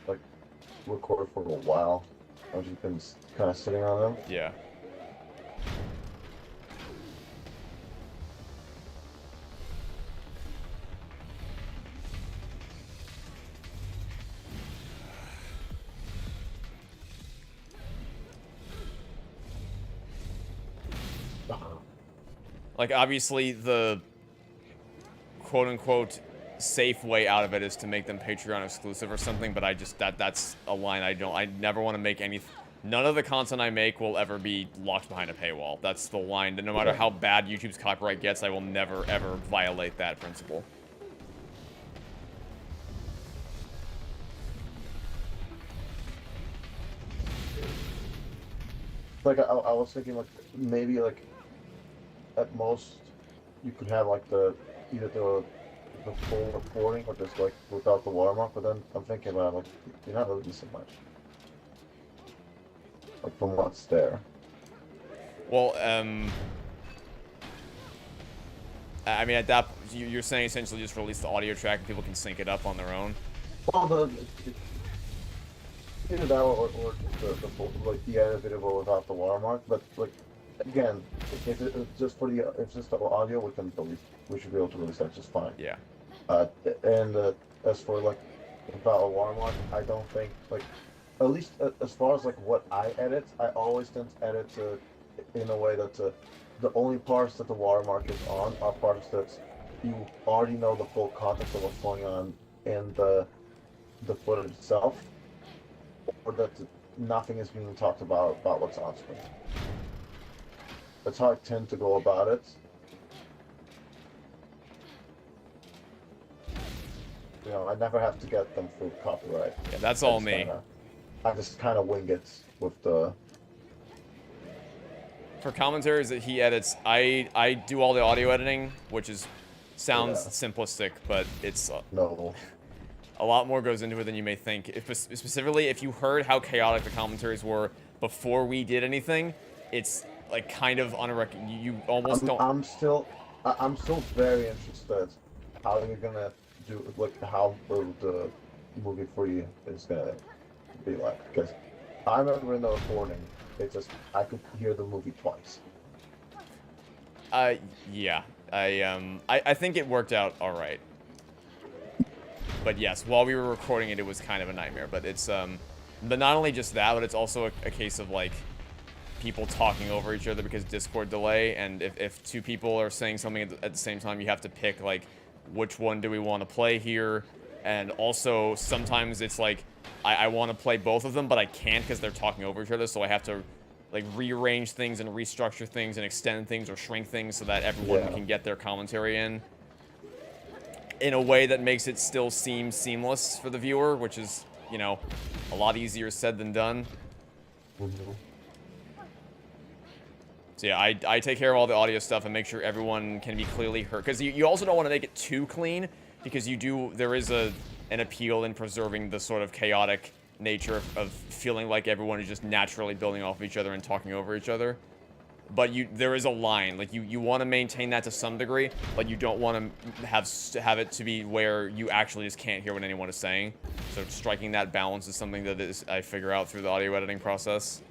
like recorded for a while. I've just been kind of sitting on them. Yeah. Like, obviously, the quote-unquote safe way out of it is to make them Patreon exclusive or something, but that's a line I never want to make any. None of the content I make will ever be locked behind a paywall. That's the line. No matter how bad YouTube's copyright gets, I will never, ever violate that principle. Like, I was thinking, like, maybe, like, at most, you could have, like, either the full recording or just, like, without the watermark, but then I'm thinking about, like, you're not really missing much. Like, from what's there. Well, I mean, at that, you're saying essentially just release the audio track and people can sync it up on their own? Well, either that or the full, like, the edit video without the watermark, but, like, again, if it's just for the, if it's just the audio, we should be able to release that just fine. Yeah. And as for, like, without a watermark, I don't think, like, at least as far as, like, what I edit, I always tend to edit in a way that the only parts that the watermark is on are parts that you already know the full context of what's going on in the footage itself, or that nothing is being talked about what's on screen. That's how I tend to go about it. You know, I never have to get them through copyright. Yeah, that's all me. I just kind of wing it with the... For commentaries that he edits, I do all the audio editing, which sounds simplistic, but it's no. A lot more goes into it than you may think. Specifically, if you heard how chaotic the commentaries were before we did anything, it's like kind of unrecognizable. You almost don't. I'm still very interested how you're gonna do, like, how the movie for you is gonna be like, because I remember in the recording, I could hear the movie twice. Yeah, I think it worked out all right. But yes, while we were recording it, it was kind of a nightmare. But it's but not only just that, but it's also a case of, like, people talking over each other because Discord delay, and if two people are saying something at the same time, you have to pick, like, which one do we want to play here. And also sometimes it's like I want to play both of them, but I can't because they're talking over each other, so I have to, like, rearrange things and restructure things and extend things or shrink things so that everyone can get their commentary in a way that makes it still seem seamless for the viewer, which is, you know, a lot easier said than done. So yeah, I take care of all the audio stuff and make sure everyone can be clearly heard. Because you also don't want to make it too clean, because there is an appeal in preserving the sort of chaotic nature of feeling like everyone is just naturally building off of each other and talking over each other. But there is a line. Like, you want to maintain that to some degree, but you don't want to have it to be where you actually just can't hear what anyone is saying. So striking that balance is something that I figure out through the audio editing process.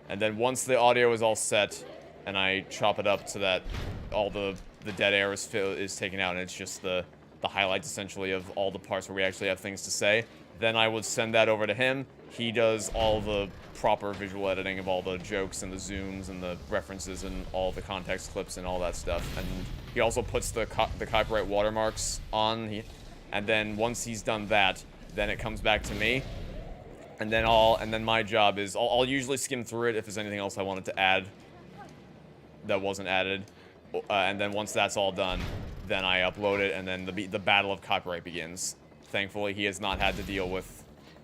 And then once the audio is all set, and I chop it up so that all the dead air is taken out, and it's just the highlights, essentially, of all the parts where we actually have things to say, then I would send that over to him. He does all the proper visual editing of all the jokes and the zooms and the references and all the context clips and all that stuff. And he also puts the copyright watermarks on. And then once he's done that, then it comes back to me. And then my job is I'll usually skim through it if there's anything else I wanted to add that wasn't added. And then once that's all done, then I upload it, and then the battle of copyright begins. Thankfully, he has not had to deal with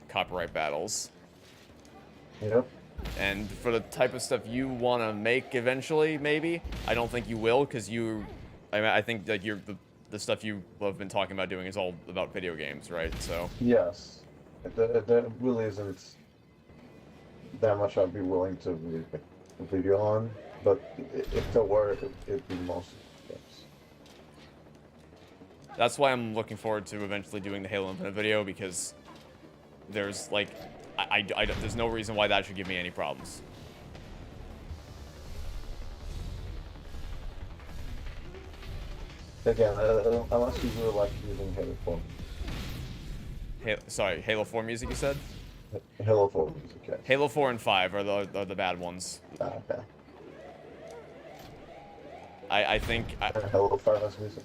copyright battles. Yep. And for the type of stuff you want to make eventually, maybe, I don't think you will, because I think that the stuff you have been talking about doing is all about video games, right? So. Yes. There really isn't that much I'd be willing to make a video on, but if there were, it'd be most games. That's why I'm looking forward to eventually doing the Halo Infinite video, because there's, like, there's no reason why that should give me any problems. Again, unless you really like using Halo 4. Sorry, Halo 4 music, you said? Halo 4 music, yes. Halo 4 and 5 are the bad ones. Okay. I think... Halo 5 has music.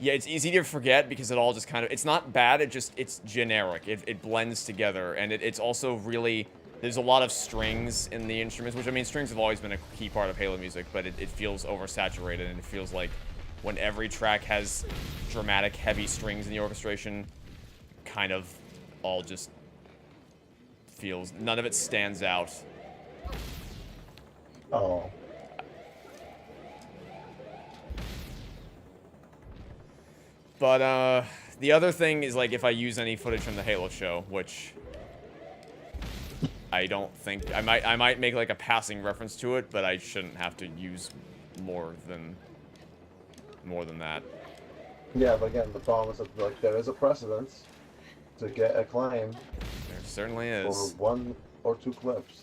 Yeah, it's easy to forget because it all just kind of... It's not bad, it's generic. It blends together, and it's also really... There's a lot of strings in the instruments, which, I mean, strings have always been a key part of Halo music, but it feels oversaturated, and it feels like when every track has dramatic, heavy strings in the orchestration, kind of all just feels... None of it stands out. Oh. But, the other thing is, like, if I use any footage from the Halo show, which I don't think... I might make, like, a passing reference to it, but I shouldn't have to use more than that. Yeah, but again, the problem is that, like, there is a precedent to get a claim. There certainly is. For 1 or 2 clips.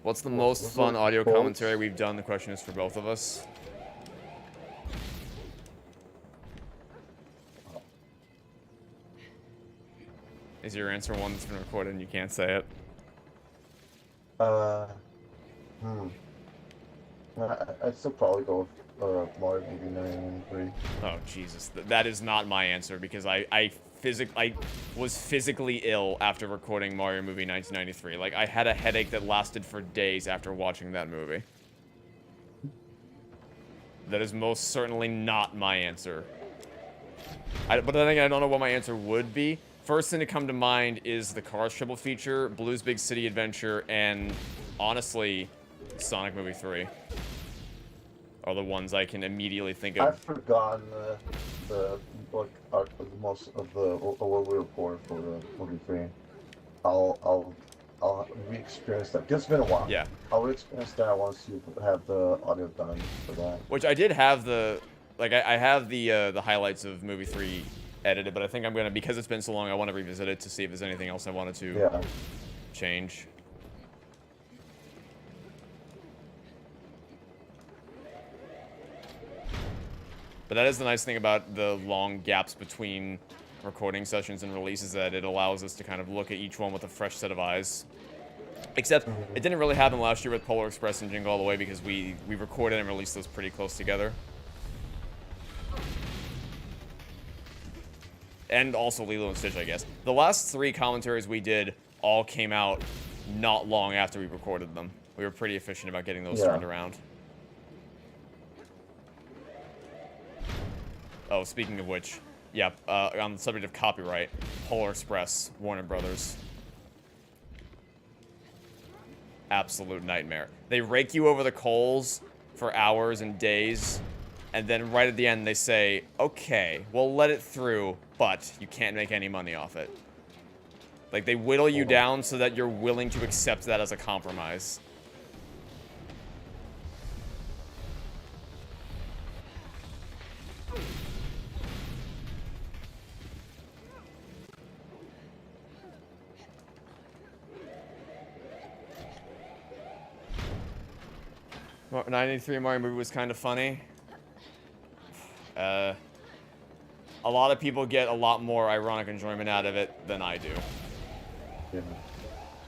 What's the most fun audio commentary we've done? The question is for both of us. Is your answer one that's been recorded and you can't say it? I'd still probably go with Mario maybe 993. Oh, Jesus. That is not my answer, because I was physically ill after recording Mario Movie 1993. Like, I had a headache that lasted for days after watching that movie. That is most certainly not my answer. But then again, I don't know what my answer would be. First thing to come to mind is the Cars triple feature, Blue's Big City Adventure, and honestly, Sonic Movie 3 are the ones I can immediately think of. I've forgotten most of what we recorded for the movie 3. I'll re-experience that. It's been a while. Yeah. I'll re-experience that once you have the audio done for that. Which I did have I have the highlights of movie 3 edited, but I think I'm gonna, because it's been so long, I want to revisit it to see if there's anything else I wanted to change. But that is the nice thing about the long gaps between recording sessions and releases, that it allows us to kind of look at each one with a fresh set of eyes. Except, it didn't really happen last year with Polar Express and Jingle All the Way, because we recorded and released those pretty close together. And also Lilo and Stitch, I guess. The last 3 commentaries we did all came out not long after we recorded them. We were pretty efficient about getting those turned around. Oh, speaking of which, yeah, on the subject of copyright, Polar Express, Warner Brothers. Absolute nightmare. They rake you over the coals for hours and days and then right at the end they say, okay, we'll let it through, but you can't make any money off it. Like, they whittle you down so that you're willing to accept that as a compromise. Well, 93 Mario movie was kind of funny. A lot of people get a lot more ironic enjoyment out of it than I do. Yeah.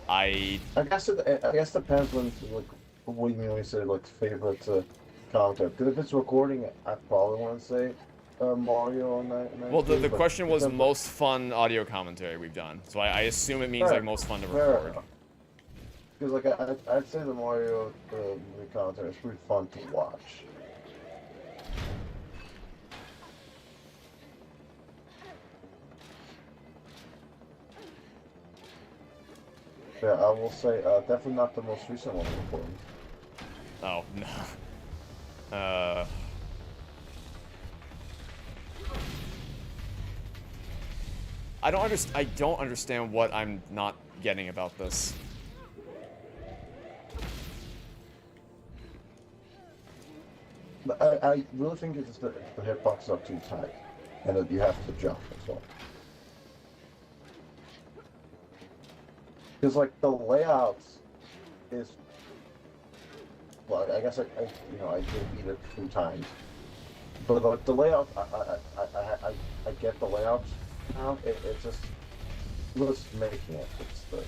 I guess it depends when, like, what do you mean when you say, like, favorite content? Because if it's recording, I probably want to say Mario on that. Well, the question was most fun audio commentary we've done, so I assume it means like most fun to record. Because like I'd say the Mario movie commentary is pretty fun to watch. Yeah, I will say definitely not the most recent one we're recording. Oh no. I don't understand what I'm not getting about this. I really think it's just the hitboxes are too tight, and that you have to jump as well. Because like the layouts is, well, I guess I did beat it 2 times, but like the layout, I get the layouts now. It's just what's making it. It's the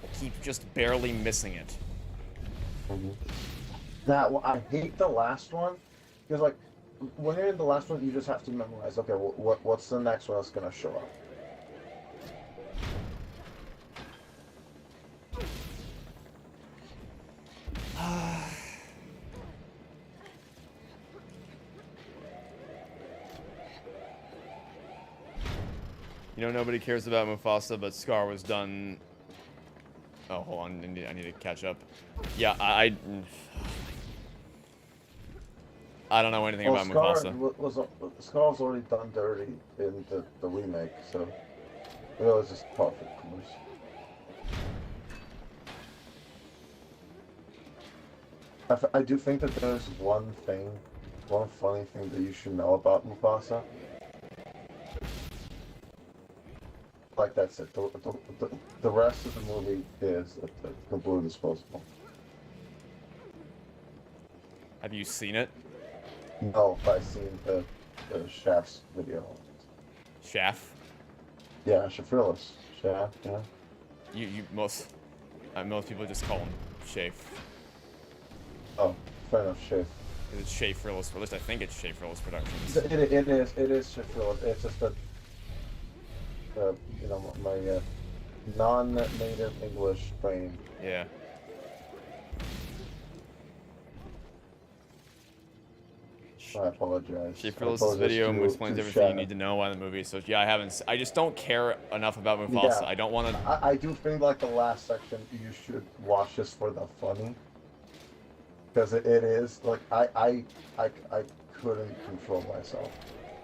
I keep just barely missing it. That I hate the last one because like when you're in the last one, you just have to memorize. Okay, well, what's the next one that's gonna show up? You know, nobody cares about Mufasa, but Scar was done. Oh, hold on, I need to catch up. Yeah, I don't know anything about Mufasa. Scar was already done dirty in the remake, so it was just perfect. I do think that there's one funny thing that you should know about Mufasa. Like that's it. The rest of the movie is completely disposable. Have you seen it? No, but I've seen the Shaft's video. Shaft? Yeah, Shafrillis. Shaft, yeah. Most people just call him Shafe. Oh, fair enough, Shaft. It's Shafrillis, or at least I think it's Shafrillis Productions. It is Shafrillis. It's just that my non-native English brain. Yeah. I apologize. Shafrillis' video explains everything you need to know about the movie. So yeah, I just don't care enough about Mufasa. Yeah. I don't want to. I do think like the last section you should watch just for the funny, because it is like I couldn't control myself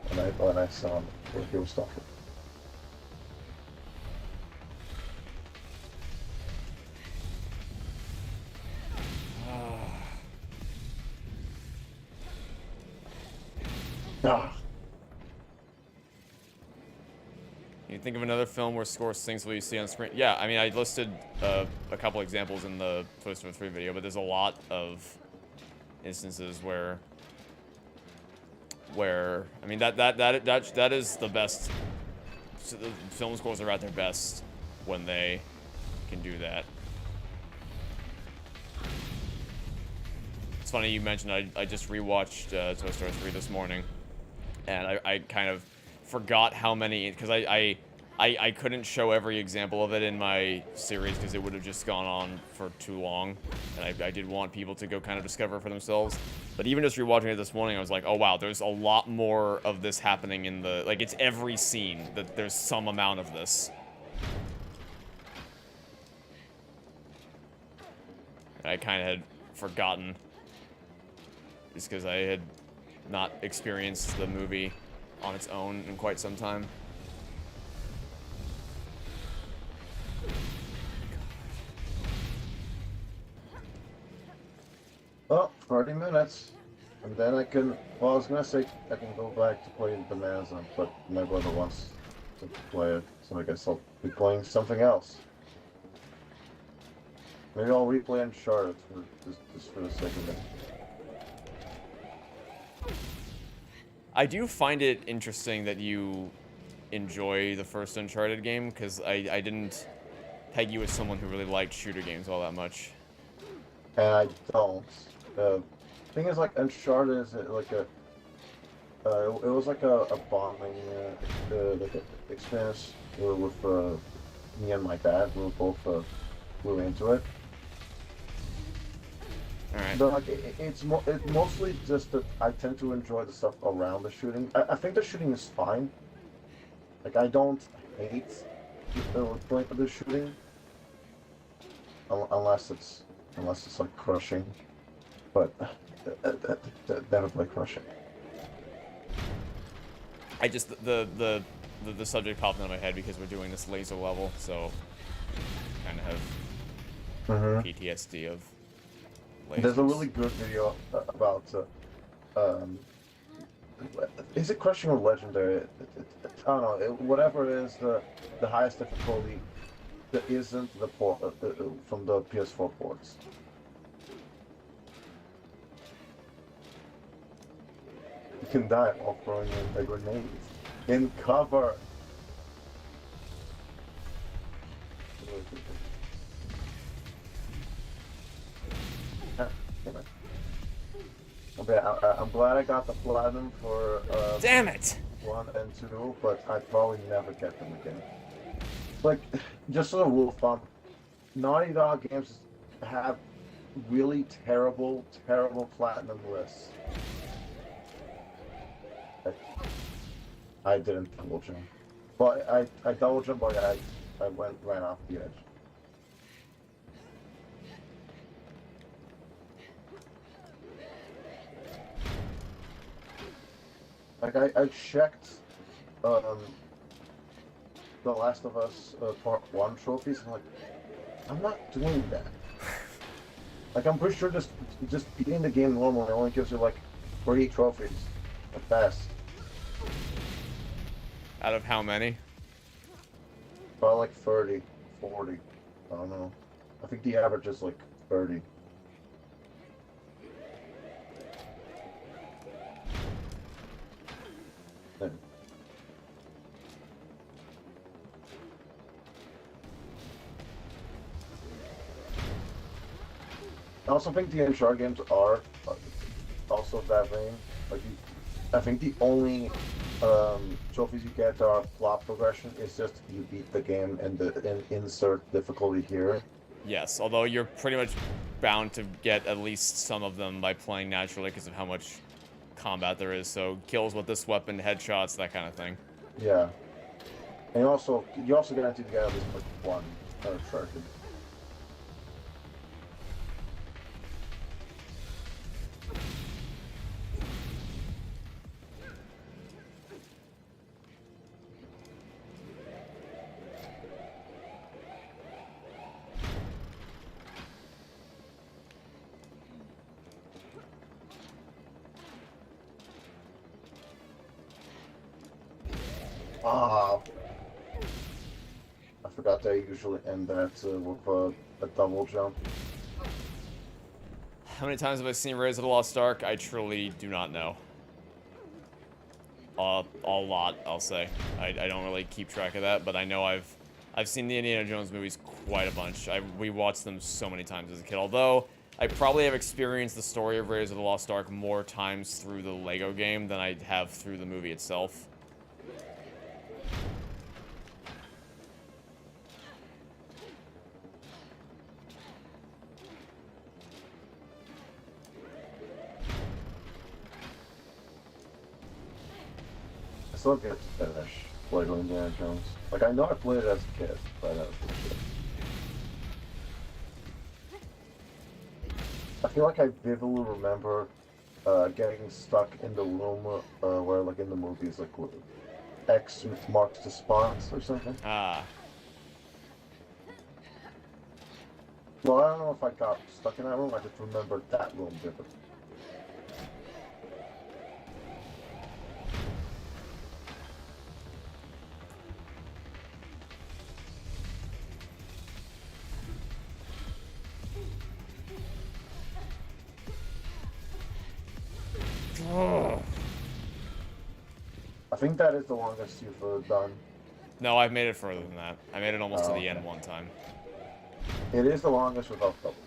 when I saw what he was talking. You think of another film where score sings what you see on screen? Yeah, I mean, I listed a couple examples in the Toy Story 3 video, but there's a lot of instances where I mean, that is the best. So the film scores are at their best when they can do that. It's funny you mentioned I just rewatched Toy Story 3 this morning, and I kind of forgot how many, because I couldn't show every example of it in my series because it would have just gone on for too long, and I did want people to go kind of discover for themselves. But even just rewatching it this morning, I was like, oh wow, there's a lot more of this happening in the, like, it's every scene that there's some amount of this. And I kind of had forgotten. Just because I had not experienced the movie on its own in quite some time. Well, 30 minutes. And then I can, well, I was gonna say I can go back to playing Bonanza, but my brother wants to play it, so I guess I'll be playing something else. Maybe I'll replay Uncharted for just for the sake of it. I do find it interesting that you enjoy the first Uncharted game, because I didn't peg you as someone who really liked shooter games all that much. And I don't. Thing is, like, Uncharted is like a, it was like a bonding like a experience with me and my dad. We were both really into it. Alright. But like, it's mostly just that I tend to enjoy the stuff around the shooting. I think the shooting is fine. Like, I don't hate the shooting, unless it's like crushing. But never play crushing. I just the subject popped into my head because we're doing this laser level, so kind of have PTSD of lasers. There's a really good video about is it crushing or legendary? I don't know. Whatever it is, the highest difficulty that isn't the port from the PS4 ports. You can die while throwing in a grenade. In cover! Okay, I'm glad I got the platinum for Damn it! 1 and 2, but I'd probably never get them again. Like, just as a rule of thumb, Naughty Dog games have really terrible platinum lists. I didn't double jump. But I double jump, but I ran off the edge. Like, I checked The Last of Us Part 1 trophies, and I'm not doing that. Like, I'm pretty sure just beating the game normally only gives you, 3 trophies at best. Out of how many? About 30, 40. I don't know. I think the average is 30. Yeah. I also think the Uncharted games are also that vein. I think the only trophies you get are plot progression. It's just you beat the game and insert difficulty here. Yes, although you're pretty much bound to get at least some of them by playing naturally because of how much combat there is. So kills with this weapon, headshots, that kind of thing. Yeah, and you also guarantee to get at least one Uncharted. Ah, I forgot that I usually end that with a double jump. How many times have I seen Raiders of the Lost Ark? I truly do not know. A lot, I'll say. I don't really keep track of that, but I know I've seen the Indiana Jones movies quite a bunch. We watched them so many times as a kid, although I probably have experienced the story of Raiders of the Lost Ark more times through the Lego game than I have through the movie itself. I still get to finish Lego Indiana Jones. I know I played it as a kid, but I feel like I vividly remember getting stuck in the room where, like in the movies, like X marks the spots or something. Ah. Well, I don't know if I got stuck in that room. I just remember that room vividly. Oh. I think that is the longest you've done. No, I've made it further than that. I made it almost to the Okay. end one time. It is the longest without double jumps.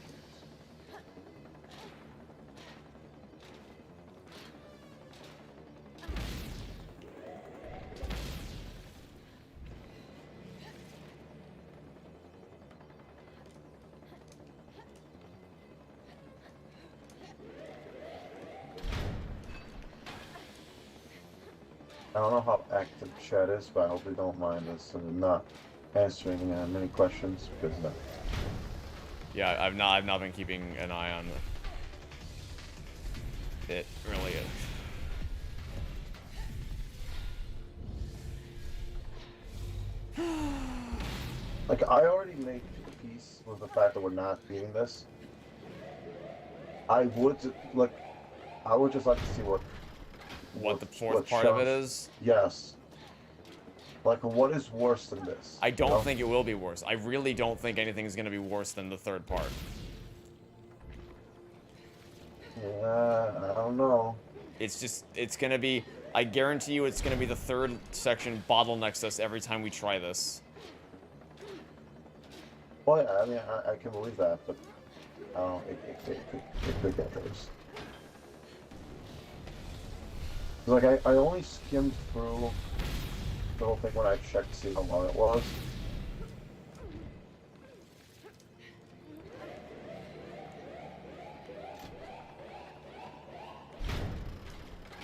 I don't know how active chat is, but I hope you don't mind us not answering many questions because Yeah, I've not been keeping an eye on it really. like I already made peace with the fact that we're not beating this. I would just like to see What the fourth part of it is? Yes. Like, what is worse than this? I don't think it will be worse. I really don't think anything is going to be worse than the third part. Yeah, I don't know. It's going to be, I guarantee you it's going to be the third section bottlenecks us every time we try this. Well, yeah, I mean, I can believe that, but I don't know, it could get worse. Like, I only skimmed through the whole thing when I checked to see how long it was.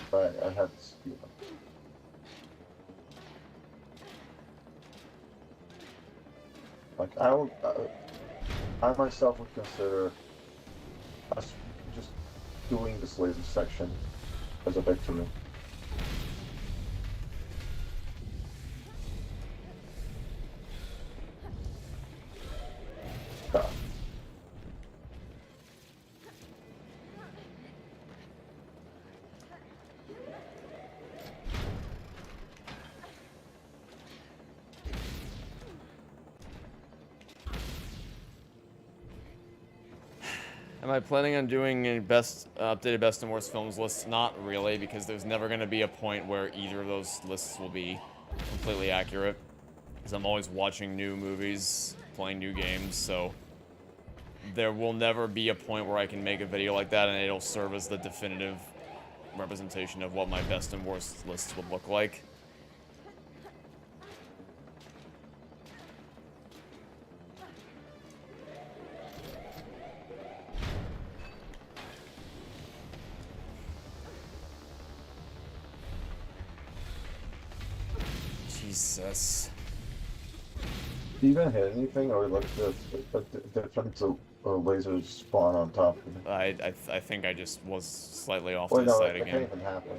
But I had to speed up. Like, I myself would consider us just doing this laser section as a victory. Am I planning on doing a updated best and worst films list? Not really, because there's never going to be a point where either of those lists will be completely accurate. Because I'm always watching new movies, playing new games, so there will never be a point where I can make a video like that and it'll serve as the definitive representation of what my best and worst lists would look like. Jesus. Do you even hit anything, or like the defensive lasers spawn on top of it? I think I just was slightly off Well, to the no, side that again. can't even happen.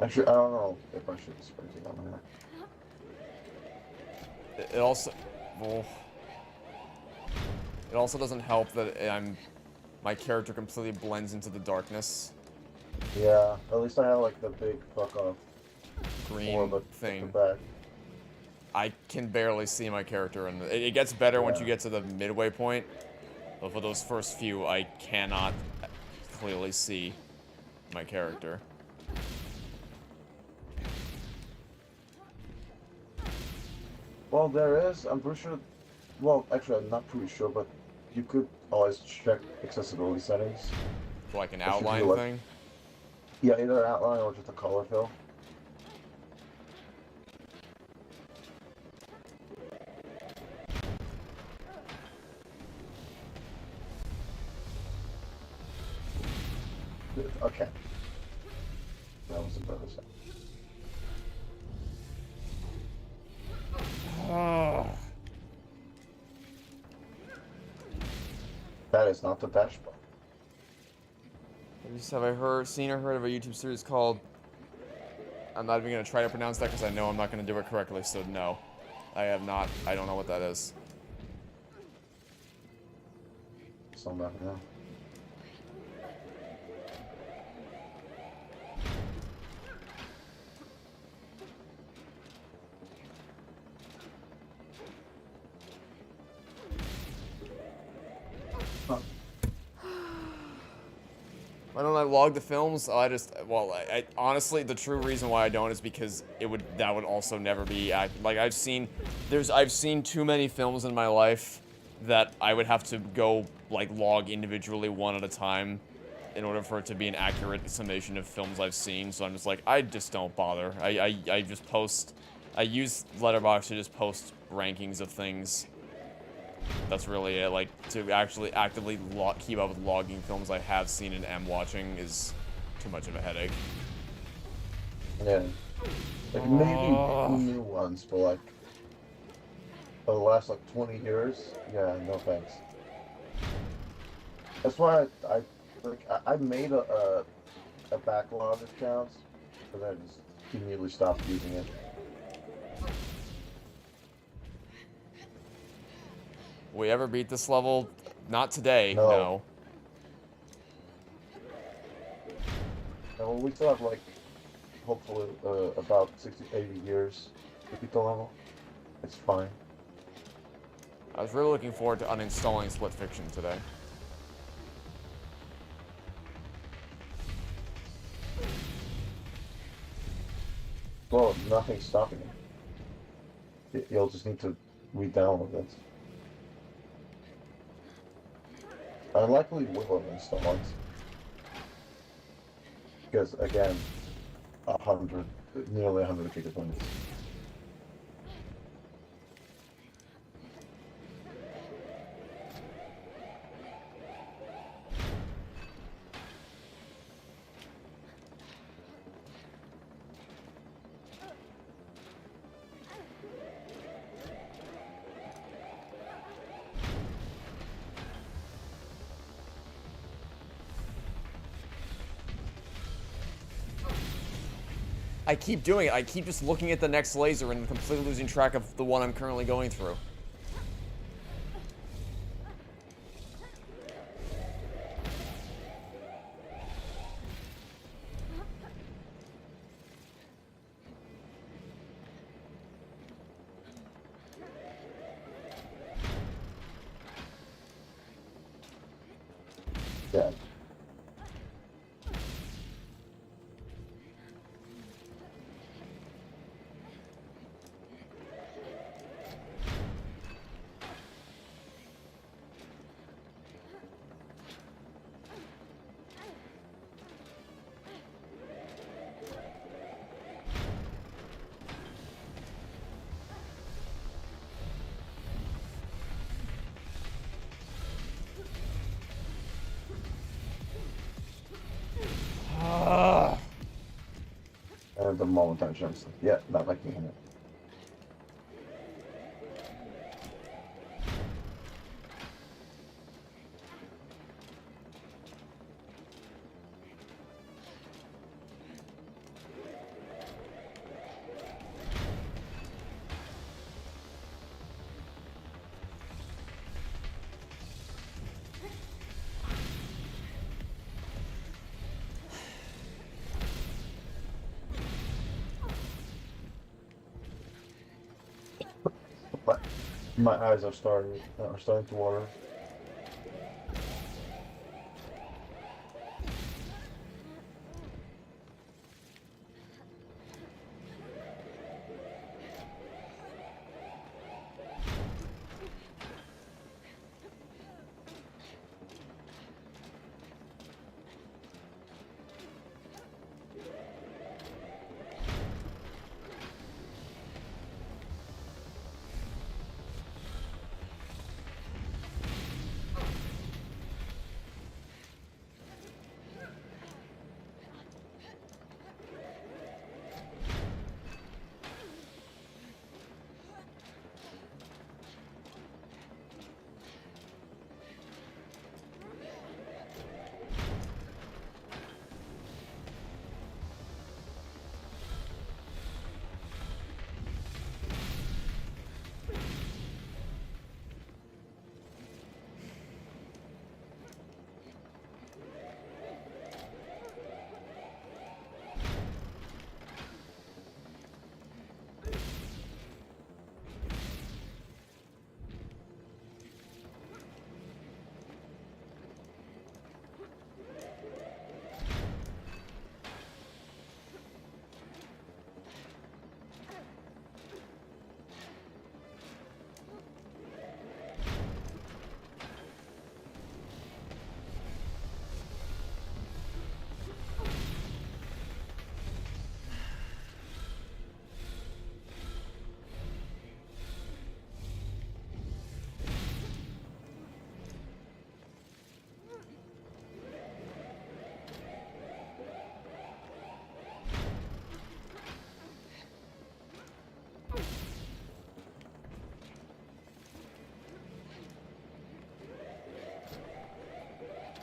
Actually, I don't know if I should be sprinting on that. It also, well, it also doesn't help that my character completely blends into the darkness. Yeah, at least I have like the big fuck off Green thing. At the back. I can barely see my character, and it gets better once you get to the midway point. But for those first few, I cannot clearly see my character. Well, there is. I'm pretty sure. Well, actually, I'm not pretty sure, but you could always check accessibility settings. For like an That should be, outline like- thing? Yeah, either outline or just a color fill. Okay. That was a better sound. That is not the dash bar. Have I seen or heard of a YouTube series called... I'm not even going to try to pronounce that because I know I'm not going to do it correctly, so no. I have not. I don't know what that is. So I'm not gonna know. Why don't I log the films? Well, I honestly, the true reason why I don't is because that would also never be like I've seen too many films in my life that I would have to go like log individually one at a time in order for it to be an accurate summation of films I've seen. So I'm just like, I just don't bother. I just post. I use Letterboxd to just post rankings of things. That's really it. Like, to actually actively keep up with logging films I have seen and am watching is too much of a headache. Yeah. Like, maybe new ones, but like, for the last like 20 years, yeah, no thanks. That's why I made a backlog of accounts, but then I just immediately stopped using it. Will we ever beat this level? Not today, No. no. And well, we still have like, hopefully, about 60, 80 years to beat the level. It's fine. I was really looking forward to uninstalling Split Fiction today. Well, nothing's stopping it. You'll just need to re-download it. I likely will install it. Because, again, nearly 100 gigabytes. I keep doing it. I keep just looking at the next laser and completely losing track of the one I'm currently going through. Yeah. And the moment I jump, yeah, not liking it. But my eyes are starting to water.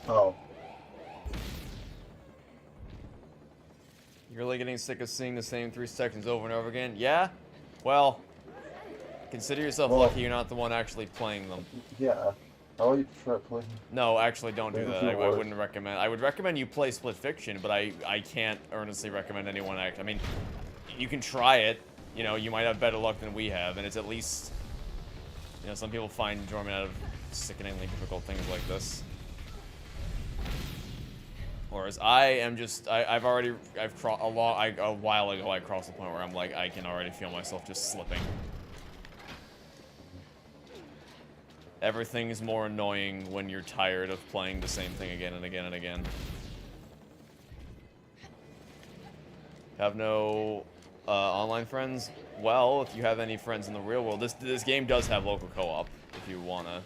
Oh, You're really getting sick of seeing the same 3 sections over and over again? Yeah? Well, consider yourself well, lucky you're not the one actually playing them. yeah. How would you try playing? No, actually, don't do Maybe that. feel I worse. wouldn't recommend. I would recommend you play Split Fiction, but I can't earnestly recommend anyone act. I mean, you can try it. You know, you might have better luck than we have, and it's at least, you know, some people find enjoyment out of sickeningly difficult things like this. Whereas I am just, a while ago I crossed the point where I'm like, I can already feel myself just slipping. Everything's more annoying when you're tired of playing the same thing again and again and again. Have no online friends? Well, if you have any friends in the real world, this game does have local co-op if you wanna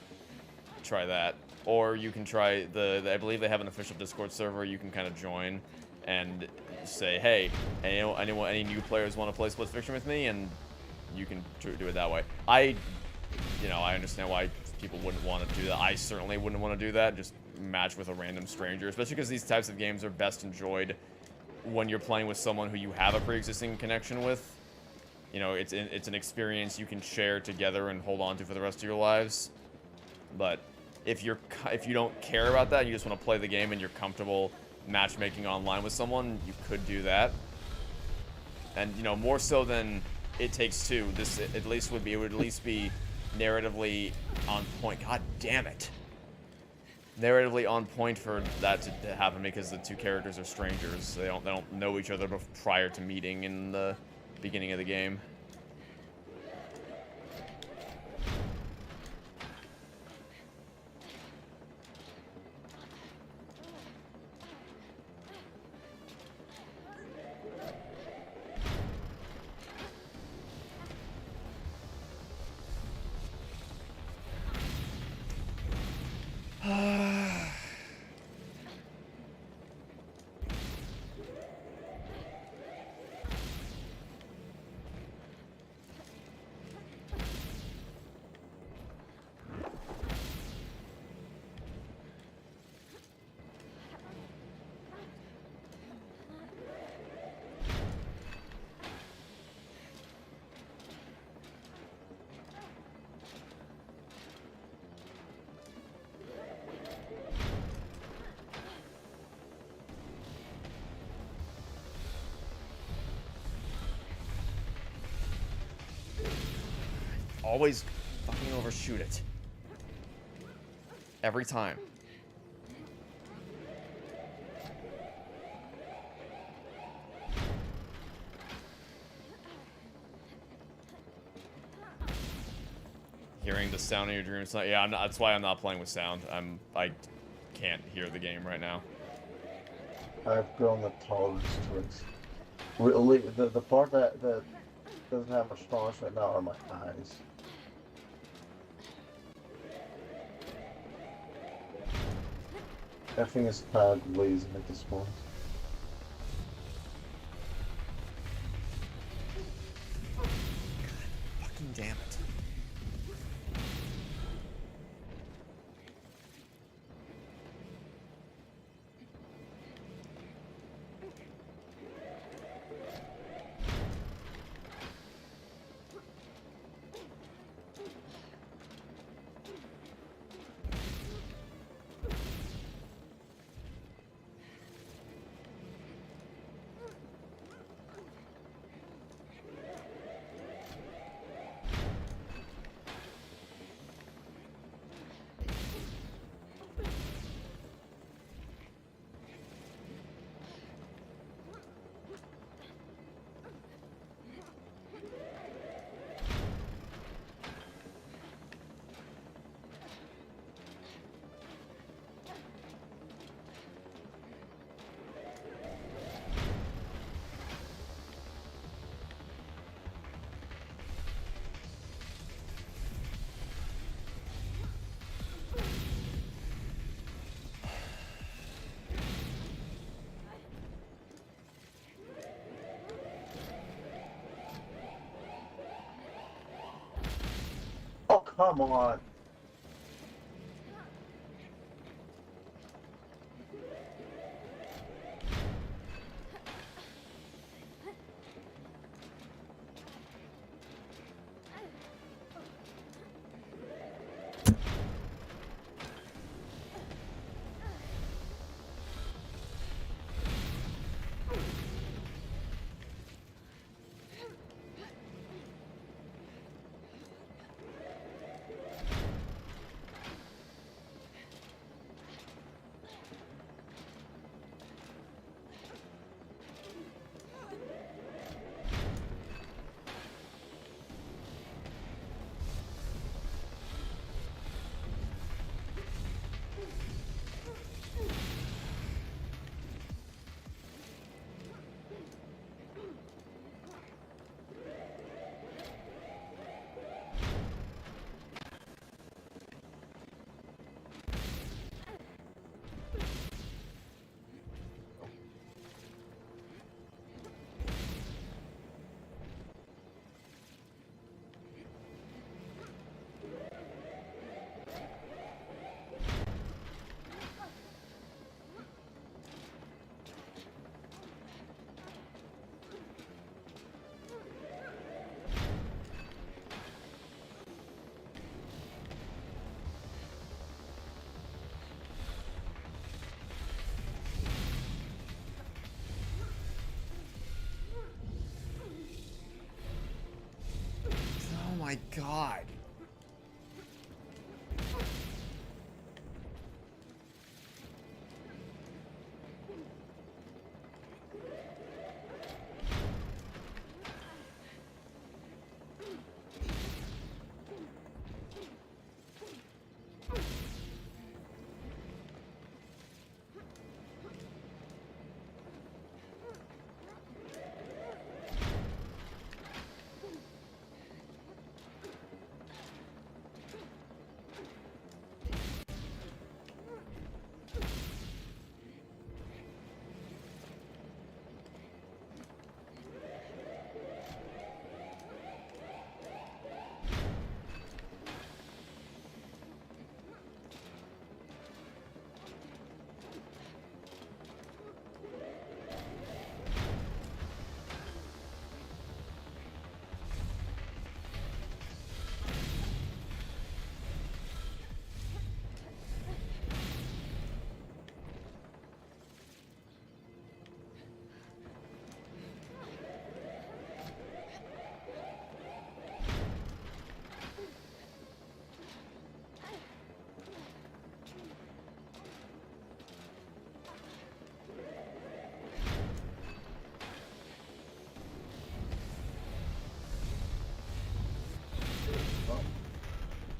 try that. Or you can try I believe they have an official Discord server you can kind of join and say, hey, any new players want to play Split Fiction with me, and you can do it that way. I understand why people wouldn't want to do that. I certainly wouldn't want to do that, just match with a random stranger, especially because these types of games are best enjoyed when you're playing with someone who you have a pre-existing connection with. You know, it's an experience you can share together and hold on to for the rest of your lives. But if you don't care about that, you just want to play the game and you're comfortable matchmaking online with someone, you could do that. And, you know, more so than It Takes Two, this at least would at least be narratively on point. God damn it. Narratively on point for that to happen, because the two characters are strangers. They don't know each other prior to meeting in the beginning of the game. Always fucking overshoot it. Every time. Hearing the sound in your dreams. Yeah, that's why I'm not playing with sound. I can't hear the game right now. I've grown the tolerance to it. Really, the part that doesn't have much tolerance right now are my eyes. Everything is kind of glazing at this point. Fucking damn it. Oh, come on! my god.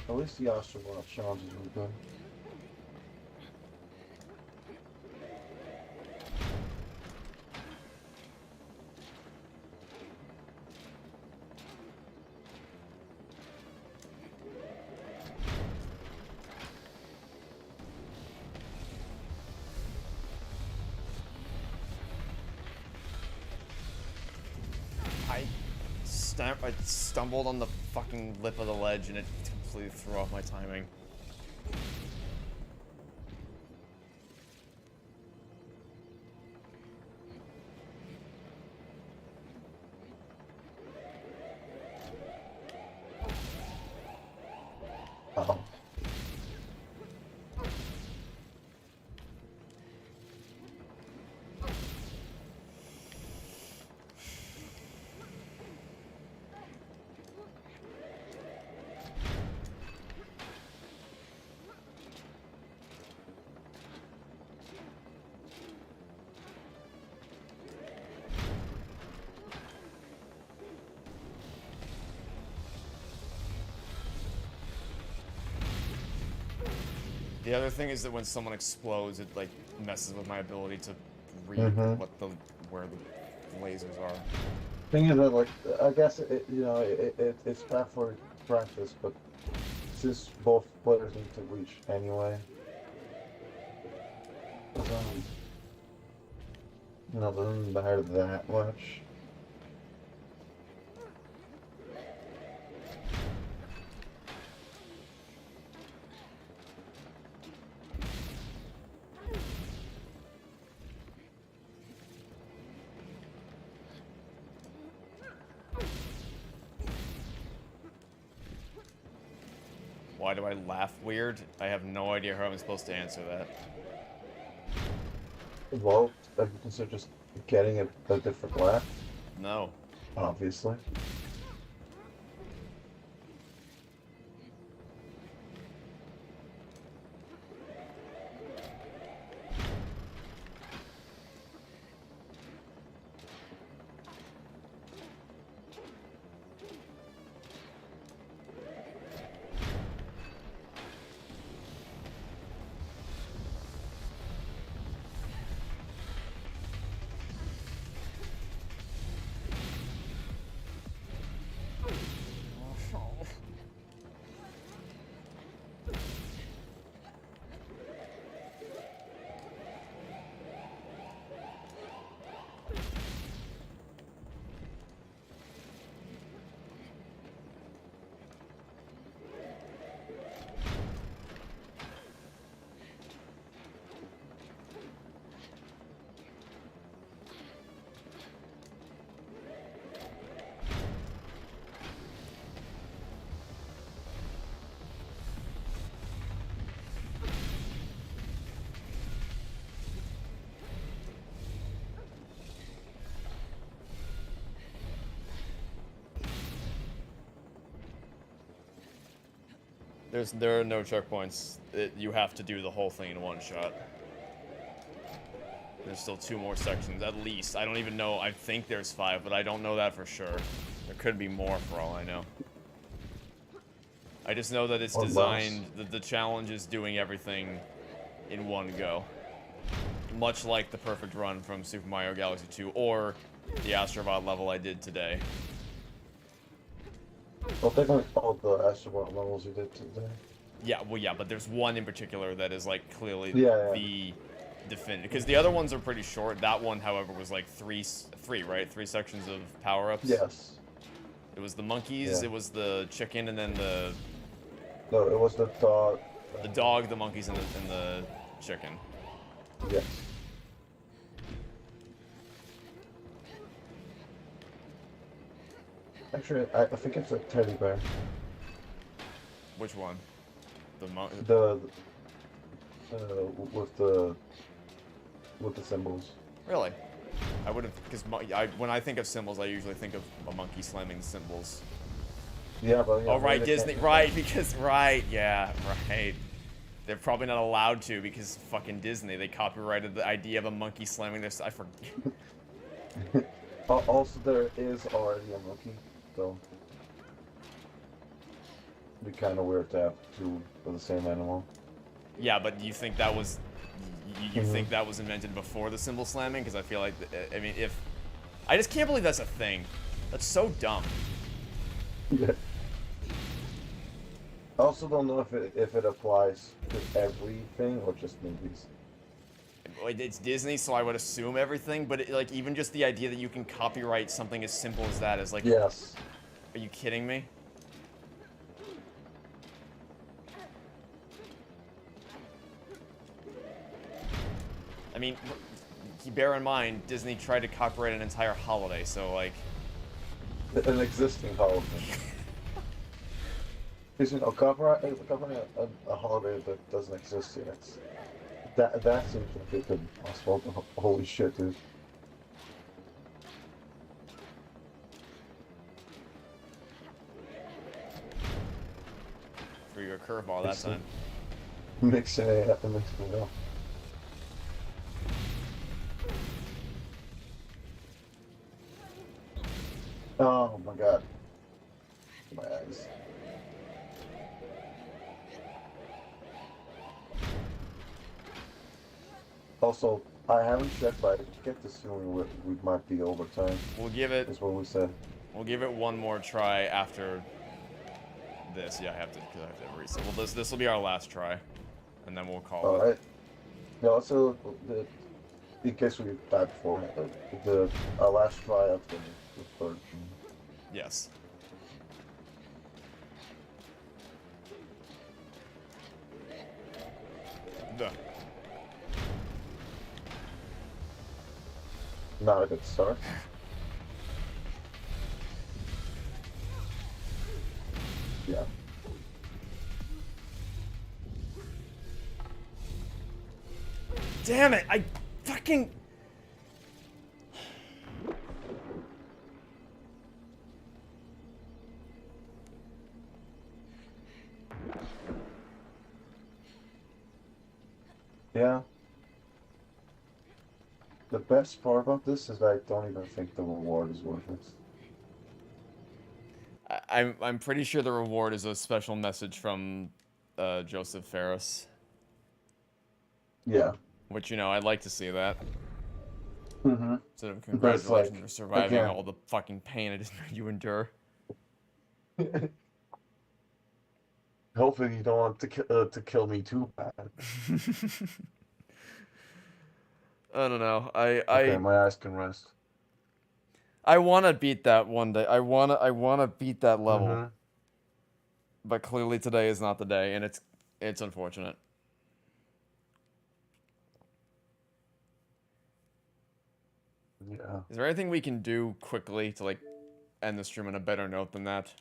At least the Astro Bot challenges were good. I stumbled on the fucking lip of the ledge and it completely threw off my timing. Uh-oh. The other thing is that when someone explodes, it like messes with my ability to read where the lasers are. Thing is that, like, I guess it's bad for practice, but since both players need to reach anyway, doesn't matter that much. Why do I laugh weird? I have no idea how I'm supposed to answer that. Well, have you considered just getting a different laugh? No. Obviously. There are no checkpoints. You have to do the whole thing in one shot. There's still 2 more sections, at least. I don't even know. I think there's 5, but I don't know that for sure. There could be more for all I know. I just know that it's designed... The challenge is doing everything in one go. Much like the perfect run from Super Mario Galaxy 2, or the Astro Bot level I did today. Well, technically all the Astro Bot levels you did today. Yeah, well, yeah, but there's one in particular that is, like, clearly the definitive. Because the other ones are pretty short. That one, however, was, like, three, right? 3 sections of power-ups? Yes. It was the monkeys, it was the chicken, and then the... No, it was the dog. The dog, the monkeys, and the chicken. Yes. Actually, I think it's a teddy bear. Which one? With the symbols. Really? I would have, because when I think of symbols, I usually think of a monkey slamming the cymbals. Yeah, but... Yeah, oh, right, Disney, right, because, right, yeah, right. They're probably not allowed to, because fucking Disney, they copyrighted the idea of a monkey slamming their... I forget. Also, there is already a monkey, so... It'd be kind of weird to have 2 for the same animal. Yeah, but you think that was... You think that was invented before the cymbal slamming? Because I feel like, I mean, if... I just can't believe that's a thing. That's so dumb. Yeah. I also don't know if it applies to everything or just movies. It's Disney, so I would assume everything, but like even just the idea that you can copyright something as simple as that is like... Yes. Are you kidding me? I mean, bear in mind, Disney tried to copyright an entire holiday, so like... An existing holiday. Because, you know, copyright a holiday that doesn't exist yet. That seems like it could be possible. Holy shit, dude. For your curveball that time. Mixing it up and mixing it up. Oh my god. My eyes. Also, I haven't checked, but I get this feeling we might be overtime. We'll give it... That's what we said. We'll give it one more try after this. Yeah, I have to, because I have to reset. Well, this will be our last try, and then we'll call it. Alright. Yeah, also, in case we died before, our last try of the third. Yes. Duh. Not a good start. Yeah. Damn it! I fucking... Yeah. The best part about this is that I don't even think the reward is worth it. I'm pretty sure the reward is a special message from Joseph Ferris. Yeah. Which, you know, I'd like to see that. Mm-hmm. Sort of congratulations like, for surviving again, all the fucking pain you endure. Hopefully you don't want to kill me too bad. I don't know. Okay, my eyes can rest. I want to beat that one day. I want to beat that level. Mm-hmm. But clearly today is not the day, and it's unfortunate. Yeah. Is there anything we can do quickly to like end the stream on a better note than that?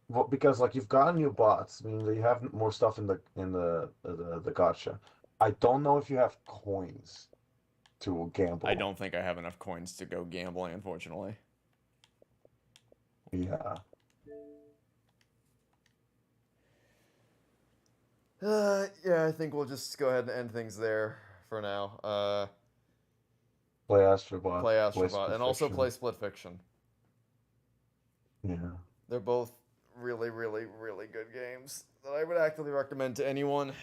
Well, because like you've got new bots, I mean you have more stuff in the gacha. I don't know if you have coins to gamble. I don't think I have enough coins to go gambling, unfortunately. Yeah. Yeah, I think we'll just go ahead and end things there for now. Play Astro Bot. Play Play Astrobot, Split and also play Fiction. Split Fiction. Yeah. They're both really, really, really good games that I would actively recommend to anyone.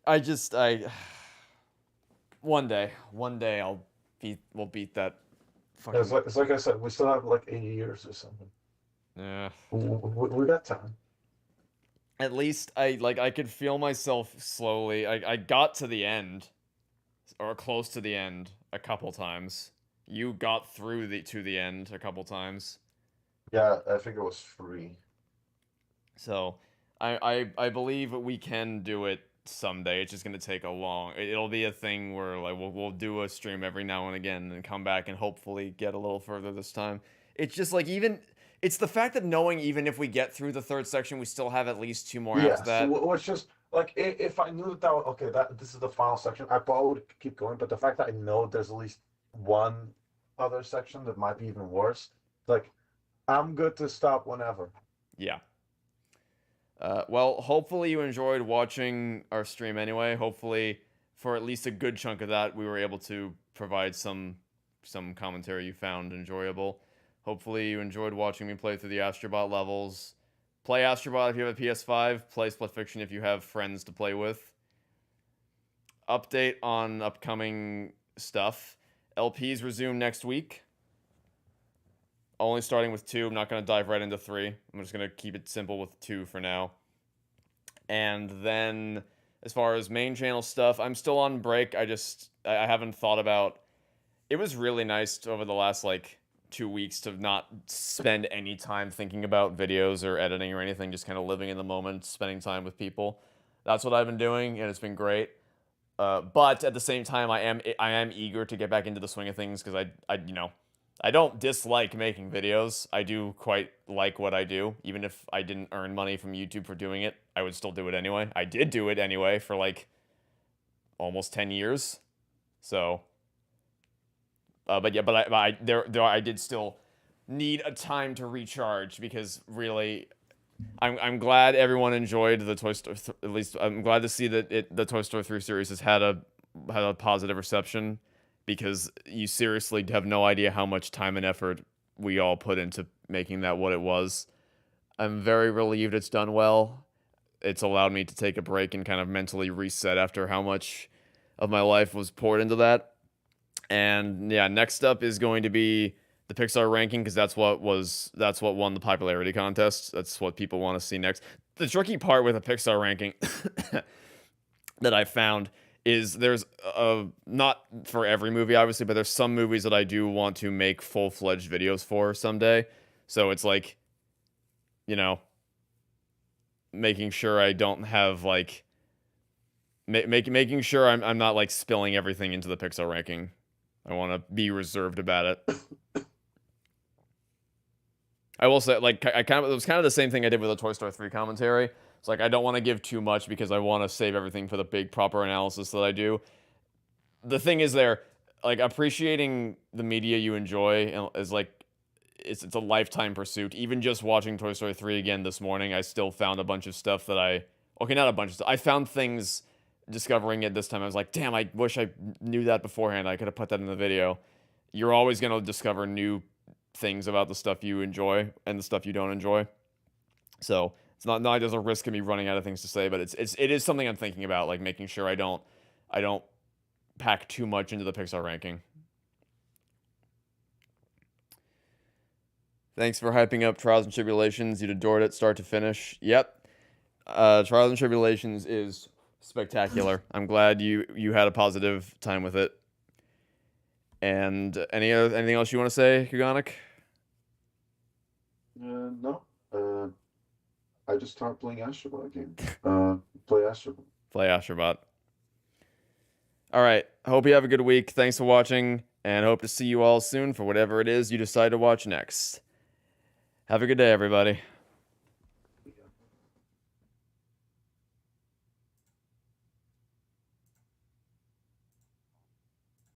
I one day we'll beat that fucking. It's like I said, we still have like 80 years or something. Yeah. We got time. At least I could feel myself slowly. I got to the end, or close to the end, a couple times. You got through to the end a couple times. Yeah, I think it was free. So, I believe we can do it someday. It's just gonna take a long. It'll be a thing where like we'll do a stream every now and again and come back and hopefully get a little further this time. It's just like it's the fact that knowing even if we get through the third section, we still have at least 2 more Yeah, after so that. it was just like if I knew that was okay, that this is the final section, I probably would keep going. But the fact that I know there's at least one other section that might be even worse, like I'm good to stop whenever. Yeah. Well, hopefully you enjoyed watching our stream anyway. Hopefully, for at least a good chunk of that, we were able to provide some commentary you found enjoyable. Hopefully you enjoyed watching me play through the Astro Bot levels. Play Astro Bot if you have a PS5. Play Split Fiction if you have friends to play with. Update on upcoming stuff. LPs resume next week. Only starting with 2. I'm not going to dive right into 3. I'm just going to keep it simple with 2 for now. And then, as far as main channel stuff, I'm still on break. I haven't thought about... It was really nice over the last, 2 weeks to not spend any time thinking about videos or editing or anything, just kind of living in the moment, spending time with people. That's what I've been doing, and it's been great. But at the same time, I am eager to get back into the swing of things because I don't dislike making videos. I do quite like what I do. Even if I didn't earn money from YouTube for doing it, I would still do it anyway. I did do it anyway for almost 10 years. So, but yeah, I did still need a time to recharge because really, I'm glad everyone enjoyed the Toy Story. At least I'm glad to see that the Toy Story 3 series has had a positive reception. Because you seriously have no idea how much time and effort we all put into making that what it was. I'm very relieved it's done well. It's allowed me to take a break and kind of mentally reset after how much of my life was poured into that. And yeah, next up is going to be the Pixar ranking because that's what won the popularity contest. That's what people want to see next. The tricky part with a Pixar ranking that I found is there's not for every movie obviously, but there's some movies that I do want to make full-fledged videos for someday. So it's making sure I don't have making sure I'm not spilling everything into the Pixar ranking. I want to be reserved about it. I will say it was kind of the same thing I did with the Toy Story 3 commentary. It's I don't want to give too much because I want to save everything for the big proper analysis that I do. The thing is appreciating the media you enjoy is it's a lifetime pursuit. Even just watching Toy Story 3 again this morning, I still found a bunch of stuff that not a bunch of stuff. I found things discovering it this time. I was like, damn, I wish I knew that beforehand. I could have put that in the video. You're always going to discover new things about the stuff you enjoy and the stuff you don't enjoy. So it's not there's a risk of me running out of things to say, but it is something I'm thinking about, making sure I don't pack too much into the Pixar ranking. Thanks for hyping up Trials and Tribulations. You adored it start to finish. Yep. Trials and Tribulations is spectacular. I'm glad you had a positive time with it. And anything else you want to say, Gugonic? No. I just started playing Astro Bot again. Play Astro Bot. Play Astro Bot. All right. Hope you have a good week. Thanks for watching, and hope to see you all soon for whatever it is you decide to watch next. Have a good day, everybody.